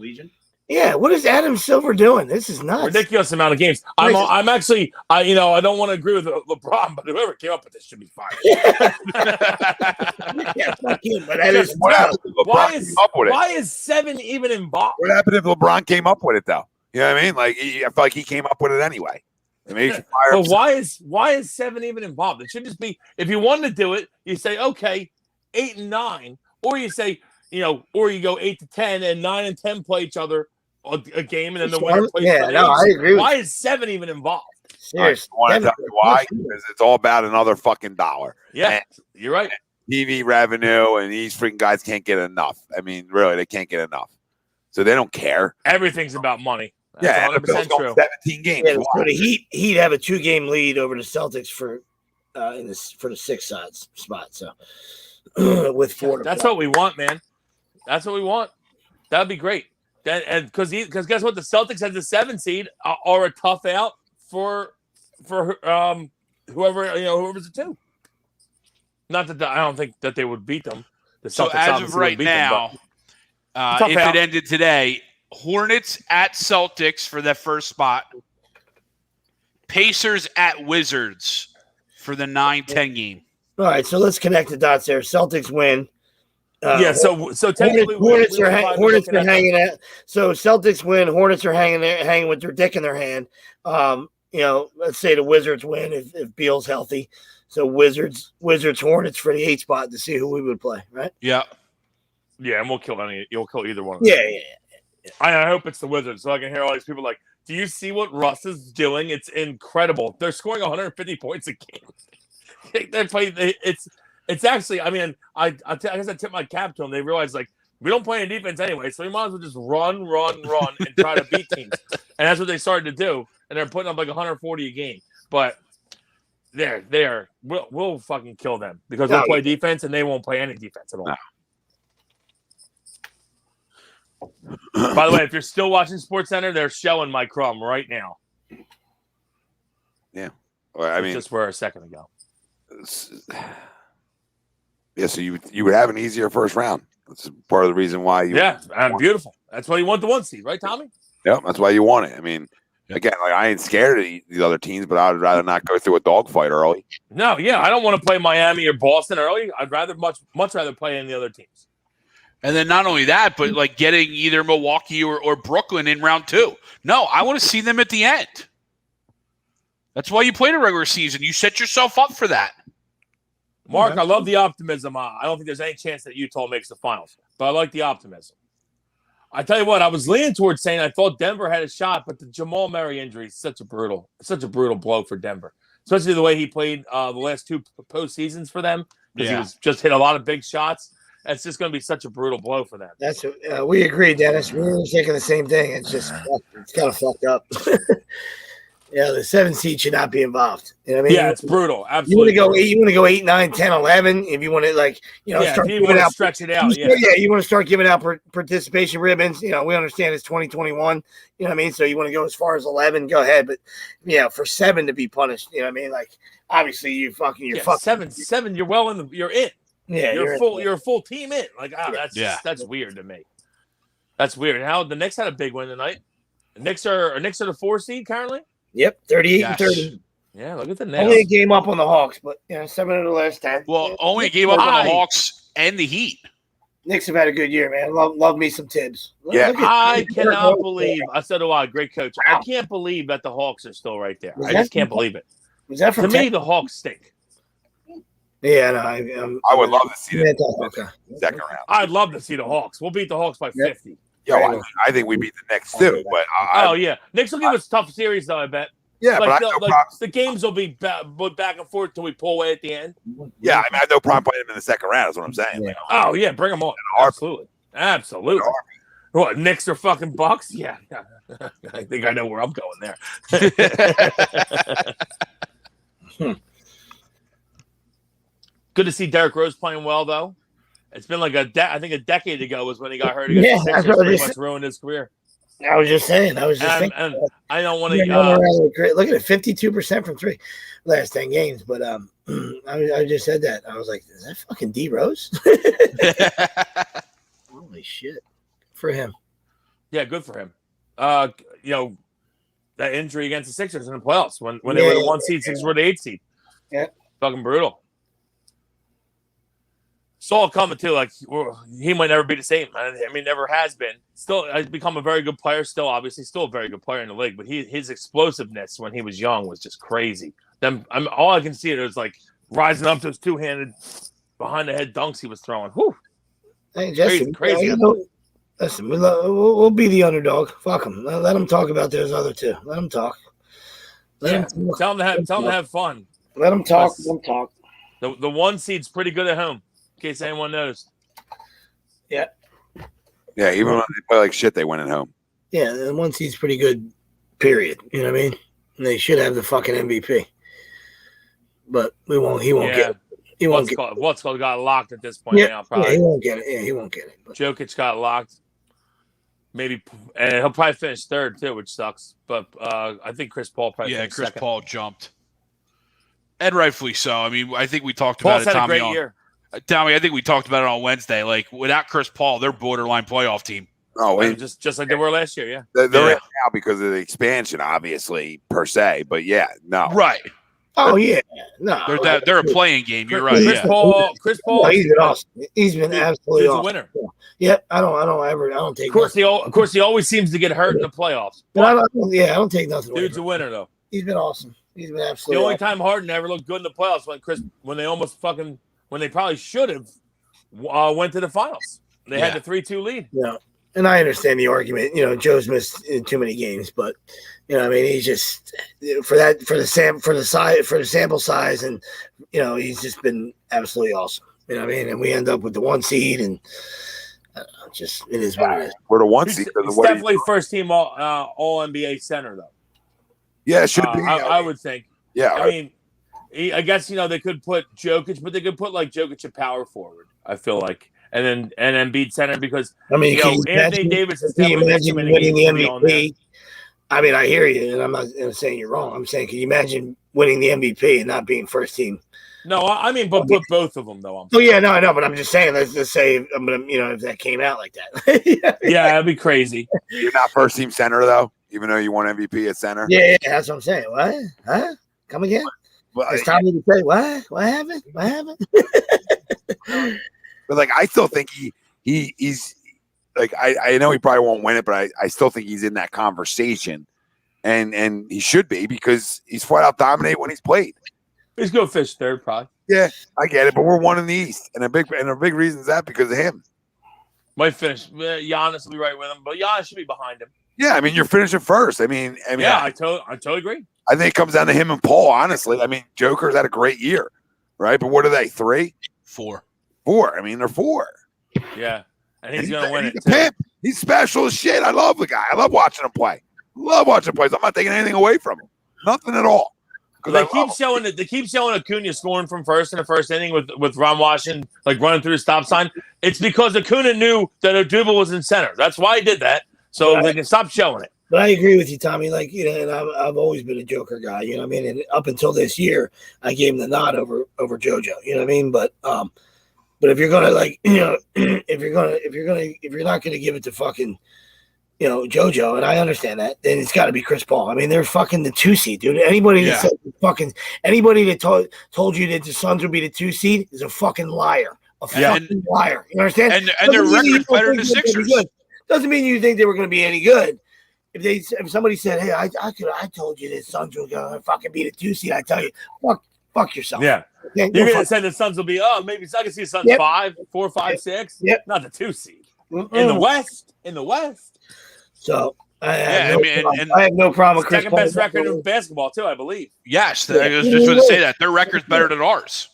Yeah, what is Adam Silver doing? This is nuts. Ridiculous amount of games. I'm actually, I don't want to agree with LeBron, but whoever came up with this should be fired. Yeah, fuck him, but that is What happened if LeBron came up with it? Why is 7 even involved? What happened if LeBron came up with it, though? You know what I mean? Like, I feel like he came up with it anyway. I mean, he should fire But himself. why is 7 even involved? It should just be, if you wanted to do it, you say, okay, 8 and 9, or you say, or you go 8 to 10 and 9 and 10 play each other a game, and then the winner plays. Yeah, no, I agree. Why is 7 even involved? Seriously. I want to tell you why? Because it's all about another fucking dollar. Yeah, And you're right. TV revenue, and these freaking guys can't get enough. I mean, really, they can't get enough. So they don't care. Everything's about money. That's Yeah, and the 100% Bills going true. 17 games. Yeah, Why? so the Heat have a 2-game lead over the Celtics for the 6th spot. So with 4. That's what we want, man. That's what we want. That'd be great. Because guess what? The Celtics as the 7 seed are a tough out for whoever's a 2. Not that I don't think that they would beat them. The So Celtics as of obviously right would beat them, now, tough if out. it ended today, Hornets at Celtics for that first spot. Pacers at Wizards for the 9-10 game. All right, so let's connect the dots there. Celtics win. So technically, Hornets are looking at hanging at. So Celtics win. Hornets are hanging with their dick in their hand. Let's say the Wizards win if Beal's healthy. So Wizards, Hornets for the 8 spot to see who we would play, right? Yeah. Yeah, and you'll kill either one of them. Yeah. I hope it's the Wizards, so I can hear all these people like, do you see what Russ is doing? It's incredible. They're scoring 150 points a game. They play. It's actually. I mean, I guess I tip my cap to them. They realize like we don't play any defense anyway, so we might as well just run, and try to beat teams. And that's what they started to do. And they're putting up like 140 a game. But we'll fucking kill them because we'll play defense and they won't play any defense at all. No. By the way, if you're still watching SportsCenter, they're showing my crumb right now. Yeah. Well, I mean, just were a second ago. Yeah, so you would have an easier first round. That's part of the reason why you. Yeah, and beautiful. That's why you want the 1 seed, right, Tommy? Yeah, that's why you want it. I mean, again, like I ain't scared of these other teams, but I would rather not go through a dogfight early. No, yeah, I don't want to play Miami or Boston early. I'd rather much rather play any of the other teams. And then not only that, but like getting either Milwaukee or Brooklyn in round 2. No, I want to see them at the end. That's why you play the regular season. You set yourself up for that. Mark, I love the optimism. I don't think there's any chance that Utah makes the finals, but I like the optimism. I tell you what, I was leaning towards saying I thought Denver had a shot, but the Jamal Murray injury is such a brutal blow for Denver, especially the way he played the last 2 postseasons for them because he was just hit a lot of big shots. That's just going to be such a brutal blow for them. That's we agree, Dennis. We were thinking the same thing. It's just it's kind of fucked up. Yeah, the 7 seed should not be involved. You know what I mean? Yeah, it's brutal. You Absolutely. want to go 8, 9, 10, 11. If you want to, like, start if you giving want to out, stretch it out. Yeah. you want to start giving out participation ribbons. We understand it's 2021. You know what I mean? So you want to go as far as 11, go ahead. But for 7 to be punished, you know what I mean? Like, obviously you're fucking. 7. You're well in the. You're in. Yeah, you're a full team in. Like, that's weird to me. That's weird. How the Knicks had a big win tonight. The Knicks are the 4 seed currently. Yep, 38 and 30. Yeah, look at the nails. Only a game up on the Hawks, but 7 of the last 10. Well, only a game up on the Hawks and the Heat. Knicks have had a good year, man. Love me some Tibbs. Yeah, I cannot believe. I said, "Oh, great coach." I can't believe that the Hawks are still right there. I just can't believe it. Was that to me? The Hawks stink. Yeah, no, I would love to see that okay. second round. I'd love to see the Hawks. We'll beat the Hawks by 50. Yeah, I think we beat the Knicks too. But yeah, Knicks will give us a tough series though. I bet. Yeah, like, but the games will be back and forth till we pull away at the end. Yeah, I have no problem playing them in the second round. Is what I'm saying. Yeah. Bring them on. Absolutely. What, Knicks or fucking Bucks? Yeah. I think I know where I'm going there. Good to see Derrick Rose playing well, though. It's been like I think a decade ago was when he got hurt against the Sixers. Pretty much ruined his career. I was just saying. And I don't want to. Look at it, 52% from 3 last 10 games. But I just said that. I was like, is that fucking D Rose? Holy shit. For him. Yeah, good for him. That injury against the Sixers in the playoffs when they were the 1 seed, Sixers were the 8 seed. Yeah. Fucking brutal. Saw it coming too. Like, he might never be the same. I mean, never has been. Still, has become a very good player. Still, obviously, still a very good player in the league. But his explosiveness when he was young was just crazy. All I can see is like rising up to his 2-handed behind the head dunks he was throwing. Whew. Hey, Jesse, crazy. Listen, we'll be the underdog. Fuck them. Let them talk about those other 2. Let them talk. Tell them to have fun. Let them talk. Let them talk. The 1 seed's pretty good at home. In case anyone knows. Yeah. Yeah, even when they play like shit, they win at home. Yeah, the 1 seed's pretty good, period. You know what I mean? And they should have the fucking MVP. But he won't get it. He won't get it. What's called got locked at this point now, probably. Yeah, he won't get it. Yeah, he won't get it. But. Jokic got locked. Maybe, and he'll probably finish 3rd too, which sucks. But I think Chris Paul probably finished Chris 2nd. Paul jumped. And rightfully so. I mean, I think we talked Paul's about it, had Tommy. a great year. Tommy, I think we talked about it on Wednesday. Like, without Chris Paul, they're borderline playoff team. Oh, just like they were last year, yeah. They're in now because of the expansion, obviously, per se. But yeah, no. Right. Oh, yeah. No. They're a playing game. You're right. Chris Paul. He's been awesome. He's been absolutely awesome. He's a winner. Yeah, I don't take. Of course, he always seems to get hurt in the playoffs. But I don't take nothing. Dude's a winner, though. He's been awesome. He's been absolutely. The only time Harden ever looked good in the playoffs when they almost when they probably should have went to the finals. They had the 3-2 lead. Yeah, and I understand the argument. Joe's missed too many games, but I mean, he's just for the sample size, and he's just been absolutely awesome. You know what I mean? And we end up with the 1 seed, and just it is what it is. We're the 1 seed. He's definitely first team all NBA center though. Yeah, it should be. I would think. Yeah, I mean, I guess they could put Jokic, but they could put like Jokic a power forward. I feel like, and Embiid center because Anthony Davis is definitely winning the MVP. I mean, I hear you, and I'm not saying you're wrong. I'm saying, can you imagine winning the MVP and not being first team? No, I mean, but put both of them though. Yeah, no, I know, but I'm just saying. Let's just say, if that came out like that. Yeah, that'd be crazy. You're not first team center though, even though you won MVP at center. Yeah, that's what I'm saying. What? Huh? Come again? Well, it's time to say what? What happened? What happened? But like, I still think he's like, I know he probably won't win it, but I still think he's in that conversation, and he should be because he's flat out dominate when he's played. He's going to fish 3rd, probably. Yeah, I get it, but we're 1 in the East, and a big reason is that because of him. Might finish. Giannis will be right with him, but Giannis should be behind him. Yeah, I mean, you're finishing first. I mean, yeah, I totally agree. I think it comes down to him and Paul. Honestly, I mean, Joker's had a great year, right? But what are they? 3, 4. I mean, they're 4. Yeah, and he's going to win it too. Pimp. He's special as shit. I love the guy. I love watching him play. I'm not taking anything away from him. Nothing at all. They keep showing it. They keep showing Acuna scoring from first in the first inning with Ron Washington like running through the stop sign. It's because Acuna knew that Odubel was in center. That's why he did that. So they can stop showing it. But I agree with you, Tommy. Like, you know, and I've always been a Joker guy. You know what I mean? And up until this year, I gave him the nod over JoJo. You know what I mean? But if you're gonna like, you know, if you're not gonna give it to fucking, you know, JoJo, and I understand that, then it's got to be Chris Paul. I mean, they're fucking the 2 seed, dude. Anybody that said anybody that told you that the Suns would be the 2 seed is a fucking liar. Fucking liar. You understand? And their record's better than the Sixers. Doesn't mean you think they were going to be any good. If somebody said, "Hey, I told you the Suns were going to fucking be the 2 seed," I tell you, fuck yourself. Yeah. You're going to say the Suns will be, maybe I can see the Suns 5, 4, 5, 6. Not the 2 seed. In the West. So I have no problem with Chris second Paul. best record in basketball too, I believe. Yes, I was just going to say that their record's better than ours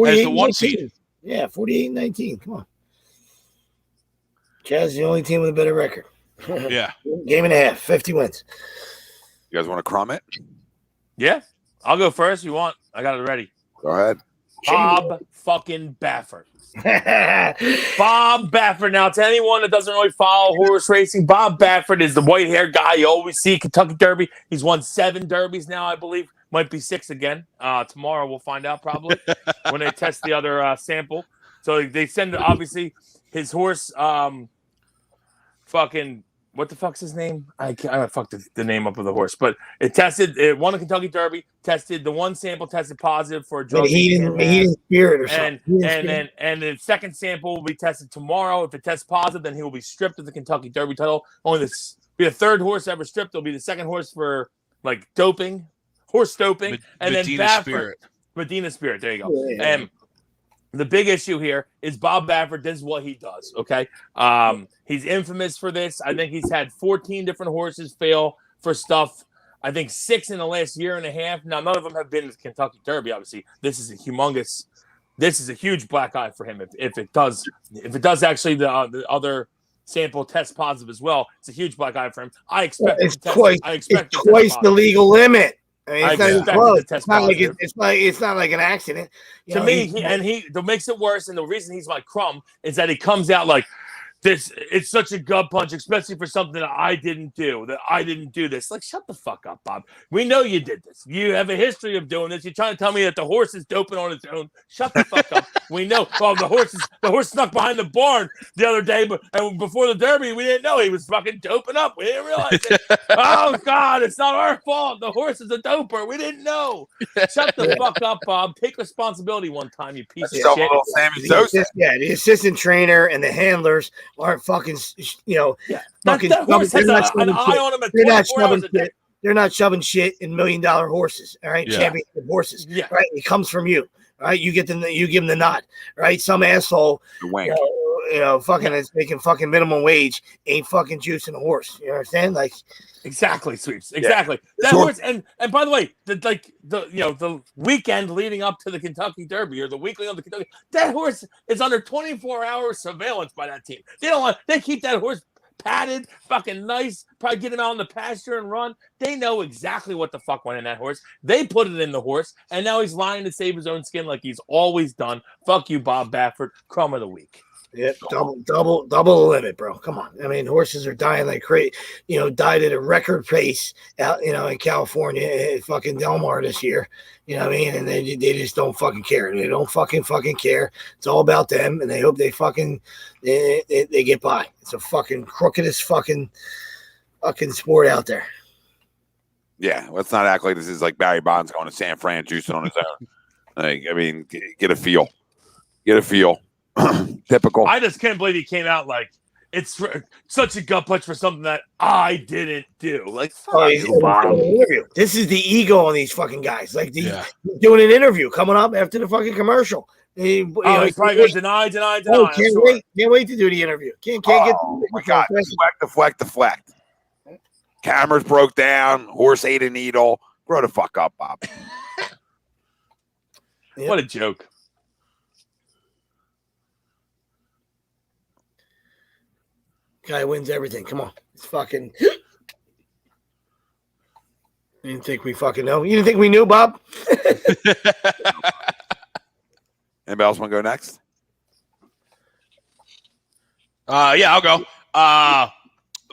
as the 1 seed. Yeah, 48-19. Come on, Jazz is the only team with a better record. Yeah, game and a half, 50 wins. You guys want to crumb it? Yeah, I'll go first. If you want? I got it ready. Go ahead. Bob fucking Baffert. Bob Baffert. Now, to anyone that doesn't really follow horse racing, Bob Baffert is the white-haired guy you always see Kentucky Derby. He's won 7 derbies now, I believe. Might be 6 again. Tomorrow we'll find out probably when they test the other sample. So they send, obviously, his horse, fucking, what the fuck's his name? I fucked the name up of the horse, but it won a Kentucky Derby. The one sample tested positive for a drug. He didn't spirit or something. And the second sample will be tested tomorrow. If it tests positive, then he will be stripped of the Kentucky Derby title. Only be the third horse ever stripped. It'll be the second horse for like horse doping, and Medina then Baffert, Spirit. Medina Spirit. There you go. Yeah. And the big issue here is Bob Baffert. This is what he does. Okay. He's infamous for this. I think he's had 14 different horses fail for stuff. I think 6 in the last year and a half. Now, none of them have been in the Kentucky Derby. Obviously, this is a huge black eye for him. If it does actually the other sample test positive as well, it's a huge black eye for him. I expect it's twice the legal limit. I mean, it's not like an accident. To me, what makes it worse, and the reason he's my crumb is that he comes out like this. It's such a gut punch, especially for something that I didn't do. That I didn't do this. Like, shut the fuck up, Bob. We know you did this. You have a history of doing this. You're trying to tell me that the horse is doping on its own. Shut the fuck up. We know. Well, the horse snuck behind the barn the other day, and before the Derby, we didn't know he was fucking doping up. We didn't realize it. Oh God, it's not our fault. The horse is a doper. We didn't know. Shut the fuck up, Bob. Take responsibility one time, you piece of shit. The assistant trainer and the handlers aren't fucking, that horse has an eye on him at 24 hours a day. They're not shoving shit in $1 million horses, all right? Yeah. Championship horses, right? It comes from you, right? You give them the nod, right? Some asshole, fucking is making fucking minimum wage, ain't fucking juicing a horse. You understand? Like, exactly, Sweeps. Exactly. That horse, and by the way, the weekend leading up to the Kentucky Derby or the weekly of the Kentucky, that horse is under 24-hour surveillance by that team. They keep that horse padded, fucking nice, probably get him out in the pasture and run. They know exactly what the fuck went in that horse. They put it in the horse, and now he's lying to save his own skin like he's always done. Fuck you, Bob Baffert. Crumb of the week. Yeah, double the limit, bro. Come on. I mean, horses are dying like crazy. Died at a record pace out, in California at fucking Del Mar this year. You know what I mean? And they just don't fucking care. They don't fucking care. It's all about them, and they hope they fucking they get by. It's a fucking crookedest fucking sport out there. Yeah, let's not act like this is like Barry Bonds going to San Fran juicing on his own. Like, I mean, get a feel. Typical. I just can't believe he came out like it's such a gut punch for something that I didn't do. Like, this is the ego on these fucking guys. Like, doing an interview coming up after the fucking commercial. He's probably going to deny. Oh, can't wait to do the interview. Can't get. Oh my God! Deflect. Cameras broke down. Horse ate a needle. Grow the fuck up, Bob. What a joke. Guy wins everything. Come on. It's fucking. I didn't think we fucking know. You didn't think we knew, Bob? Anybody else want to go next? Yeah, I'll go.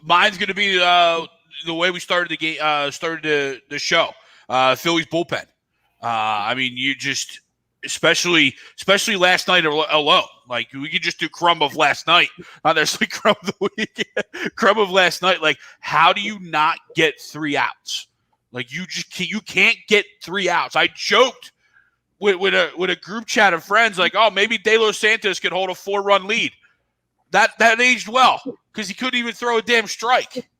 Mine's going to be the way we started the game, started the show. Phillies bullpen. I mean, you just, especially last night alone. Like, we could just do crumb of last night, not necessarily crumb of the week. Crumb of last night. Like, how do you not get 3 outs? Like, you can't get 3 outs. I joked with a group chat of friends, like, oh, maybe De Los Santos could hold a 4-run lead. That aged well because he couldn't even throw a damn strike.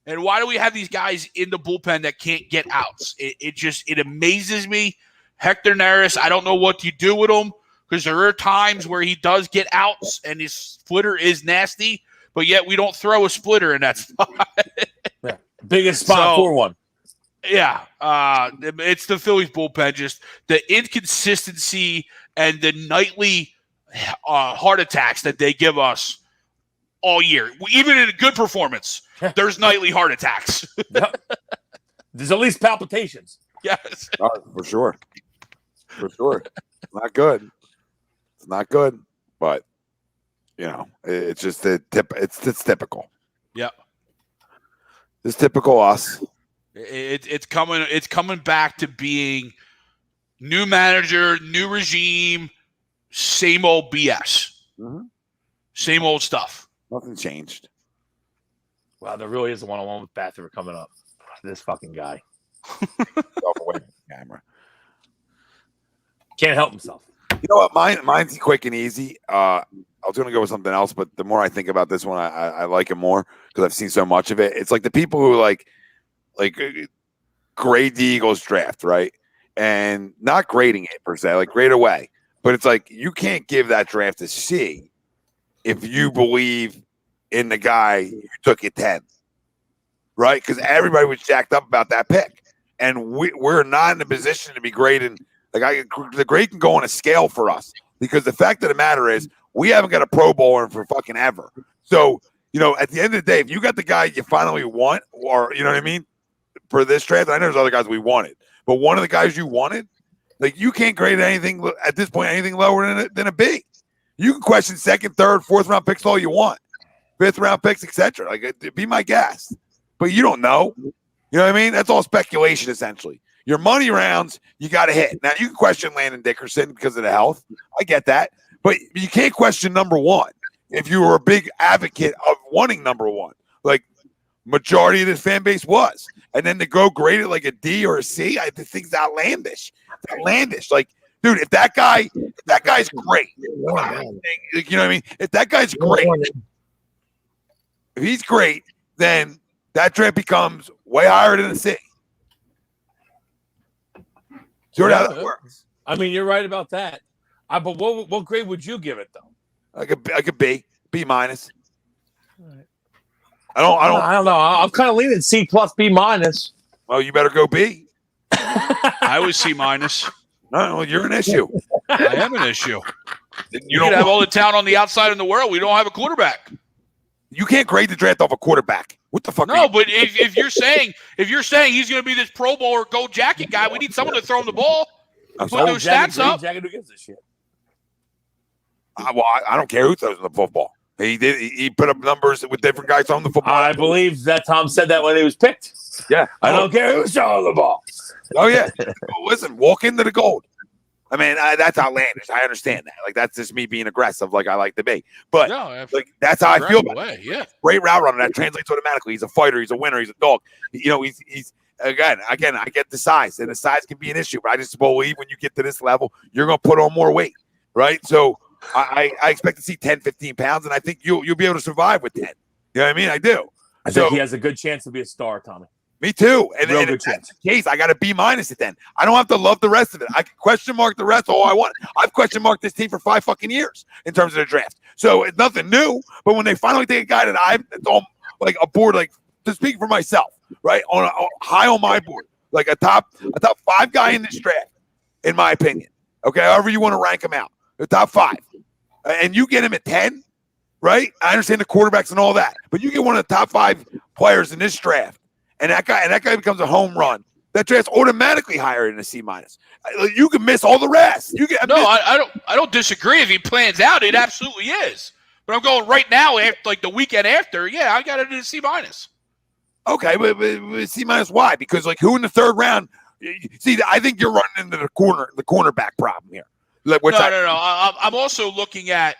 And why do we have these guys in the bullpen that can't get outs? It amazes me. Hector Neris, I don't know what you do with him because there are times where he does get outs and his splitter is nasty, but yet we don't throw a splitter in that spot. Yeah. Biggest spot for one. Yeah, it's the Phillies bullpen. Just the inconsistency and the nightly heart attacks that they give us all year. Even in a good performance, there's nightly heart attacks. Yep. There's at least palpitations. Yes. For sure. For sure. Not good. It's not good, but, you know, it's just it's typical. Yeah. It's typical us. It's coming back to being new manager, new regime, same old BS. Mm-hmm. Same old stuff. Nothing changed. Wow, there really is a one-on-one with Bathurst coming up. This fucking guy. Away from the camera. Can't help himself. You know what? Mine's quick and easy. I was going to go with something else, but the more I think about this one, I like it more because I've seen so much of it. It's like the people who like grade the Eagles draft, right? And not grading it per se, like grade away. But it's like you can't give that draft a C if you believe in the guy who took it 10th, right? Because everybody was jacked up about that pick. And we're not in a position to be grading. Like the grade can go on a scale for us because the fact of the matter is we haven't got a Pro Bowler for fucking ever. So, you know, at the end of the day, if you got the guy you finally want, or you know what I mean, for this draft, I know there's other guys we wanted, but one of the guys you wanted, like you can't grade anything at this point, anything lower than a B. You can question second, third, fourth round picks all you want, fifth round picks, etc. Like, be my guest, but you don't know. You know what I mean? That's all speculation, essentially. Your money rounds, you got to hit. Now, you can question Landon Dickerson because of the health. I get that. But you can't question number one if you were a big advocate of wanting number one, like majority of this fan base was. And then to go grade it like a D or a C, I think it's outlandish. It's outlandish. Like, dude, if that guy's great, you know what I mean? If that guy's great, if he's great, then that draft becomes way higher than a C. Sure, how that works. I mean, you're right about that. But what grade would you give it though? Like a B minus. Right. I don't know. I'm kind of leaning C plus B minus. Well, you better go B. I was C minus. No, you're an issue. I am an issue. You don't have all the talent on the outside in the world. We don't have a quarterback. You can't grade the draft off a quarterback. What the fuck? No, but if you're saying he's going to be this Pro Bowl or gold jacket guy, we need someone to throw him the ball. Put those stats up. Jacket, who gives a shit? Well, I don't care who throws the football. He put up numbers with different guys on the football. I believe that Tom said that when he was picked. Yeah, I don't care who's throwing the ball. Oh yeah. Listen, walk into the gold. I mean, that's outlandish. I understand that. Like, that's just me being aggressive, like I like to be. But like, that's how I feel about it. Yeah, great route runner. That translates automatically. He's a fighter. He's a winner. He's a dog. You know, he's again. I get the size, and the size can be an issue. But I just believe when you get to this level, you're going to put on more weight, right? So I expect to see 10, 15 pounds, and I think you'll be able to survive with 10. You know what I mean? I do. I think he has a good chance to be a star, Tommy. Me too. And if that's the case, I got a B minus it then. I don't have to love the rest of it. I can question mark the rest all I want. I've question marked this team for 5 fucking years in terms of the draft. So it's nothing new. But when they finally take a guy that's on like a board, like to speak for myself, right? On high on my board, like a top 5 guy in this draft, in my opinion. Okay, however you want to rank him out. The top 5. And you get him at 10, right? I understand the quarterbacks and all that. But you get one of the top 5 players in this draft. And that guy becomes a home run that draft's automatically higher than a C minus. You can miss all the rest. I don't disagree. If he plans out, it absolutely is. But I'm going right now, after, like the weekend after. Yeah, I got it in a C minus. Okay, but C minus why? Because like who in the third round? See, I think you're running into the cornerback problem here. No. I'm also looking at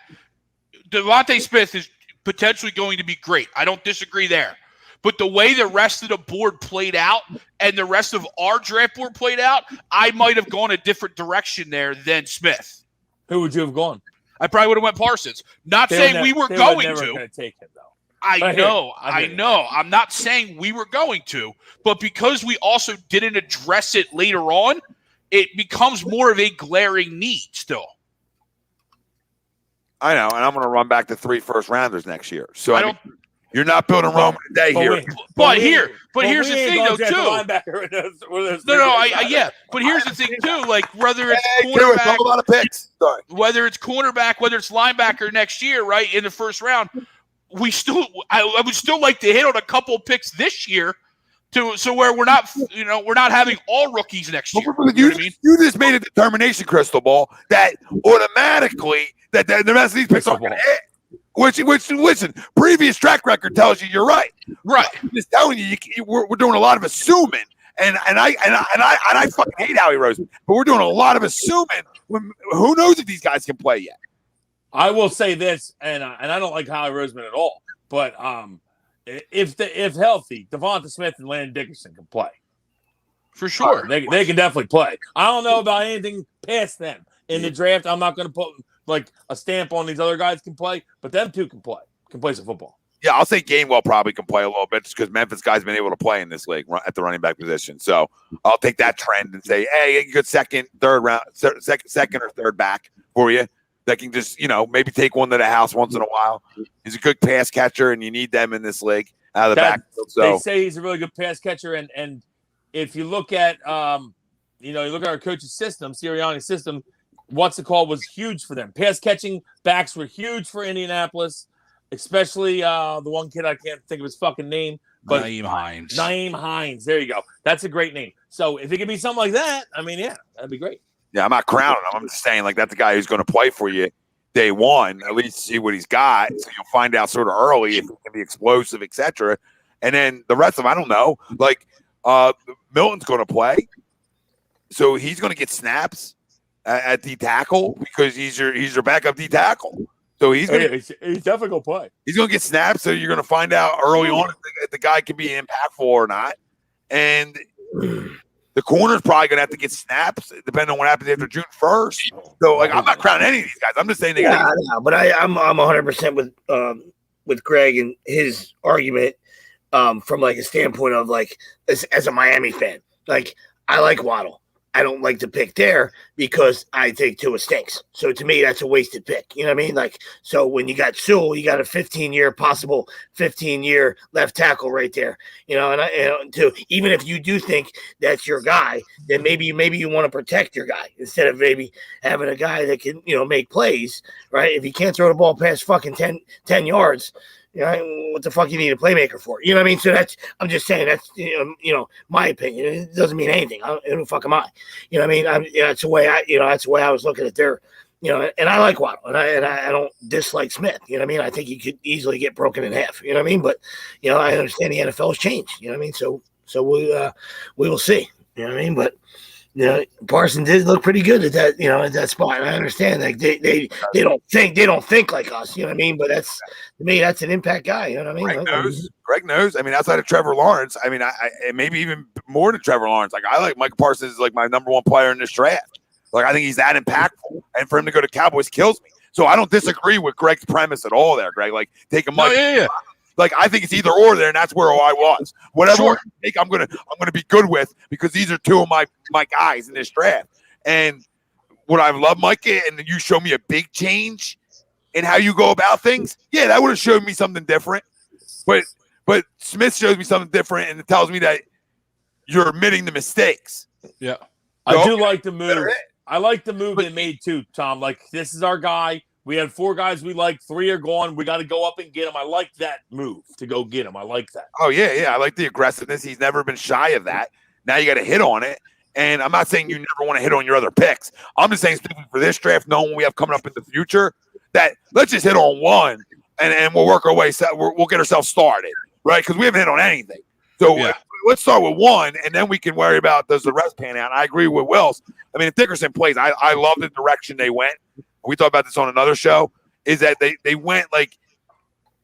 Devontae Smith is potentially going to be great. I don't disagree there. But the way the rest of the board played out and the rest of our draft board played out, I might have gone a different direction there than Smith. Who would you have gone? I probably would have went Parsons. Not saying we were going to. Take him, though. I know. I'm not saying we were going to, but because we also didn't address it later on, it becomes more of a glaring need still. I know, and I'm going to run back to 3 first-rounders next year. So I mean, you're not building Rome in a day here. But here's the thing, though, too. But here's the thing, too. Like whether it's cornerback, a lot of picks. Sorry. Whether it's cornerback, whether it's linebacker next year, right in the first round, I would still like to hit on a couple picks this year, so where we're not having all rookies next year. You just made a determination, Crystal Ball, that automatically that the rest of these picks are going to hit. Which, listen, previous track record tells you you're right. Right. I'm just telling you, we're doing a lot of assuming, and I fucking hate Howie Roseman, but we're doing a lot of assuming. Who knows if these guys can play yet? I will say this, and I don't like Howie Roseman at all, but if healthy, Devonta Smith and Landon Dickerson can play. For sure. They can definitely play. I don't know about anything past them. In the draft, I'm not going to put like a stamp on these other guys can play, but them two can play some football. Yeah, I'll say Gainwell probably can play a little bit just because Memphis guys been able to play in this league at the running back position. So I'll take that trend and say, hey, a good second or third back for you that can just, maybe take one to the house once in a while. He's a good pass catcher, and you need them in this league out of the backfield. So they say he's a really good pass catcher, and if you look at you look at our coach's system, Sirianni's system. What's the call was huge for them. Pass catching backs were huge for Indianapolis, especially the one kid I can't think of his fucking name, but Naeem Hines. Naeem Hines. There you go. That's a great name. So if it could be something like that, I mean, yeah, that'd be great. Yeah, I'm not crowning him. I'm just saying, like, that's the guy who's going to play for you day one. At least see what he's got, so you'll find out sort of early if he can be explosive, etc. And then the rest of them, I don't know. Like Milton's going to play, so he's going to get snaps at D tackle because he's your backup D tackle. So he's definitely gonna play. He's gonna get snaps. So you're gonna find out early on if the guy can be impactful or not. And the corner's probably gonna have to get snaps depending on what happens after June 1st. So like I'm not crowning any of these guys. I'm just saying they got. But I'm 100% with Greg and his argument from like a standpoint of like as a Miami fan. Like I like Waddle. I don't like to pick there because I think Tua stinks. So to me, that's a wasted pick. You know what I mean? Like, so when you got Sewell, you got a possible 15-year left tackle right there. And even if you do think that's your guy, then maybe you want to protect your guy instead of maybe having a guy that can, make plays, right? If he can't throw the ball past fucking 10 yards, what the fuck you need a playmaker for? You know what I mean? So I'm just saying that's, my opinion. It doesn't mean anything. Who the fuck am I? You know what I mean? That's the way I was looking at their, and I like Waddle and I don't dislike Smith. You know what I mean? I think he could easily get broken in half. You know what I mean? But, I understand the NFL's changed. You know what I mean? So we will see. You know what I mean? But, Parsons did look pretty good at that, at that spot. I understand like they don't think like us, you know what I mean? But to me, that's an impact guy, you know what I mean? Greg knows. I mean, outside of Trevor Lawrence, I mean, I maybe even more than Trevor Lawrence. Like I like Micah Parsons is like my number one player in this draft. Like I think he's that impactful, and for him to go to Cowboys kills me. So I don't disagree with Greg's premise at all there, Greg. Like take a Mike. Yeah. Like I think it's either or there, and that's where I was. Whatever I take, I'm gonna be good with because these are two of my guys in this draft. And what I love, Micah, and you show me a big change in how you go about things. Yeah, that would have showed me something different. But Smith shows me something different, and it tells me that you're admitting the mistakes. Yeah, so, I do like the move. I like the move they made too, Tom. Like this is our guy. We had 4 guys we liked. 3 are gone. We got to go up and get him. I like that move to go get him. I like that. Oh, yeah. I like the aggressiveness. He's never been shy of that. Now you got to hit on it. And I'm not saying you never want to hit on your other picks. I'm just saying for this draft, knowing what we have coming up in the future, that let's just hit on one and we'll work our way. We'll get ourselves started, right? Because we haven't hit on anything. So let's start with one, and then we can worry about does the rest pan out. I agree with Wills. I mean, if Dickerson plays, I love the direction they went. We talked about this on another show, is that they went like,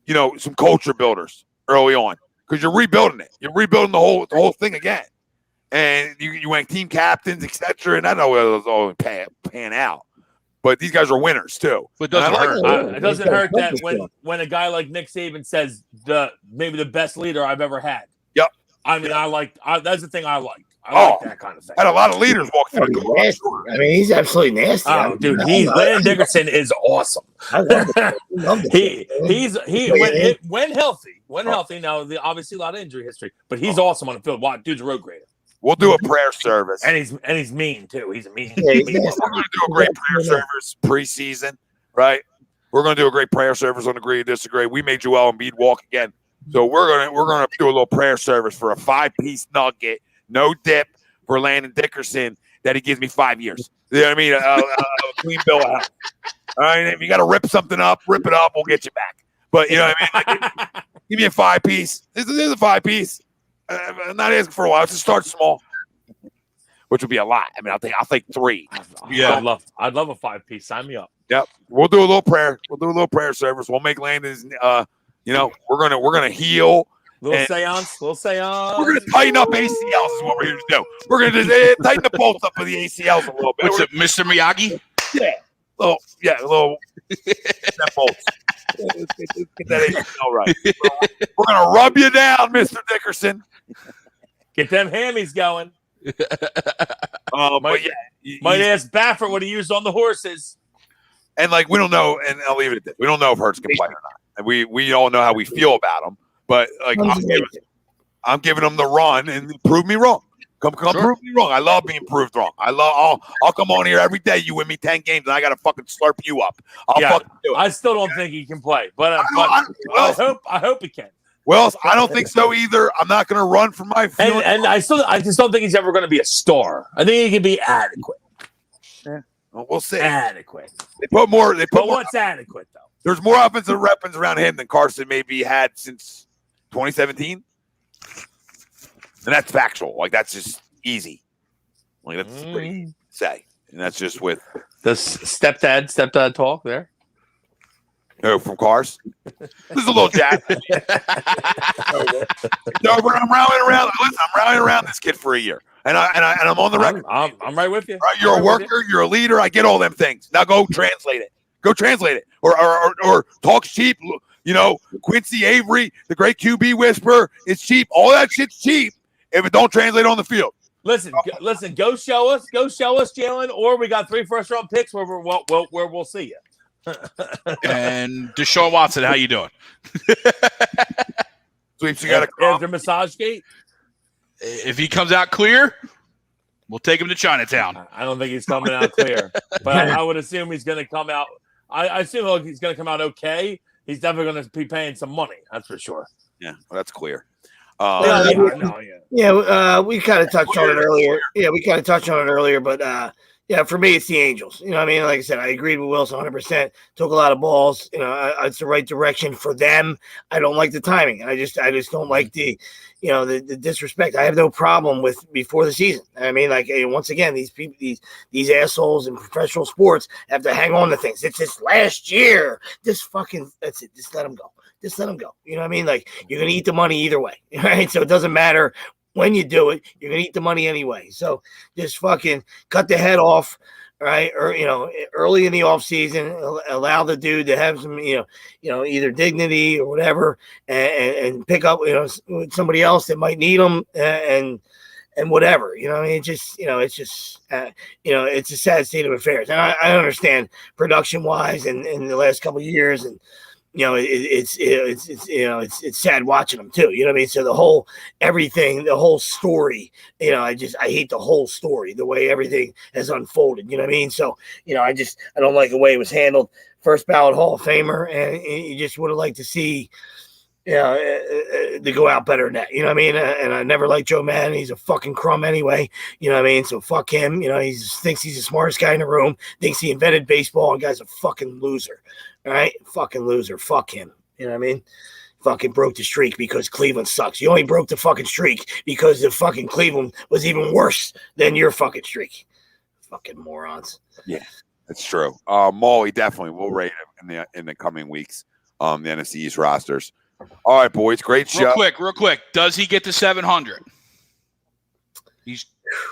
some culture builders early on because you're rebuilding it. You're rebuilding the whole thing again. And you went team captains, etc. And I know it was all pan out, but these guys are winners too. But it doesn't hurt. It doesn't hurt that when a guy like Nick Saban says maybe the best leader I've ever had. Yep. I mean, that's the thing I like. I like that kind of thing. Had a lot of leaders walk through the door. I mean, he's absolutely nasty. Oh, dude, Landon Dickerson is awesome. When healthy. Now, obviously a lot of injury history, but he's awesome on the field. Wow, dude's a road grader. We'll do a prayer service, and he's mean too. He's a mean. We're going to do a great prayer service preseason, right? We're going to do a great prayer service on Agree to Disagree. We made Joel Embiid walk again, so we're gonna do a little prayer service for a 5-piece nugget, no dip for Landon Dickerson that he gives me 5 years. You know what I mean? A clean bill of health. All right, if you got to rip something up, rip it up. We'll get you back. But you know what I mean? Like, give me a 5-piece. This is a 5-piece. I'm not asking for a while. Just start small, which would be a lot. I mean, I'll take 3. Yeah, I'd love a 5-piece. Sign me up. Yep, we'll do a little prayer. We'll do a little prayer service. We'll make Landon's. We're gonna heal. Little seance. We're gonna tighten up ACLs. Is what we're here to do. We're gonna just tighten the bolts up for the ACLs a little bit. What's it, Mr. Miyagi? Yeah, a little that bolts. Get that ACL right. We're gonna rub you down, Mr. Dickerson. Get them hammies going. But might ask Baffert what he used on the horses. And we don't know, and I'll leave it at this. We don't know if Hurts can play or not. And we all know how we feel about him. But I'm giving him the run and prove me wrong. Come prove me wrong. I love being proved wrong. I'll come on here every day. You win me 10 games, and I got to fucking slurp you up. I'll fucking do it. I still don't think he can play, but I hope he can. Well, I don't think so either. I'm not going to run for my feelings. And I just don't think he's ever going to be a star. I think he can be adequate. Yeah. Well, we'll see. Adequate. But what's adequate though? There's more offensive weapons around him than Carson maybe had since 2017. And that's factual. That's just easy. That's pretty easy to say. And that's just with the stepdad talk there. From Cars. This is a little jack. No, but I'm rallying around. Listen, I'm rallying around this kid for a year. And I'm on the record. I'm right with you. Right, you're a worker. You're a leader. I get all them things. Now go translate it. Or talk cheap. Quincy Avery, the great QB whisperer, is cheap. All that shit's cheap if it don't translate on the field. Listen. Go show us, Jalen. Or we got 3 first-round picks where we'll see you. And Deshaun Watson, how you doing? Sweeps, you got to after massage gate. If he comes out clear, we'll take him to Chinatown. I don't think he's coming out clear, but I would assume he's going to come out. I assume he's going to come out okay. He's definitely going to be paying some money. That's for sure. Yeah, well, that's clear. We kind of touched on it earlier. Yeah, we kind of touched on it earlier, but for me, it's the Angels. You know what I mean? Like I said, I agreed with Wilson 100%. Took a lot of balls. It's the right direction for them. I don't like the timing. I just don't like the disrespect. I have no problem with before the season. I mean, once again, these people, these assholes in professional sports have to hang on to things. It's just last year. That's it. Just let them go. You know what I mean? You're going to eat the money either way. Right? So it doesn't matter when you do it, you're going to eat the money anyway. So just fucking cut the head off, right? Or, early in the off season, allow the dude to have some, either dignity or whatever, and pick up, somebody else that might need them and whatever, I mean, it's a sad state of affairs. And I understand production wise and in the last couple of years, and it's sad watching them too. You know what I mean? So the whole story, I hate the whole story, the way everything has unfolded. You know what I mean? So, I don't like the way it was handled. First ballot Hall of Famer, and you just would have liked to see, to go out better than that. You know what I mean? And I never liked Joe Madden. He's a fucking crumb anyway. You know what I mean? So fuck him. You know, he thinks he's the smartest guy in the room, thinks he invented baseball, and guy's a fucking loser. All right? Fucking loser. Fuck him. You know what I mean? Fucking broke the streak because Cleveland sucks. You only broke the fucking streak because the fucking Cleveland was even worse than your fucking streak. Fucking morons. Yeah, that's true. Molly, definitely. We'll rate him in the coming weeks. The NFC East rosters. All right, boys. Great show. Real quick. Does he get to 700? He's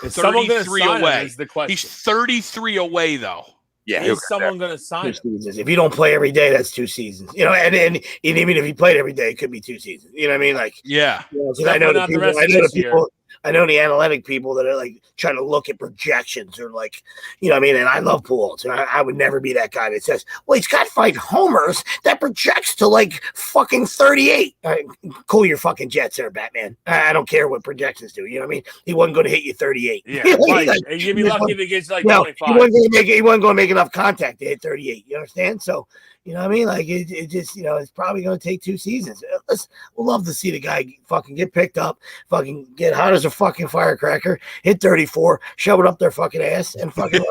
33 away. Is the question. He's 33 away, though. Yeah, is someone going to sign him? If you don't play every day, that's 2 seasons. You know, and even if he played every day, it could be 2 seasons. You know what I mean? Like, yeah. You know, I know the people. I know the analytic people that are like trying to look at projections or like, you know what I mean? And I love Pujols. And I would never be that guy that says, well, he's got 5 homers that projects to like fucking 38. Cool your fucking jets there, Batman. I don't care what projections do. You know what I mean? He wasn't going to hit you 38. Yeah, right. Like, and you'd be lucky if he gets like 25. He wasn't going to make enough contact to hit 38. You understand? So, you know what I mean? Like it just, you know, it's probably going to take 2 seasons. We'll love to see the guy fucking get picked up, fucking get hot as a fucking firecracker, hit 34, shove it up their fucking ass, and fucking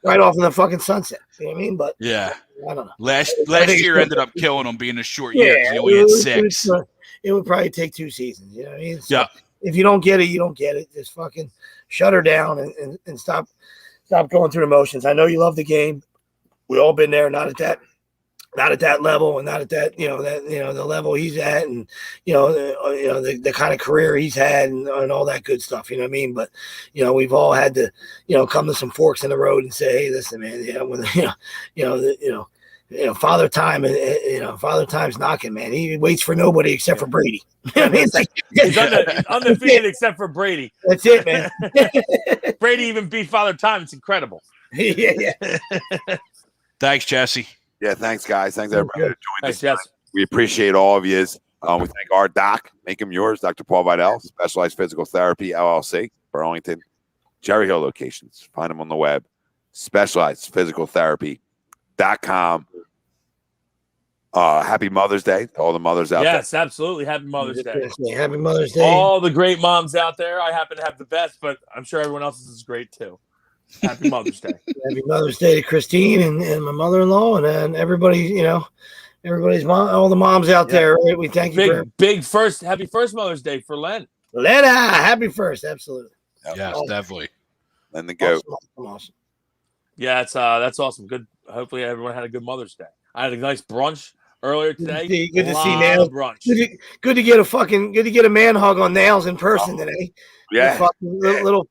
right off in the fucking sunset. You know what I mean? But yeah, I don't know. Last year ended up killing him being a short year. He only had 6. It would probably take 2 seasons. You know what I mean? So yeah. If you don't get it, you don't get it. Just fucking shut her down and stop going through the motions. I know you love the game. We all been there, not at that level, and not at that, the level he's at, and the kind of career he's had, and all that good stuff. You know what I mean? But we've all had to, come to some forks in the road and say, hey, listen, man, Father Time, Father Time's knocking, man. He waits for nobody except for Brady. You know what I mean? It's like, he's undefeated except for Brady. That's it, man. Brady even beat Father Time. It's incredible. Yeah. Thanks, Jesse. Yeah, thanks, guys. Thanks, everybody, who joined us. Yes. We appreciate all of you. We thank our doc, make him yours, Dr. Paul Vidal, Specialized Physical Therapy, LLC, Burlington, Cherry Hill locations. Find them on the web, specializedphysicaltherapy.com. Happy Mother's Day to all the mothers out there. Yes, absolutely. Happy Mother's Day. Happy Mother's Day. All the great moms out there. I happen to have the best, but I'm sure everyone else's is great too. Happy Mother's Day. Happy Mother's Day to Christine and my mother-in-law and everybody, everybody's mom, all the moms out there. Right? We thank you. Happy first Mother's Day for Len. Lena, happy first. Absolutely. Yes, awesome. Definitely. Then the goat. Awesome. Yeah, that's awesome. Good. Hopefully everyone had a good Mother's Day. I had a nice brunch earlier today. Good to see Nails. Brunch. Good to get a man hug on Nails in person today. Yeah. Little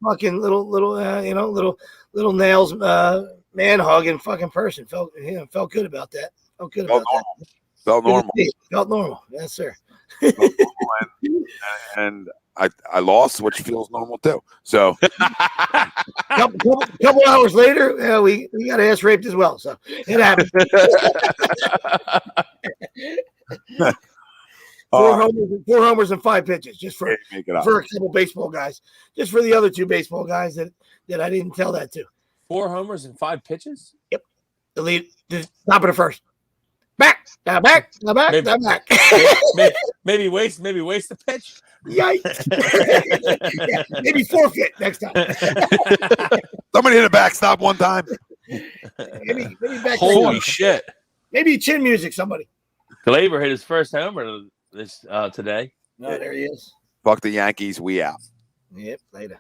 Nails man hug in fucking person. Felt good about that. Felt good about that. Felt normal. Felt normal. Yes, sir. and I lost, which feels normal too. So couple hours later, we got ass raped as well. So it happened. 4 homers and 5 pitches, just for a couple baseball guys. Just for the other 2 baseball guys that I didn't tell that to. 4 homers and 5 pitches? Yep. The lead, the top of the first. Back. Maybe waste the pitch. Yikes. Yeah, maybe forfeit next time. Somebody hit a backstop one time. Maybe back. Holy shit. Maybe chin music, somebody. Glaber hit his first homer this today. No, there he is. Fuck the Yankees. We out. Yep, later.